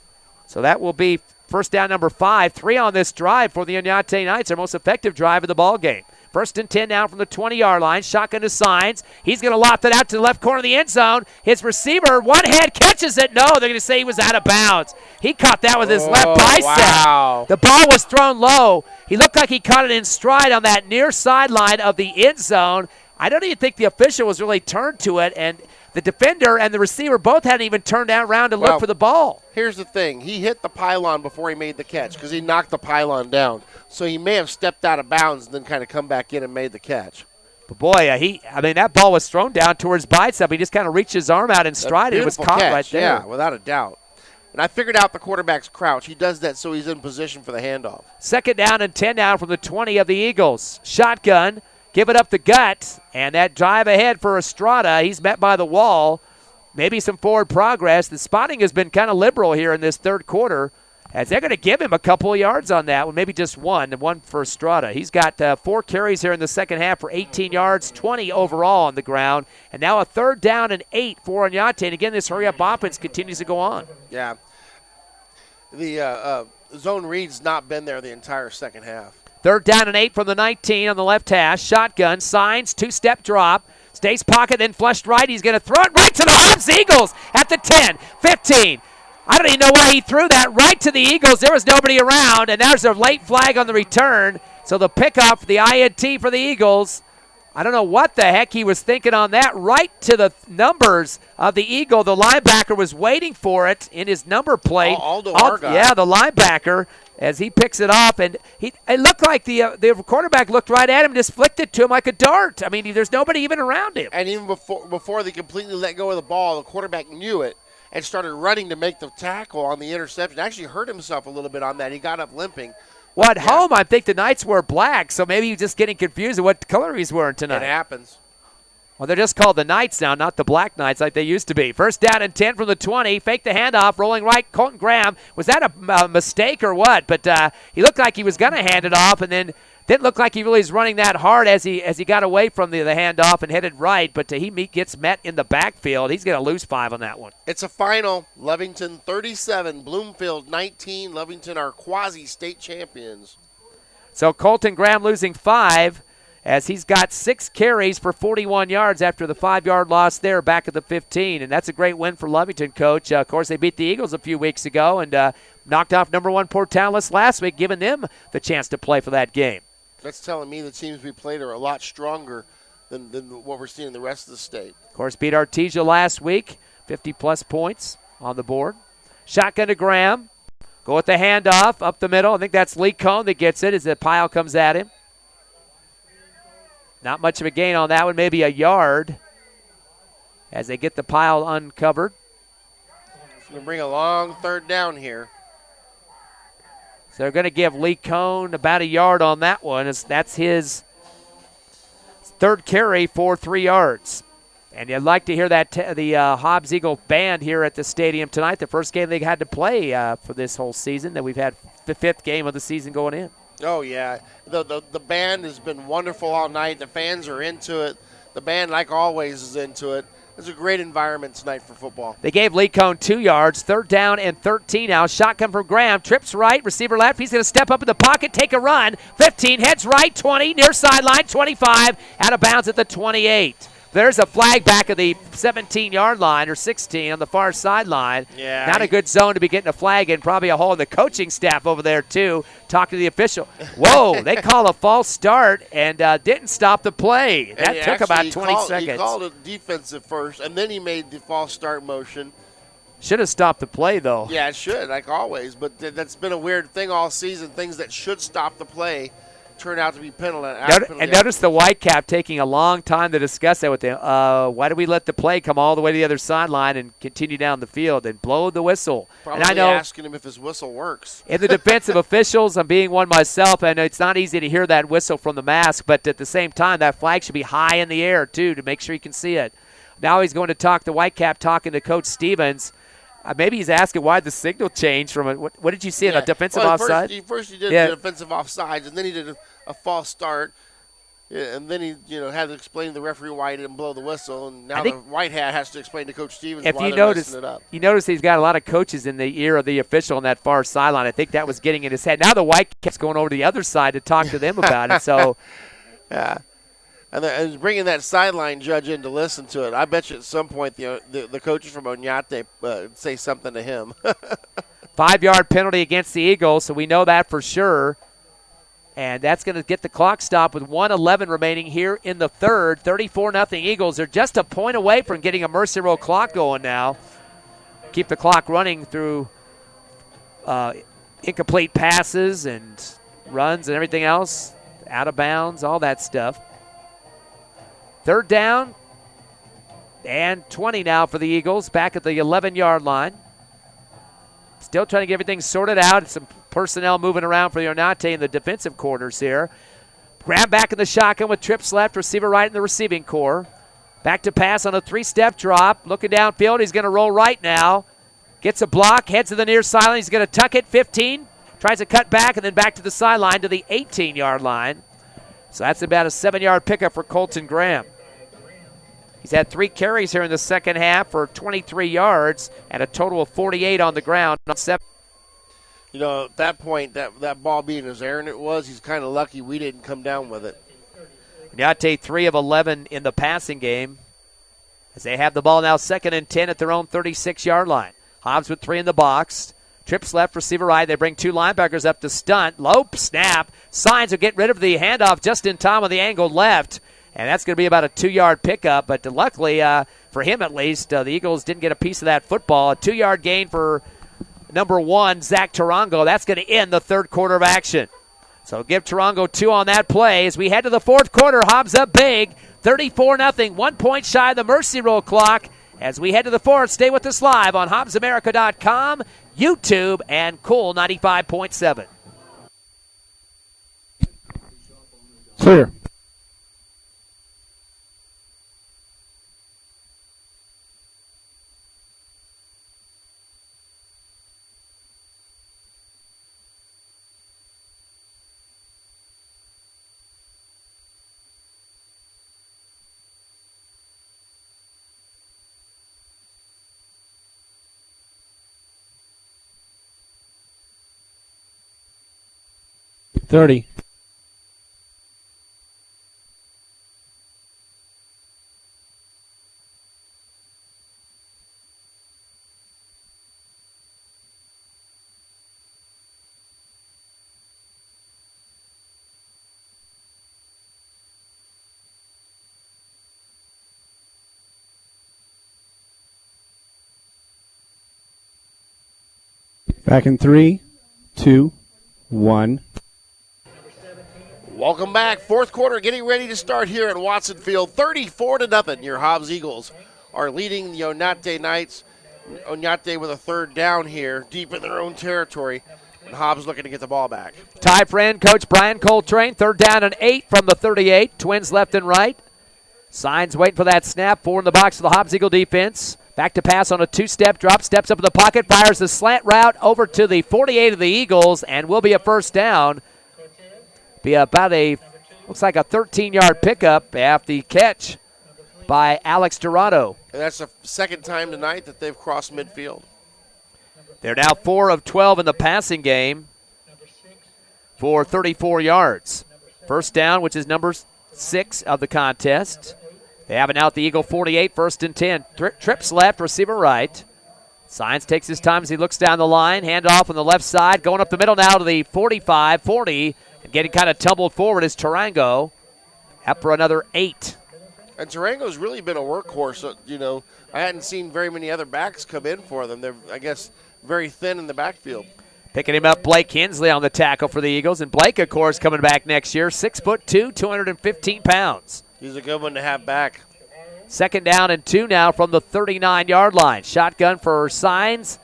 So that will be first down number 5. 3 on this drive for the Onate Knights, their most effective drive of the ball game. First and 10 now from the 20-yard line. Shotgun to Signs. He's going to loft it out to the left corner of the end zone. His receiver, one hand, catches it. No, they're going to say he was out of bounds. He caught that with his left bicep. Wow. The ball was thrown low. He looked like he caught it in stride on that near sideline of the end zone. I don't even think the official was really turned to it, and the defender and the receiver both hadn't even turned around to look for the ball. Here's the thing. He hit the pylon before he made the catch because he knocked the pylon down. So he may have stepped out of bounds and then kind of come back in and made the catch. But, boy, that ball was thrown down towards bicep. He just kind of reached his arm out in stride, and it was caught catch, right there. Yeah, without a doubt. And I figured out the quarterback's crouch. He does that so he's in position for the handoff. 2nd down and 10 now from the 20 of the Eagles. Shotgun, give it up the gut, and that drive ahead for Estrada. He's met by the wall. Maybe some forward progress. The spotting has been kind of liberal here in this third quarter, as they're going to give him a couple of yards on that one, maybe just one for Estrada. He's got 4 carries here in the second half for 18 yards, 20 overall on the ground, and now a 3rd down and 8 for Onate. And again, this hurry-up offense continues to go on. Yeah. The zone read's not been there the entire second half. 3rd down and 8 from the 19 on the left hash. Shotgun, signs, 2-step drop. Stays pocket, then flushed right. He's going to throw it right to the Hobbs Eagles at the 10, 15. I don't even know why he threw that right to the Eagles. There was nobody around, and there's a late flag on the return. So the pickup, the INT for the Eagles. I don't know what the heck he was thinking on that. Right to the numbers of the Eagle. The linebacker was waiting for it in his number plate. Aldo Argyle. Yeah, the linebacker, as he picks it off. And it looked like the quarterback looked right at him and just flicked it to him like a dart. I mean, there's nobody even around him. And even before they completely let go of the ball, the quarterback knew it and started running to make the tackle on the interception. Actually hurt himself a little bit on that. He got up limping. Well, at home, I think the Knights wear black, so maybe he's just getting confused with what color he's wearing tonight. It happens. Well, they're just called the Knights now, not the Black Knights like they used to be. 1st down and 10 from the 20. Fake the handoff, rolling right. Colton Graham. Was that a mistake or what? But he looked like he was going to hand it off, and then didn't look like he really was running that hard as he got away from the handoff and headed right. But he gets met in the backfield. He's going to lose 5 on that one. It's a final. Lovington 37, Bloomfield 19. Lovington are quasi-state champions. So Colton Graham losing 5. As he's got 6 carries for 41 yards after the 5-yard loss there back at the 15. And that's a great win for Lovington, Coach. Of course, they beat the Eagles a few weeks ago and knocked off number 1 Port Tallis last week, giving them the chance to play for that game. That's telling me the teams we played are a lot stronger than what we're seeing in the rest of the state. Of course, beat Artesia last week, 50-plus points on the board. Shotgun to Graham. Go with the handoff up the middle. I think that's Lee Cohn that gets it as the pile comes at him. Not much of a gain on that one, maybe a yard as they get the pile uncovered. It's going to bring a long 3rd down here. So they're going to give Lee Cohn about a yard on that one. That's his 3rd carry for 3 yards. And you'd like to hear that the Hobbs Eagle band here at the stadium tonight, the first game they had to play for this whole season, that we've had the 5th game of the season going in. Oh, yeah. The band has been wonderful all night. The fans are into it. The band, like always, is into it. It's a great environment tonight for football. They gave Lee Cohn 2 yards, 3rd down and 13 now. Shotgun from Graham, trips right, receiver left. He's going to step up in the pocket, take a run. 15, heads right, 20, near sideline, 25, out of bounds at the 28. There's a flag back at the 17-yard line or 16 on the far sideline. Yeah, Not a good zone to be getting a flag in. Probably a hole in the coaching staff over there, too. Talk to the official. Whoa, they call a false start and didn't stop the play. That took about 20 seconds. He called it defensive first, and then he made the false start motion. Should have stopped the play, though. Yeah, it should, like always. But that's been a weird thing all season. Things that should stop the play turn out to be penalty. And notice the Whitecap taking a long time to discuss that with them. Why do we let the play come all the way to the other sideline and continue down the field and blow the whistle? Probably and I know asking him if his whistle works. In the defensive officials, I'm being one myself, and it's not easy to hear that whistle from the mask, but at the same time, that flag should be high in the air, too, to make sure you can see it. Now he's going to talk to Whitecap, talking to Coach Stevens. Maybe he's asking why the signal changed from what did you see in a defensive offside? First he did the defensive offsides, and then he did a false start, and then he had to explain to the referee why he didn't blow the whistle, and now the white hat has to explain to Coach Stevens why they're messing it up. You notice he's got a lot of coaches in the ear of the official on that far sideline. I think that was getting in his head. Now the Whitecap's going over to the other side to talk to them about it. So, yeah. And bringing that sideline judge in to listen to it. I bet you at some point the coaches from Onate say something to him. 5-yard penalty against the Eagles, so we know that for sure. And that's going to get the clock stopped with 1:11 remaining here in the third. 34-0 Eagles. They're just a point away from getting a Mercy Roll clock going now. Keep the clock running through incomplete passes and runs and everything else. Out of bounds, all that stuff. 3rd down and 20 now for the Eagles, back at the 11-yard line. Still trying to get everything sorted out. Some personnel moving around for the Onate in the defensive quarters here. Graham back in the shotgun with trips left, receiver right in the receiving core. Back to pass on a 3-step drop. Looking downfield, he's going to roll right now. Gets a block, heads to the near sideline. He's going to tuck it, 15. Tries to cut back and then back to the sideline to the 18-yard line. So that's about a 7-yard pickup for Colton Graham. He's had 3 carries here in the second half for 23 yards and a total of 48 on the ground. You know, at that point, that ball being as errant it was, he's kind of lucky we didn't come down with it. Onate 3 of 11 in the passing game as they have the ball now 2nd and 10 at their own 36-yard line. Hobbs with 3 in the box. Trips left, receiver right. They bring 2 linebackers up to stunt. Lope, snap. Signs will get rid of the handoff just in time on the angled left. And that's going to be about a 2-yard pickup. But luckily, for him at least, the Eagles didn't get a piece of that football. A 2-yard gain for number 1, Zach Tarango. That's going to end the third quarter of action. So give Tarango 2 on that play. As we head to the fourth quarter, Hobbs up big, 34-0, 1 point shy of the mercy roll clock. As we head to the fourth, stay with us live on HobbsAmerica.com, YouTube, and Cool 95.7. Clear. $30. Back in 3, 2, 1. Welcome back. Fourth quarter getting ready to start here at Watson Field. 34-0. Your Hobbs Eagles are leading the Onate Knights. Onate with a third down here, deep in their own territory. And Hobbs looking to get the ball back. Ty friend, Coach Brian Coltrane, 3rd down and 8 from the 38. Twins left and right. Signs waiting for that snap. 4 in the box for the Hobbs Eagle defense. Back to pass on a 2-step drop. Steps up in the pocket. Fires the slant route over to the 48 of the Eagles. And will be a first down. Be about looks like a 13-yard pickup after the catch by Alex Dorado. And that's the second time tonight that they've crossed midfield. They're now 4 of 12 in the passing game for 34 yards. First down, which is number 6 of the contest. They have it out the Eagle 48, 1st and 10. Trips left, receiver right. Signs takes his time as he looks down the line. Hand off on the left side. Going up the middle now to the 45, 40. And getting kind of tumbled forward is Tarango. Up for another 8. And Tarango's really been a workhorse. You know, I hadn't seen very many other backs come in for them. They're, I guess, very thin in the backfield. Picking him up, Blake Hensley on the tackle for the Eagles. And Blake, of course, coming back next year. 6'2", 215 pounds. He's a good one to have back. 2nd down and 2 now from the 39-yard line. Shotgun for Signs.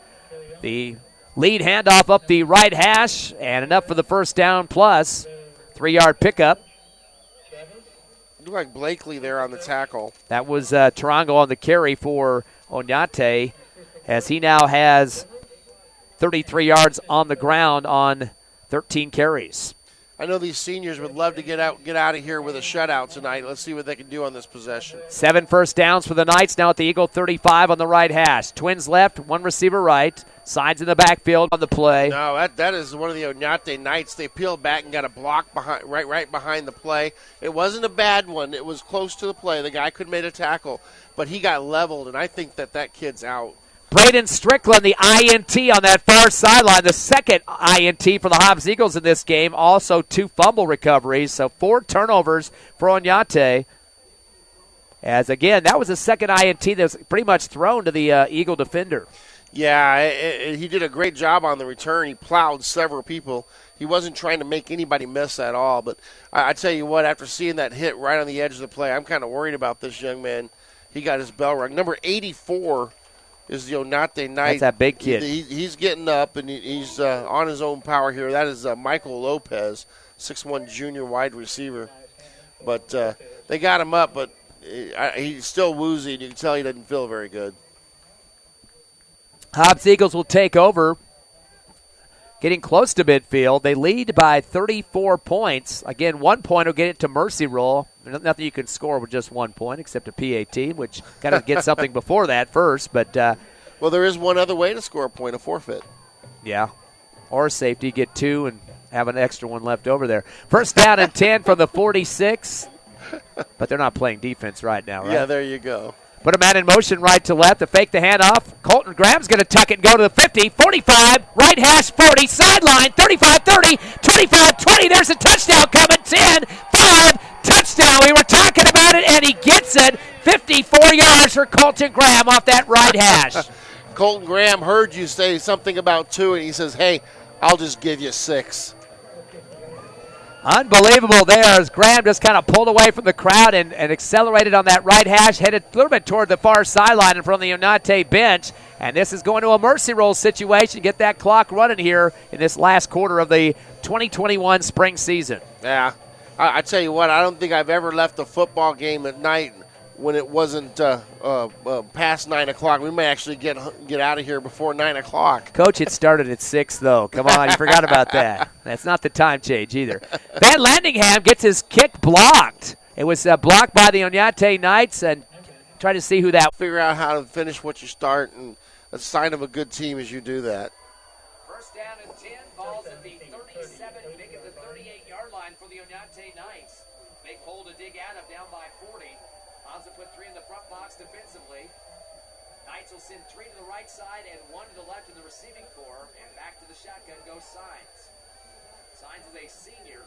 The lead handoff up the right hash, and enough for the first down plus. 3-yard pickup. Look like Blakely there on the tackle. That was Tarango on the carry for Onate, as he now has 33 yards on the ground on 13 carries. I know these seniors would love to get out of here with a shutout tonight. Let's see what they can do on this possession. 7 first downs for the Knights, now at the Eagle 35 on the right hash. Twins left, 1 receiver right. Signs in the backfield on the play. No, that is one of the Onate Knights. They peeled back and got a block behind, right behind the play. It wasn't a bad one. It was close to the play. The guy could have made a tackle, but he got leveled, and I think that kid's out. Braden Strickland, the INT on that far sideline, the second INT for the Hobbs Eagles in this game. Also 2 fumble recoveries, so 4 turnovers for Onate. As, again, that was the second INT that was pretty much thrown to the Eagle defender. Yeah, he did a great job on the return. He plowed several people. He wasn't trying to make anybody miss at all. But I tell you what, after seeing that hit right on the edge of the play, I'm kind of worried about this young man. He got his bell rung. Number 84 is the Onate Knights. That's that big kid. He's getting up, and he's on his own power here. That is Michael Lopez, 6'1" junior wide receiver. But they got him up, but he's still woozy, and you can tell he doesn't feel very good. Hobbs Eagles will take over, getting close to midfield. They lead by 34 points. Again, 1 point will get it to mercy roll. There's nothing you can score with just 1 point except a PAT, which got to get something before that first. But well, there is one other way to score a point, a forfeit. Yeah, or a safety, get 2 and have an extra one left over there. First down and 10 from the 46. But they're not playing defense right now, right? Yeah, there you go. Put a man in motion right to left to fake the handoff. Colton Graham's going to tuck it and go to the 50, 45, right hash 40, sideline, 35, 30, 25, 20. There's a touchdown coming, 10, 5, touchdown. We were talking about it, and he gets it. 54 yards for Colton Graham off that right hash. Colton Graham heard you say something about 2, and he says, hey, I'll just give you 6. Unbelievable there as Graham just kind of pulled away from the crowd and accelerated on that right hash, headed a little bit toward the far sideline in front of the Onate bench. And this is going to a mercy roll situation. Get that clock running here in this last quarter of the 2021 spring season. Yeah. I tell you what, I don't think I've ever left a football game at night when it wasn't past 9 o'clock. We may actually get out of here before 9 o'clock. Coach, it started at 6, though. Come on, you forgot about that. That's not the time change either. Van Landingham gets his kick blocked. It was blocked by the Onate Knights, and try to see who that. Figure out how to finish what you start, and a sign of a good team as you do that. First down and 10, balls at the 37, making the 38-yard line for the Onate Knights. Big hole to dig out of, down by 40. Hobbs will put 3 in the front box defensively. Knights will send 3 to the right side and 1 to the left in the receiving core. And back to the shotgun goes Signs. Signs is a senior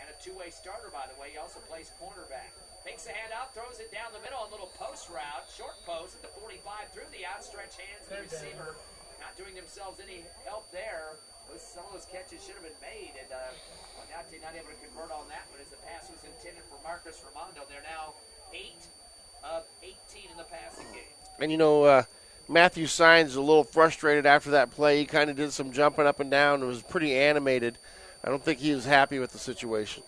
and a 2-way starter, by the way. He also plays cornerback. Takes the hand out, throws it down the middle, a little post route, short post at the 45 through the outstretched hands of the receiver. Not doing themselves any help there. Some of those catches should have been made, and Onate not able to convert on that one as the pass was intended for Marcus Ramondo. They're now 8 of 18 in the passing game. And, you know, Matthew Signs is a little frustrated after that play. He kind of did some jumping up and down and was pretty animated. I don't think he was happy with the situation.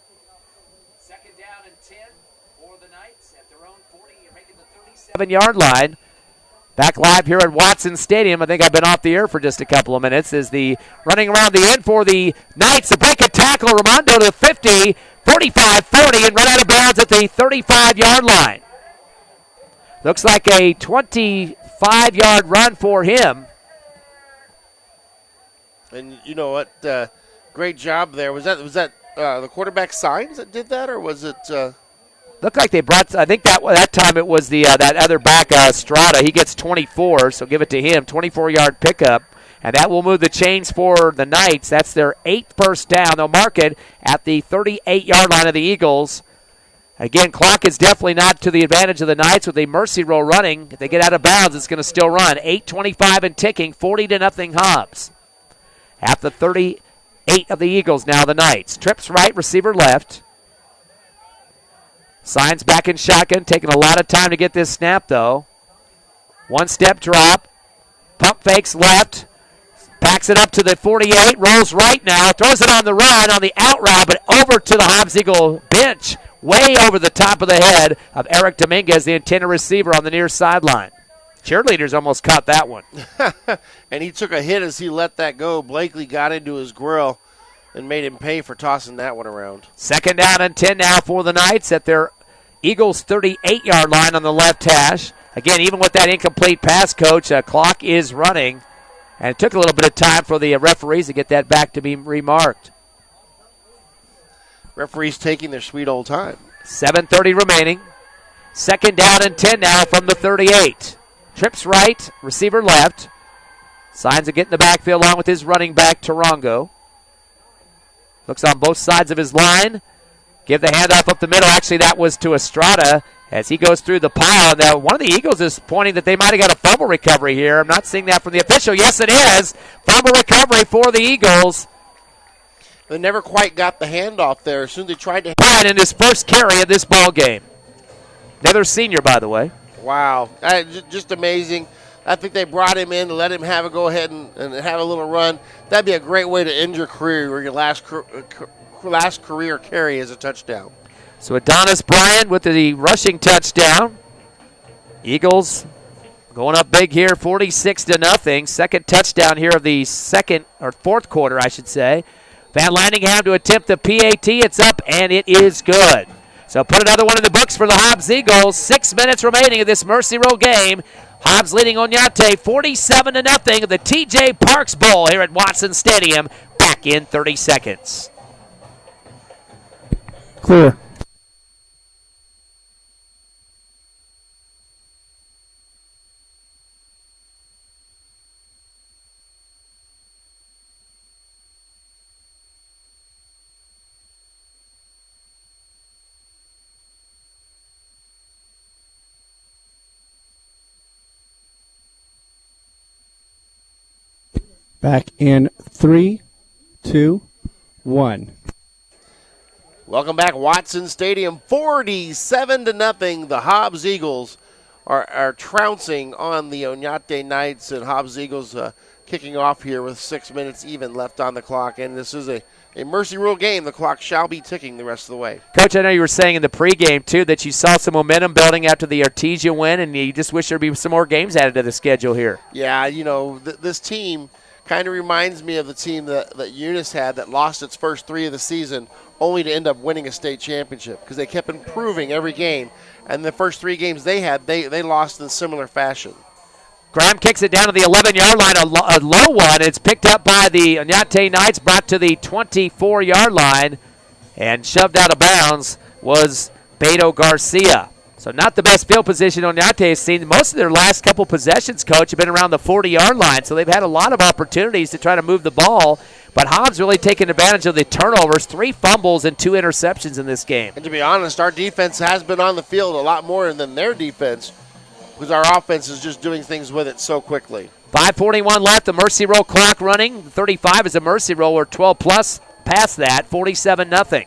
Second down and 10 for the Knights at their own 40. You're making the 37-yard line. Back live here at Watson Stadium. I think I've been off the air for just a couple of minutes. Is the running around the end for the Knights. The break a tackle. Ramondo to the 50, 45, 40, and run out of bounds at the 35-yard line. Looks like a 25-yard run for him. And you know what? Great job there. Was that the quarterback Signs that did that, or was it? Looked like they brought. I think that time it was the that other back, Strada. He gets 24, so give it to him. 24-yard pickup, and that will move the chains for the Knights. That's their 8th first down. They'll mark it at the 38-yard line of the Eagles. Again, clock is definitely not to the advantage of the Knights with a mercy roll running. If they get out of bounds, it's going to still run. 8:25 and ticking, 40-0 Hobbs. At the 38 of the Eagles now, the Knights. Trips right, receiver left. Signs back in shotgun, taking a lot of time to get this snap, though. One-step drop. Pump fakes left. Backs it up to the 48. Rolls right now. Throws it on the run, on the out route, but over to the Hobbs Eagle bench. Way over the top of the head of Eric Dominguez, the intended receiver on the near sideline. Cheerleaders almost caught that one. And he took a hit as he let that go. Blakely got into his grill and made him pay for tossing that one around. Second down and 10 now for the Knights at their Eagles 38-yard line on the left hash. Again, even with that incomplete pass, Coach, clock is running. And it took a little bit of time for the referees to get that back to be remarked. Referees taking their sweet old time. 7:30 remaining. Second down and 10 now from the 38. Trips right, receiver left. Signs of getting the backfield along with his running back, Tarango. Looks on both sides of his line. Give the handoff up the middle. Actually, that was to Estrada as he goes through the pile. Now, one of the Eagles is pointing that they might have got a fumble recovery here. I'm not seeing that from the official. Yes, it is. Fumble recovery for the Eagles. They never quite got the handoff there. As soon as they tried to. Brian in his first carry of this ball game. Another senior, by the way. Wow. Just amazing. I think they brought him in to let him have a go ahead and have a little run. That'd be a great way to end your career, or your last career carry as a touchdown. So Adonis Bryant with the rushing touchdown. Eagles going up big here, 46-0. Second touchdown here of the fourth quarter, I should say. Van Landingham to attempt the PAT. It's up, and it is good. So put another one in the books for the Hobbs Eagles. 6 minutes remaining of this Mercy Roll game. Hobbs leading Onate 47-0. The TJ Parks Bowl here at Watson Stadium. Back in 30 seconds. Clear. Back in 3, 2, 1. Welcome back, Watson Stadium. 47-0. The Hobbs Eagles are trouncing on the Onate Knights, and Hobbs Eagles kicking off here with 6 minutes even left on the clock. And this is a Mercy Rule game. The clock shall be ticking the rest of the way. Coach, I know you were saying in the pregame, too, that you saw some momentum building after the Artesia win, and you just wish there would be some more games added to the schedule here. Yeah, this team kind of reminds me of the team that Eunice had that lost its first 3 of the season only to end up winning a state championship because they kept improving every game. And the first 3 games they had, they lost in similar fashion. Graham kicks it down to the 11-yard line, a low one. It's picked up by the Onate Knights, brought to the 24-yard line, and shoved out of bounds was Beto Garcia. So not the best field position Onate has seen. Most of their last couple possessions, Coach, have been around the 40-yard line, so they've had a lot of opportunities to try to move the ball. But Hobbs really taking advantage of the turnovers, 3 fumbles and 2 interceptions in this game. And to be honest, our defense has been on the field a lot more than their defense because our offense is just doing things with it so quickly. 5:41 left, the Mercy Roll clock running. 35 is a Mercy Roll. We're 12-plus past that, 47-0.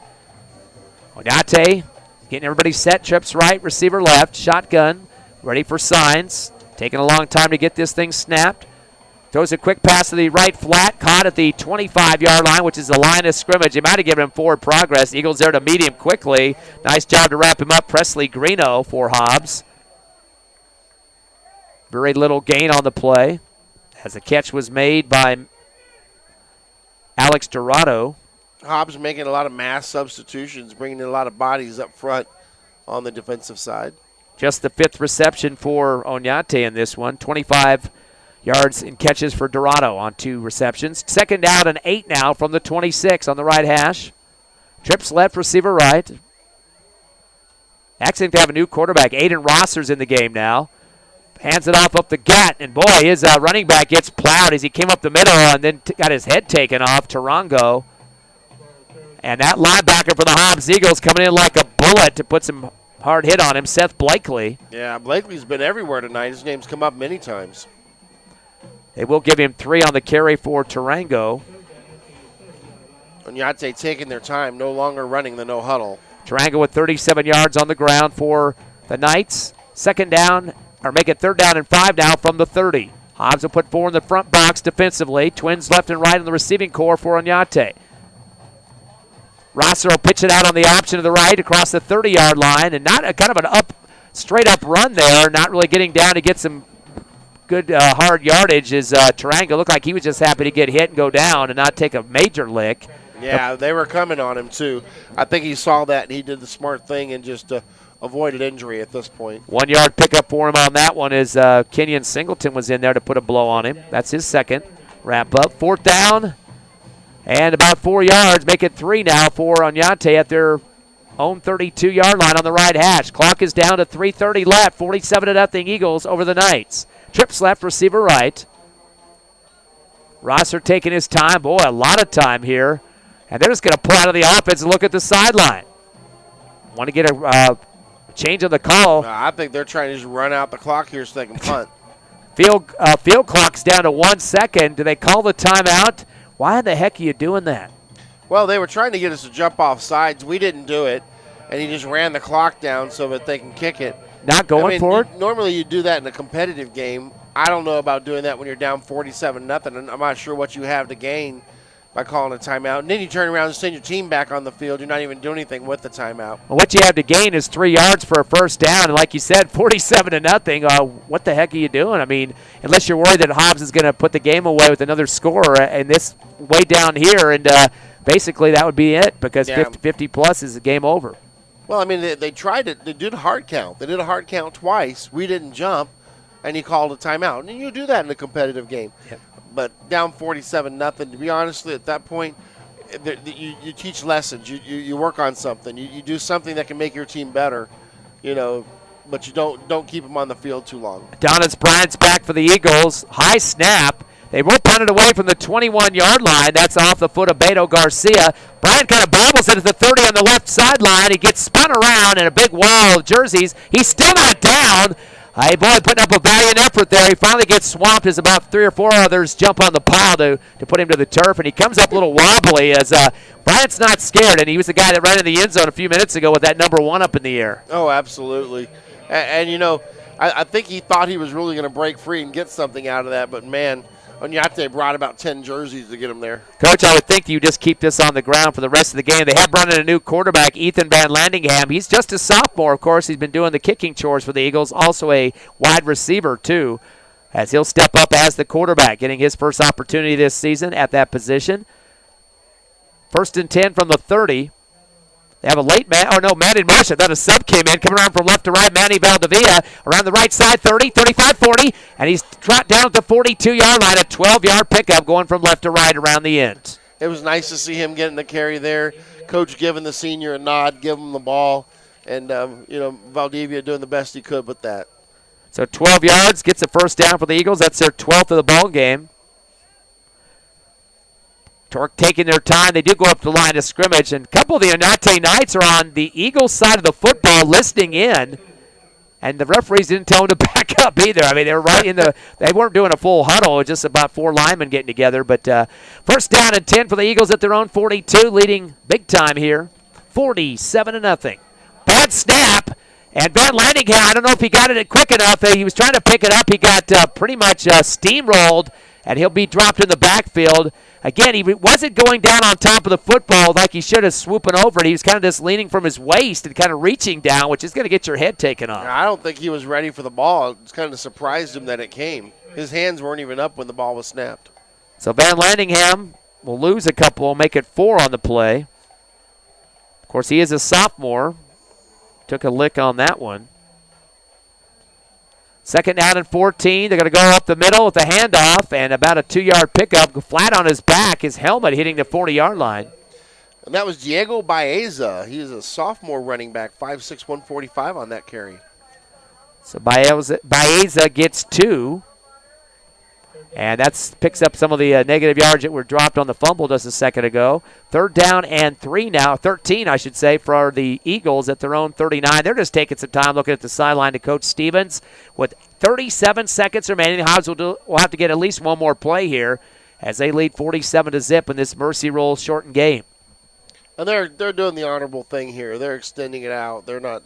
Onate getting everybody set, trips right, receiver left, shotgun, ready for signs. Taking a long time to get this thing snapped. Throws a quick pass to the right flat, caught at the 25-yard line, which is the line of scrimmage. They might have given him forward progress. Eagles there to meet him quickly. Nice job to wrap him up. Presley Greeno for Hobbs. Very little gain on the play as the catch was made by Alex Dorado. Hobbs making a lot of mass substitutions, bringing in a lot of bodies up front on the defensive side. Just the 5th reception for Onate in this one. 25 yards in catches for Dorado on 2 receptions. 2nd down and 8 now from the 26 on the right hash. Trips left, receiver right. Excellent to have a new quarterback. Aiden Rosser's in the game now. Hands it off up the gut, and boy, his running back gets plowed as he came up the middle and then got his head taken off. Tarango. And that linebacker for the Hobbs Eagles coming in like a bullet to put some hard hit on him, Seth Blakely. Yeah, Blakely's been everywhere tonight. His name's come up many times. They will give him 3 on the carry for Tarango. Onate taking their time, no longer running the no huddle. Tarango with 37 yards on the ground for the Knights. 2nd down, or make it 3rd down and 5 now from the 30. Hobbs will put 4 in the front box defensively. Twins left and right in the receiving core for Onate. Rosser will pitch it out on the option to the right across the 30-yard line, and not a kind of an straight-up run there, not really getting down to get some good hard yardage as Tarango looked like he was just happy to get hit and go down and not take a major lick. Yeah, they were coming on him, too. I think he saw that, and he did the smart thing and just avoided injury at this point. 1-yard pickup for him on that one as Kenyon Singleton was in there to put a blow on him. That's his 2nd wrap-up. 4th down. And about 4 yards, make it 3 now for Onate at their own 32-yard line on the right hash. Clock is down to 3:30 left, 47-0 Eagles over the Knights. Trips left, receiver right. Rosser taking his time. Boy, a lot of time here. And they're just going to pull out of the offense and look at the sideline. Want to get a change of the call. I think they're trying to just run out the clock here so they can punt. Field clock's down to 1 second. Do they call the timeout? Why the heck are you doing that? Well, they were trying to get us to jump off sides. We didn't do it, and he just ran the clock down so that they can kick it. not going for it? Normally you do that in a competitive game. I don't know about doing that when you're down 47-0, and I'm not sure what you have to gain by calling a timeout. And then you turn around and send your team back on the field. You're not even doing anything with the timeout. Well, what you have to gain is 3 yards for a first down. And like you said, 47-0. What the heck are you doing? I mean, unless you're worried that Hobbs is going to put the game away with another score and this way down here. And basically that would be it because 50-plus is a game over. Well, I mean, they tried it. They did a hard count. They did a hard count twice. We didn't jump, and he called a timeout. And you do that in a competitive game. Yep. But down 47-0, to be honest, at that point, you teach lessons. You work on something. You do something that can make your team better, but you don't keep them on the field too long. Adonis Bryant's back for the Eagles. High snap. They won't punt it away from the 21-yard line. That's off the foot of Beto Garcia. Bryant kind of bobbles it at the 30 on the left sideline. He gets spun around in a big wall of jerseys. He's still not down. Hey, boy, putting up a valiant effort there. He finally gets swamped as about 3 or 4 others jump on the pile to put him to the turf, and he comes up a little wobbly as Bryant's not scared, and he was the guy that ran in the end zone a few minutes ago with that number 1 up in the air. Oh, absolutely. And I think he thought he was really going to break free and get something out of that, but, man, Onate brought about 10 jerseys to get him there. Coach, I would think you just keep this on the ground for the rest of the game. They have brought in a new quarterback, Ethan Van Landingham. He's just a sophomore, of course. He's been doing the kicking chores for the Eagles, also a wide receiver, too, as he'll step up as the quarterback, getting his first opportunity this season at that position. 1st and 10 from the 30. They have a late man. Oh, no, man in motion. Then a sub came in, coming around from left to right. Manny Valdivia around the right side, 30, 35, 40. And he's trot down at the 42-yard line, a 12-yard pickup going from left to right around the end. It was nice to see him getting the carry there. Coach giving the senior a nod, giving him the ball. And, Valdivia doing the best he could with that. So 12 yards, gets a first down for the Eagles. That's their 12th of the ball game. Torque taking their time. They do go up the line of scrimmage, and a couple of the Onate Knights are on the Eagles side of the football listening in, and the referees didn't tell them to back up either. I mean, they were right in they weren't doing a full huddle. It was just about 4 linemen getting together. But first down and 10 for the Eagles at their own 42, leading big time here, 47-0. Bad snap, and Van Landingham, I don't know if he got it quick enough. He was trying to pick it up. He got pretty much steamrolled, and he'll be dropped in the backfield. Again, he wasn't going down on top of the football like he should have, swooping over it. He was kind of just leaning from his waist and kind of reaching down, which is going to get your head taken off. I don't think he was ready for the ball. It kind of surprised him that it came. His hands weren't even up when the ball was snapped. So Van Landingham will lose a couple, make it 4 on the play. Of course, he is a sophomore. Took a lick on that one. 2nd down and 14. They're going to go up the middle with a handoff and about a 2-yard pickup, flat on his back, his helmet hitting the 40-yard line. And that was Diego Baeza. He is a sophomore running back, 5'6", 145 on that carry. So Baeza gets 2. And that picks up some of the negative yards that were dropped on the fumble just a second ago. 3rd down and 3 now, 13 I should say, for the Eagles at their own 39. They're just taking some time looking at the sideline to Coach Stevens. With 37 seconds remaining, Hobbs will have to get at least one more play here as they lead 47-0 in this mercy roll shortened game. And they're doing the honorable thing here. They're extending it out. They're not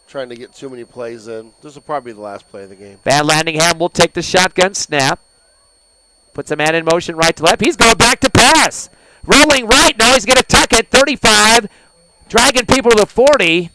trying to get too many plays in. This will probably be the last play of the game. Van Landingham will take the shotgun snap. Puts a man in motion right to left. He's going back to pass. Rolling right. Now he's going to tuck it. 35. Dragging people to the 40.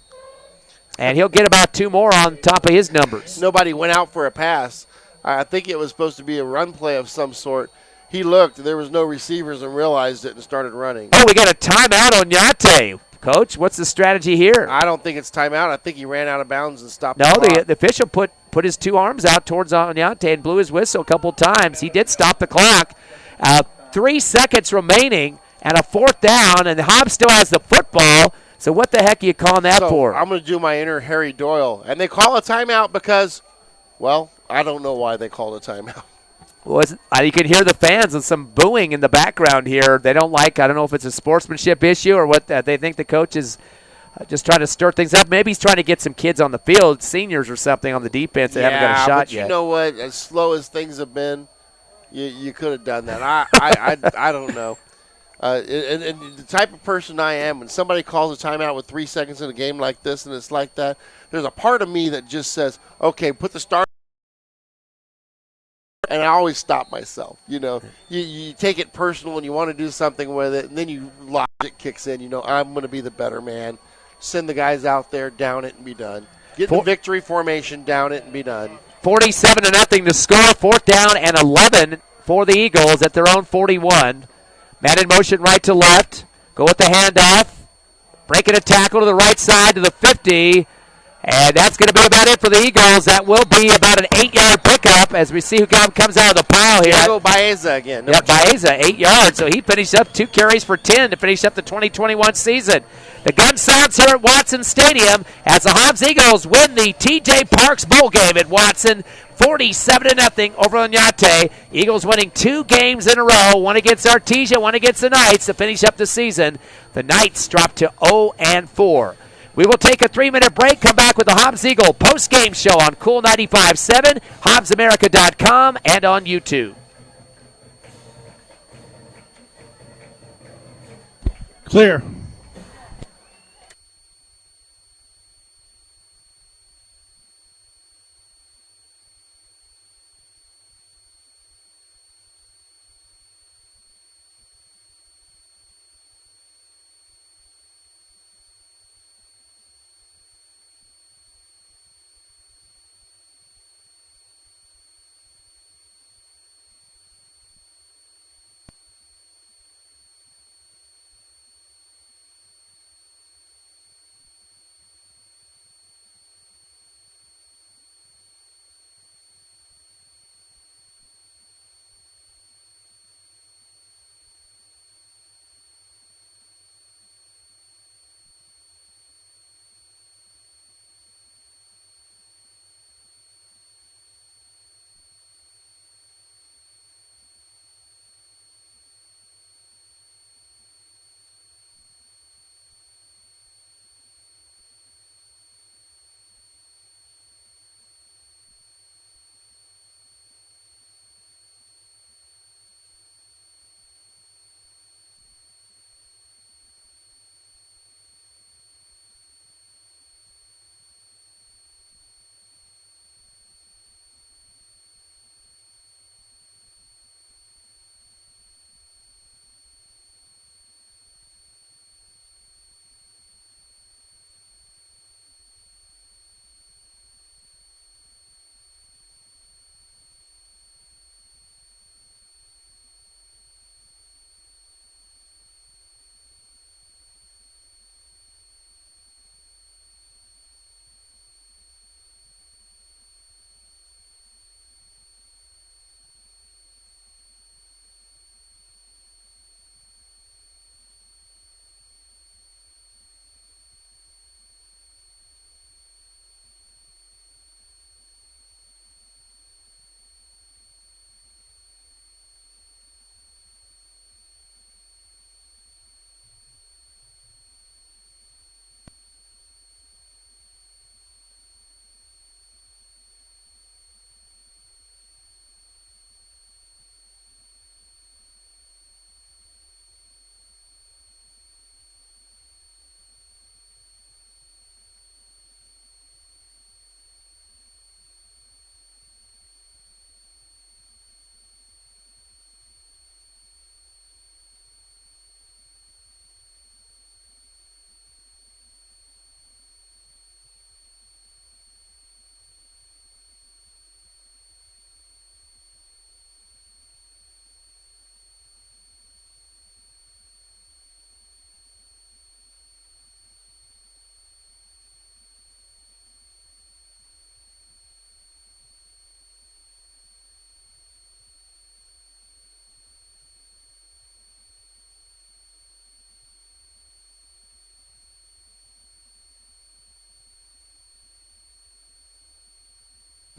And he'll get about 2 more on top of his numbers. Nobody went out for a pass. I think it was supposed to be a run play of some sort. He looked. There was no receivers and realized it and started running. Oh, we got a timeout on Onate. Coach, what's the strategy here? I don't think it's timeout. I think he ran out of bounds and stopped. No, the official put his 2 arms out towards Onate and blew his whistle a couple times. He did stop the clock. 3 seconds remaining and a 4th down, and Hobbs still has the football. So what the heck are you calling that for? I'm going to do my inner Harry Doyle. And they call a timeout because, well, I don't know why they called a timeout. You can hear the fans and some booing in the background here. They don't like, I don't know if it's a sportsmanship issue or what. They think the coach is just trying to stir things up. Maybe he's trying to get some kids on the field, seniors or something on the defense that haven't got a shot but yet. You know what? As slow as things have been, you could have done that. I don't know. And the type of person I am, when somebody calls a timeout with 3 seconds in a game like this and it's like that, there's a part of me that just says, okay, put the start. And I always stop myself. You take it personal and you want to do something with it, and then logic kicks in. I'm going to be the better man. Send the guys out there, down it, and be done. Get the victory formation, down it, and be done. 47-0 to score. 4th down and 11 for the Eagles at their own 41. Man in motion right to left. Go with the handoff. Breaking a tackle to the right side to the 50. And that's going to be about it for the Eagles. That will be about an 8-yard pickup as we see who comes out of the pile here. Go Baeza again. Yeah, Baeza, 8 yards. So he finished up 2 carries for 10 to finish up the 2021 season. The gun sounds here at Watson Stadium as the Hobbs Eagles win the T.J. Parks Bowl game at Watson, 47-0 over Onate. Eagles winning 2 games in a row, one against Artesia, one against the Knights to finish up the season. The Knights drop to 0-4. We will take a 3-minute break, come back with the Hobbs Eagle post-game show on Cool 95.7, HobbsAmerica.com, and on YouTube. Clear.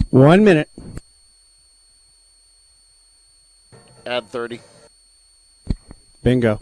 One minute. Add 30. Bingo.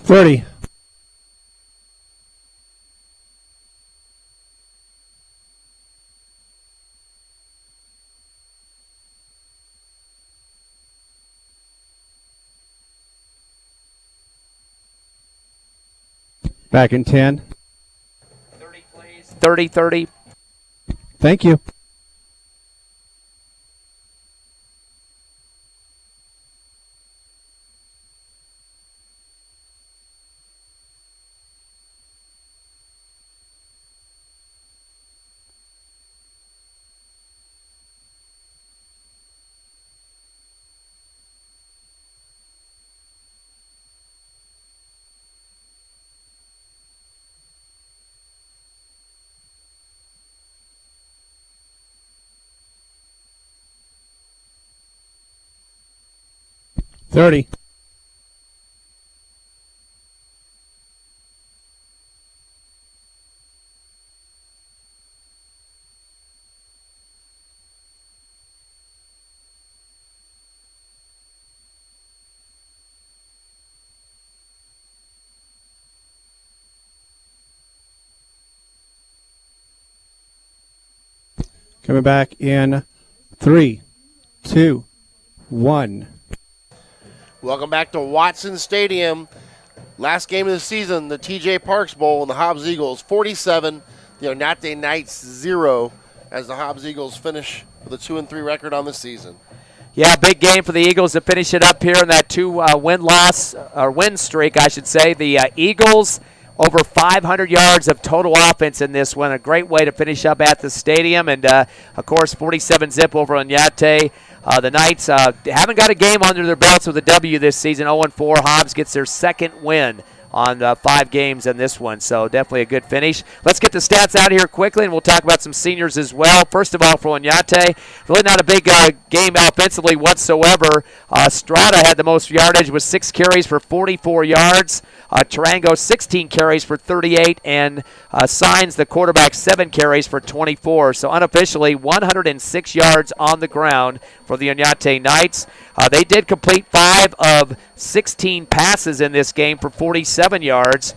30. Back in 10. 30, please. 30-30. Thank you. $30. Coming back in 3, 2, 1. Welcome back to Watson Stadium. Last game of the season, the TJ Parks Bowl, and the Hobbs Eagles 47, the Onate Knights 0, as the Hobbs Eagles finish with a 2-3 record on the season. Yeah, big game for the Eagles to finish it up here in that win streak, I should say. The Eagles over 500 yards of total offense in this one. A great way to finish up at the stadium. And, of course, 47-zip over Onate. The Knights haven't got a game under their belts with a W this season, 0-4. Hobbs gets their second win on 5 games in this one, so definitely a good finish. Let's get the stats out here quickly, and we'll talk about some seniors as well. First of all, for Onate, really not a big game offensively whatsoever. Strada had the most yardage with 6 carries for 44 yards. Tarango, 16 carries for 38, and Signs, the quarterback, 7 carries for 24. So unofficially, 106 yards on the ground for the Onate Knights. They did complete 5 of 16 passes in this game for 47 yards.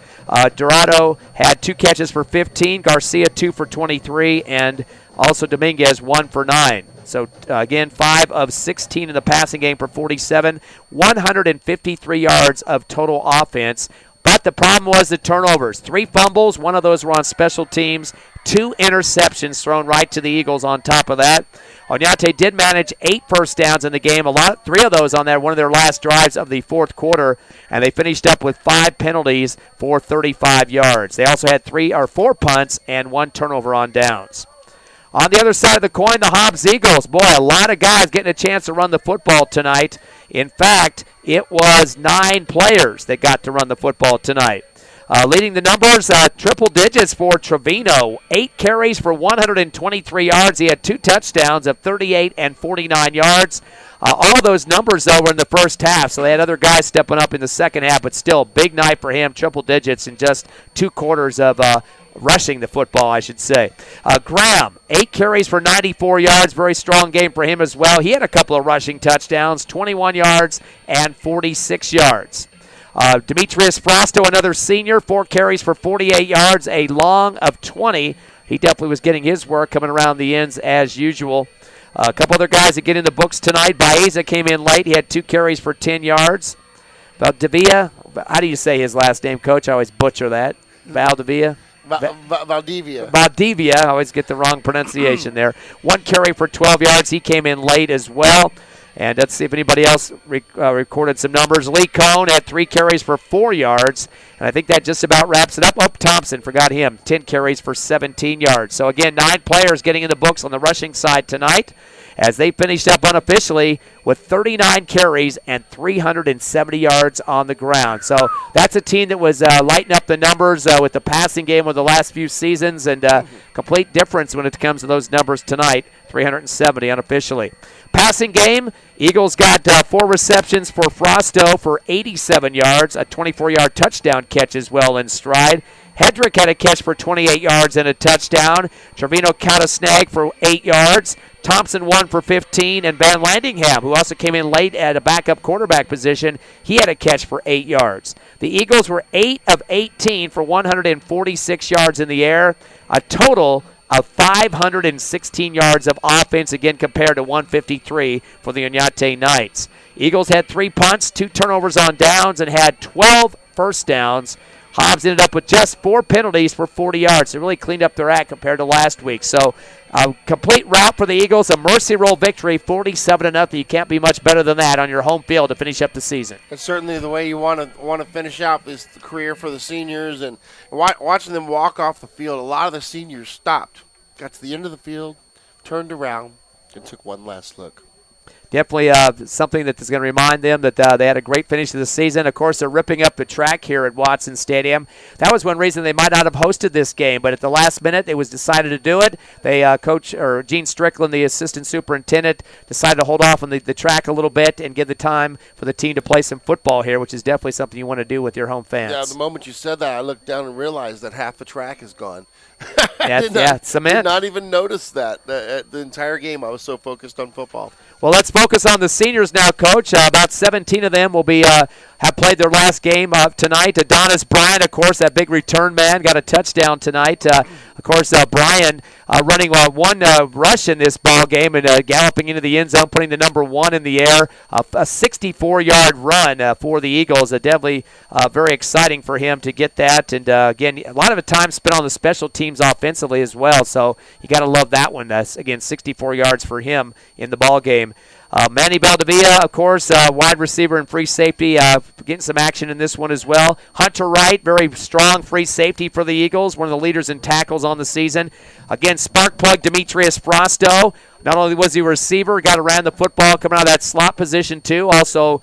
Dorado had 2 catches for 15, Garcia 2 for 23, and also Dominguez 1 for 9. So, again, 5 of 16 in the passing game for 47, 153 yards of total offense. But the problem was the turnovers. 3 fumbles, 1 of those were on special teams, 2 interceptions thrown right to the Eagles on top of that. Onate did manage 8 first downs in the game, 3 of those on one of their last drives of the fourth quarter, and they finished up with 5 penalties for 35 yards. They also had 4 punts and 1 turnover on downs. On the other side of the coin, the Hobbs Eagles. Boy, a lot of guys getting a chance to run the football tonight. In fact, it was 9 players that got to run the football tonight. Leading the numbers, triple digits for Travino. 8 carries for 123 yards. He had 2 touchdowns of 38 and 49 yards. All of those numbers, though, were in the first half, so they had other guys stepping up in the second half, but still a big night for him, triple digits in just 2 quarters of rushing the football, I should say. Graham, 8 carries for 94 yards. Very strong game for him as well. He had a couple of rushing touchdowns, 21 yards and 46 yards. Demetrius Frosto, another senior, 4 carries for 48 yards, a long of 20. He definitely was getting his work coming around the ends as usual. A couple other guys that get in the books tonight. Baeza came in late. He had 2 carries for 10 yards. Valdivia, how do you say his last name, Coach? I always butcher that. Valdivia? Valdivia. Valdivia. I always get the wrong pronunciation there. 1 carry for 12 yards. He came in late as well. And let's see if anybody else recorded some numbers. Lee Cohn had 3 carries for 4 yards. And I think that just about wraps it up. Oh, Thompson, forgot him. 10 carries for 17 yards. So, again, 9 players getting in the books on the rushing side tonight as they finished up unofficially with 39 carries and 370 yards on the ground. So that's a team that was lighting up the numbers with the passing game of the last few seasons, and complete difference when it comes to those numbers tonight 370 unofficially. Passing game, Eagles got 4 receptions for Frosto for 87 yards, a 24-yard touchdown catch as well in stride. Hedrick had a catch for 28 yards and a touchdown. Travino caught a snag for 8 yards. Thompson 1 for 15, and Van Landingham, who also came in late at a backup quarterback position, he had a catch for 8 yards. The Eagles were 8 of 18 for 146 yards in the air, a total of 516 yards of offense, again compared to 153 for the Onate Knights. Eagles had 3 punts, 2 turnovers on downs, and had 12 first downs. Hobbs ended up with just 4 penalties for 40 yards. They really cleaned up their act compared to last week. So a complete rout for the Eagles, a mercy roll victory, 47-0. You can't be much better than that on your home field to finish up the season. It's certainly the way you want to finish out this career for the seniors. And watching them walk off the field, a lot of the seniors stopped, got to the end of the field, turned around, and took one last look. Definitely something that is going to remind them that they had a great finish to the season. Of course, they're ripping up the track here at Watson Stadium. That was one reason they might not have hosted this game, but at the last minute, it was decided to do it. They Gene Strickland, the assistant superintendent, decided to hold off on the track a little bit and give the time for the team to play some football here, which is definitely something you want to do with your home fans. Yeah, the moment you said that, I looked down and realized that half the track is gone. Cement. Did not even notice that the entire game. I was so focused on football. Well, let's focus on the seniors now, Coach. About 17 of them will be have played their last game tonight. Adonis Bryant, of course, that big return man, got a touchdown tonight. Of course, Brian running one rush in this ball game and galloping into the end zone, putting the number 1 in the air. A 64-yard run for the Eagles. Definitely very exciting for him to get that. And, again, a lot of the time spent on the special teams offensively as well. So you got to love that one. Again, 64 yards for him in the ball game. Manny Valdivia, of course, wide receiver and free safety, getting some action in this one as well. Hunter Wright, very strong free safety for the Eagles, one of the leaders in tackles on the season. Again, spark plug Demetrius Frosto. Not only was he a receiver, got around the football, coming out of that slot position too. Also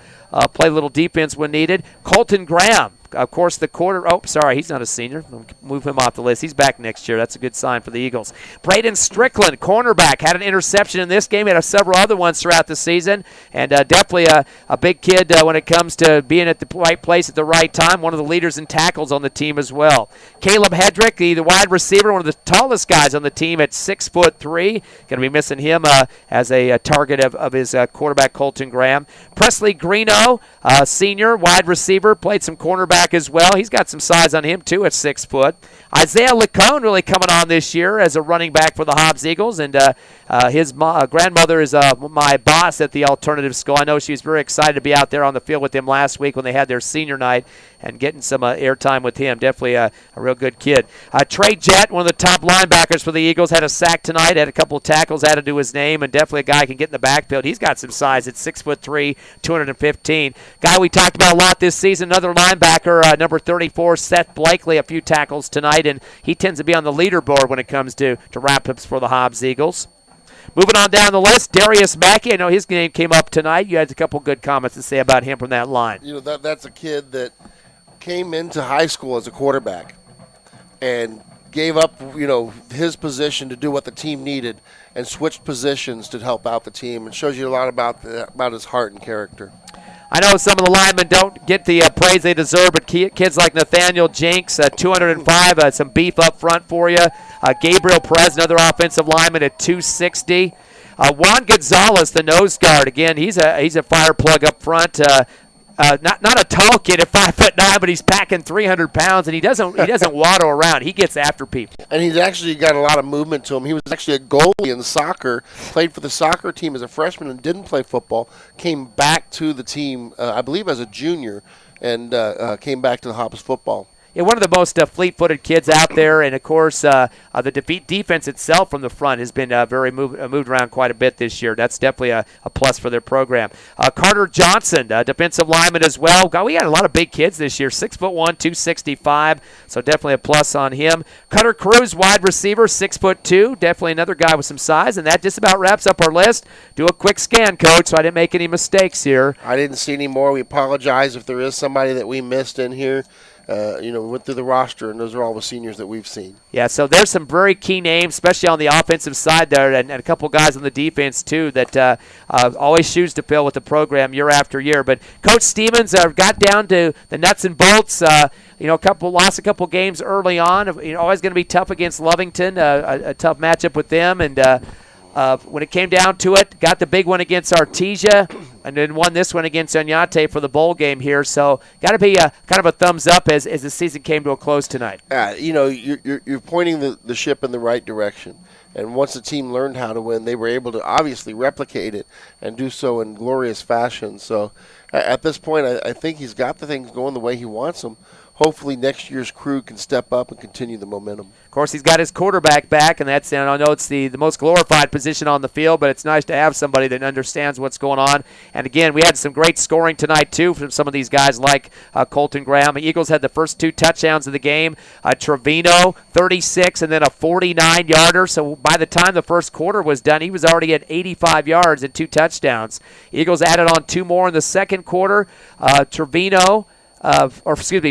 played a little defense when needed. Colton Graham. Of course, the quarter. Oh, sorry, he's not a senior. Move him off the list. He's back next year. That's a good sign for the Eagles. Braden Strickland, cornerback, had an interception in this game. He had several other ones throughout the season. And definitely a big kid when it comes to being at the right place at the right time. One of the leaders in tackles on the team as well. Caleb Hedrick, the wide receiver, one of the tallest guys on the team at 6'3". Going to be missing him as a target of his quarterback, Colton Graham. Presley Greeno, senior, wide receiver, played some cornerback as well. He's got some size on him too at 6 foot. Isaiah Lacone really coming on this year as a running back for the Hobbs Eagles, and his grandmother is my boss at the alternative school. I know she was very excited to be out there on the field with him last week when they had their senior night and getting some airtime with him. Definitely a real good kid. Trey Jett, one of the top linebackers for the Eagles, had a sack tonight, had a couple of tackles added to his name, and definitely a guy who can get in the backfield. He's got some size at 6'3", 215. Guy we talked about a lot this season, another linebacker, number 34, Seth Blakely, a few tackles tonight, and he tends to be on the leaderboard when it comes to wrap-ups for the Hobbs Eagles. Moving on down the list, Darius Mackey. I know his name came up tonight. You had a couple good comments to say about him from that line. You know, that's a kid that came into high school as a quarterback and gave up, his position to do what the team needed and switched positions to help out the team. It shows you a lot about his heart and character. I know some of the linemen don't get the praise they deserve, but kids like Nathaniel Jenks, 205, some beef up front for you. Gabriel Perez, another offensive lineman at 260. Juan Gonzalez, the nose guard, again, he's a fire plug up front. Not a tall kid at 5'9", but he's packing 300 pounds, and he doesn't waddle around. He gets after people. And he's actually got a lot of movement to him. He was actually a goalie in soccer, played for the soccer team as a freshman and didn't play football, came back to the team, I believe as a junior, and came back to the Hobbs football. Yeah, one of the most fleet-footed kids out there, and of course, the defense itself from the front has been very moved around quite a bit this year. That's definitely a plus for their program. Carter Johnson, defensive lineman as well. God, we got a lot of big kids this year. 6'1", 265, so definitely a plus on him. Cutter Cruz, wide receiver, 6'2", definitely another guy with some size, and that just about wraps up our list. Do a quick scan, Coach, so I didn't make any mistakes here. I didn't see any more. We apologize if there is somebody that we missed in here. We went through the roster, and those are all the seniors that we've seen. Yeah, so there's some very key names, especially on the offensive side there, and a couple guys on the defense too that always shoes to fill with the program year after year. But Coach Stevens got down to the nuts and bolts. Lost a couple games early on. Always going to be tough against Lovington, a tough matchup with them, and when it came down to it, got the big one against Artesia, and then won this one against Onate for the bowl game here. So got to be kind of a thumbs up as the season came to a close tonight. You're pointing the ship in the right direction. And once the team learned how to win, they were able to obviously replicate it and do so in glorious fashion. So at this point, I think he's got the things going the way he wants them. Hopefully next year's crew can step up and continue the momentum. Of course, he's got his quarterback back, and I know it's the most glorified position on the field, but it's nice to have somebody that understands what's going on. And again, we had some great scoring tonight, too, from some of these guys like Colton Graham. The Eagles had the first 2 touchdowns of the game. Travino, 36, and then a 49-yarder. So by the time the first quarter was done, he was already at 85 yards and 2 touchdowns. Eagles added on 2 more in the second quarter.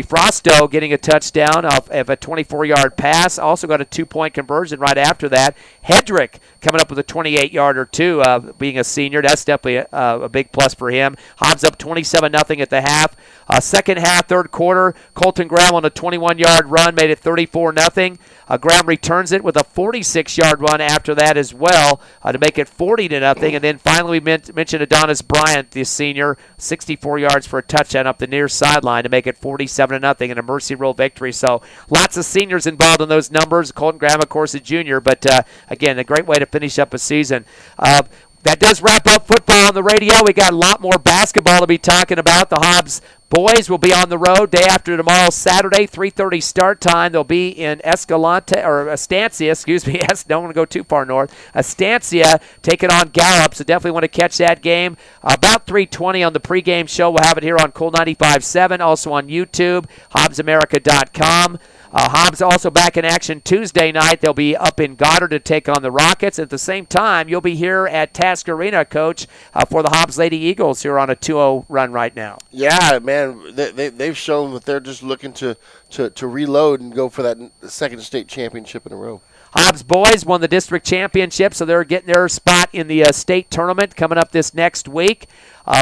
Frosto getting a touchdown off of a 24-yard pass. Also got a 2-point conversion right after that. Hedrick coming up with a 28-yarder too, being a senior. That's definitely a big plus for him. Hobbs up 27-0 at the half. Second half, third quarter, Colton Graham on a 21-yard run made it 34-0. Graham returns it with a 46-yard run after that as well to make it 40-0. And then finally we mentioned Adonis Bryant, the senior, 64 yards for a touchdown up the near sideline to make it 47-0 in a mercy rule victory. So lots of seniors involved in those numbers. Colton Graham, of course, a junior, but again, a great way to finish up a season. That does wrap up football on the radio. We got a lot more basketball to be talking about. The Hobbs boys will be on the road day after tomorrow, Saturday, 3:30 start time. They'll be in Estancia, don't want to go too far north. Estancia taking on Gallup, so definitely want to catch that game. About 3:20 on the pregame show. We'll have it here on Cool 95.7, also on YouTube, HobbsAmerica.com. Hobbs also back in action Tuesday night. They'll be up in Goddard to take on the Rockets. At the same time, you'll be here at Task Arena, Coach, for the Hobbs Lady Eagles, who are on a 2-0 run right now. Yeah, man, they've shown that they're just looking to reload and go for that second state championship in a row. Hobbs boys won the district championship, so they're getting their spot in the state tournament coming up this next week.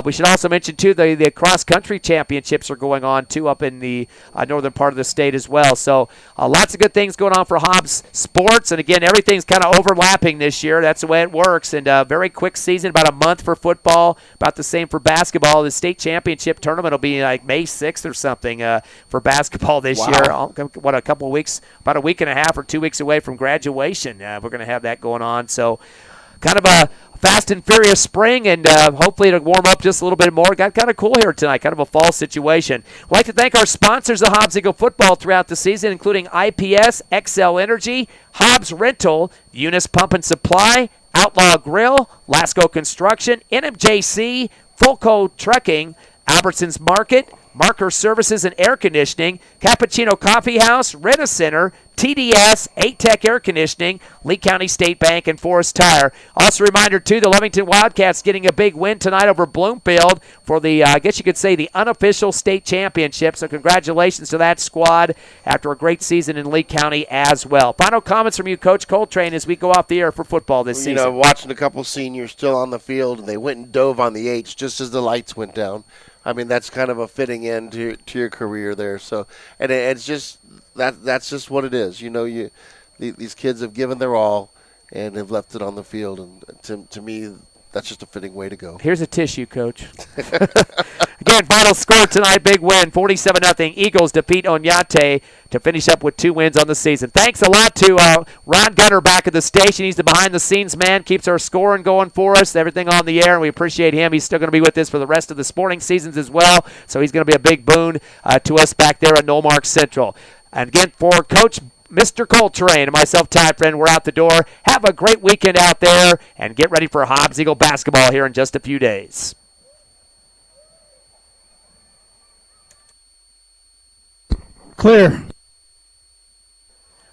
We should also mention, too, the cross-country championships are going on, too, up in the northern part of the state as well. So lots of good things going on for Hobbs sports. And, again, everything's kind of overlapping this year. That's the way it works. And a very quick season, about a month for football, about the same for basketball. The state championship tournament will be like May 6th or something for basketball this year. What, a couple of weeks, about a week and a half or 2 weeks away from graduation. We're going to have that going on. So kind of a fast and furious spring, and hopefully it'll warm up just a little bit more. Got kind of cool here tonight, kind of a fall situation. We'd like to thank our sponsors of Hobbs Eagle football throughout the season, including IPS, XL Energy, Hobbs Rental, Eunice Pump and Supply, Outlaw Grill, Lasco Construction, NMJC, Fulco Trucking, Albertsons Market, Marker Services and Air Conditioning, Cappuccino Coffee House, Rena Center, TDS, A-Tech Air Conditioning, Lee County State Bank, and Forest Tire. Also a reminder, too, the Lovington Wildcats getting a big win tonight over Bloomfield for the, I guess you could say, the unofficial state championship. So congratulations to that squad after a great season in Lee County as well. Final comments from you, Coach Coltrane, as we go off the air for football this season. You know, watching a couple seniors still on the field, and they went and dove on the H just as the lights went down. I mean, that's kind of a fitting end to your career there. So, and it's just that's just what it is. You know, these kids have given their all and have left it on the field, and to me, that's just a fitting way to go. Here's a tissue, Coach. Again, final score tonight, big win, 47-0. Eagles defeat Onate to finish up with 2 wins on the season. Thanks a lot to Ron Gunner back at the station. He's the behind-the-scenes man, keeps our scoring going for us, everything on the air, and we appreciate him. He's still going to be with us for the rest of the sporting seasons as well, so he's going to be a big boon to us back there at Knowmark Central. And again, for Coach Mr. Coltrane and myself, Ty Friend, we're out the door. Have a great weekend out there, and get ready for Hobbs Eagle basketball here in just a few days. Clear.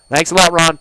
Thanks a lot, Ron.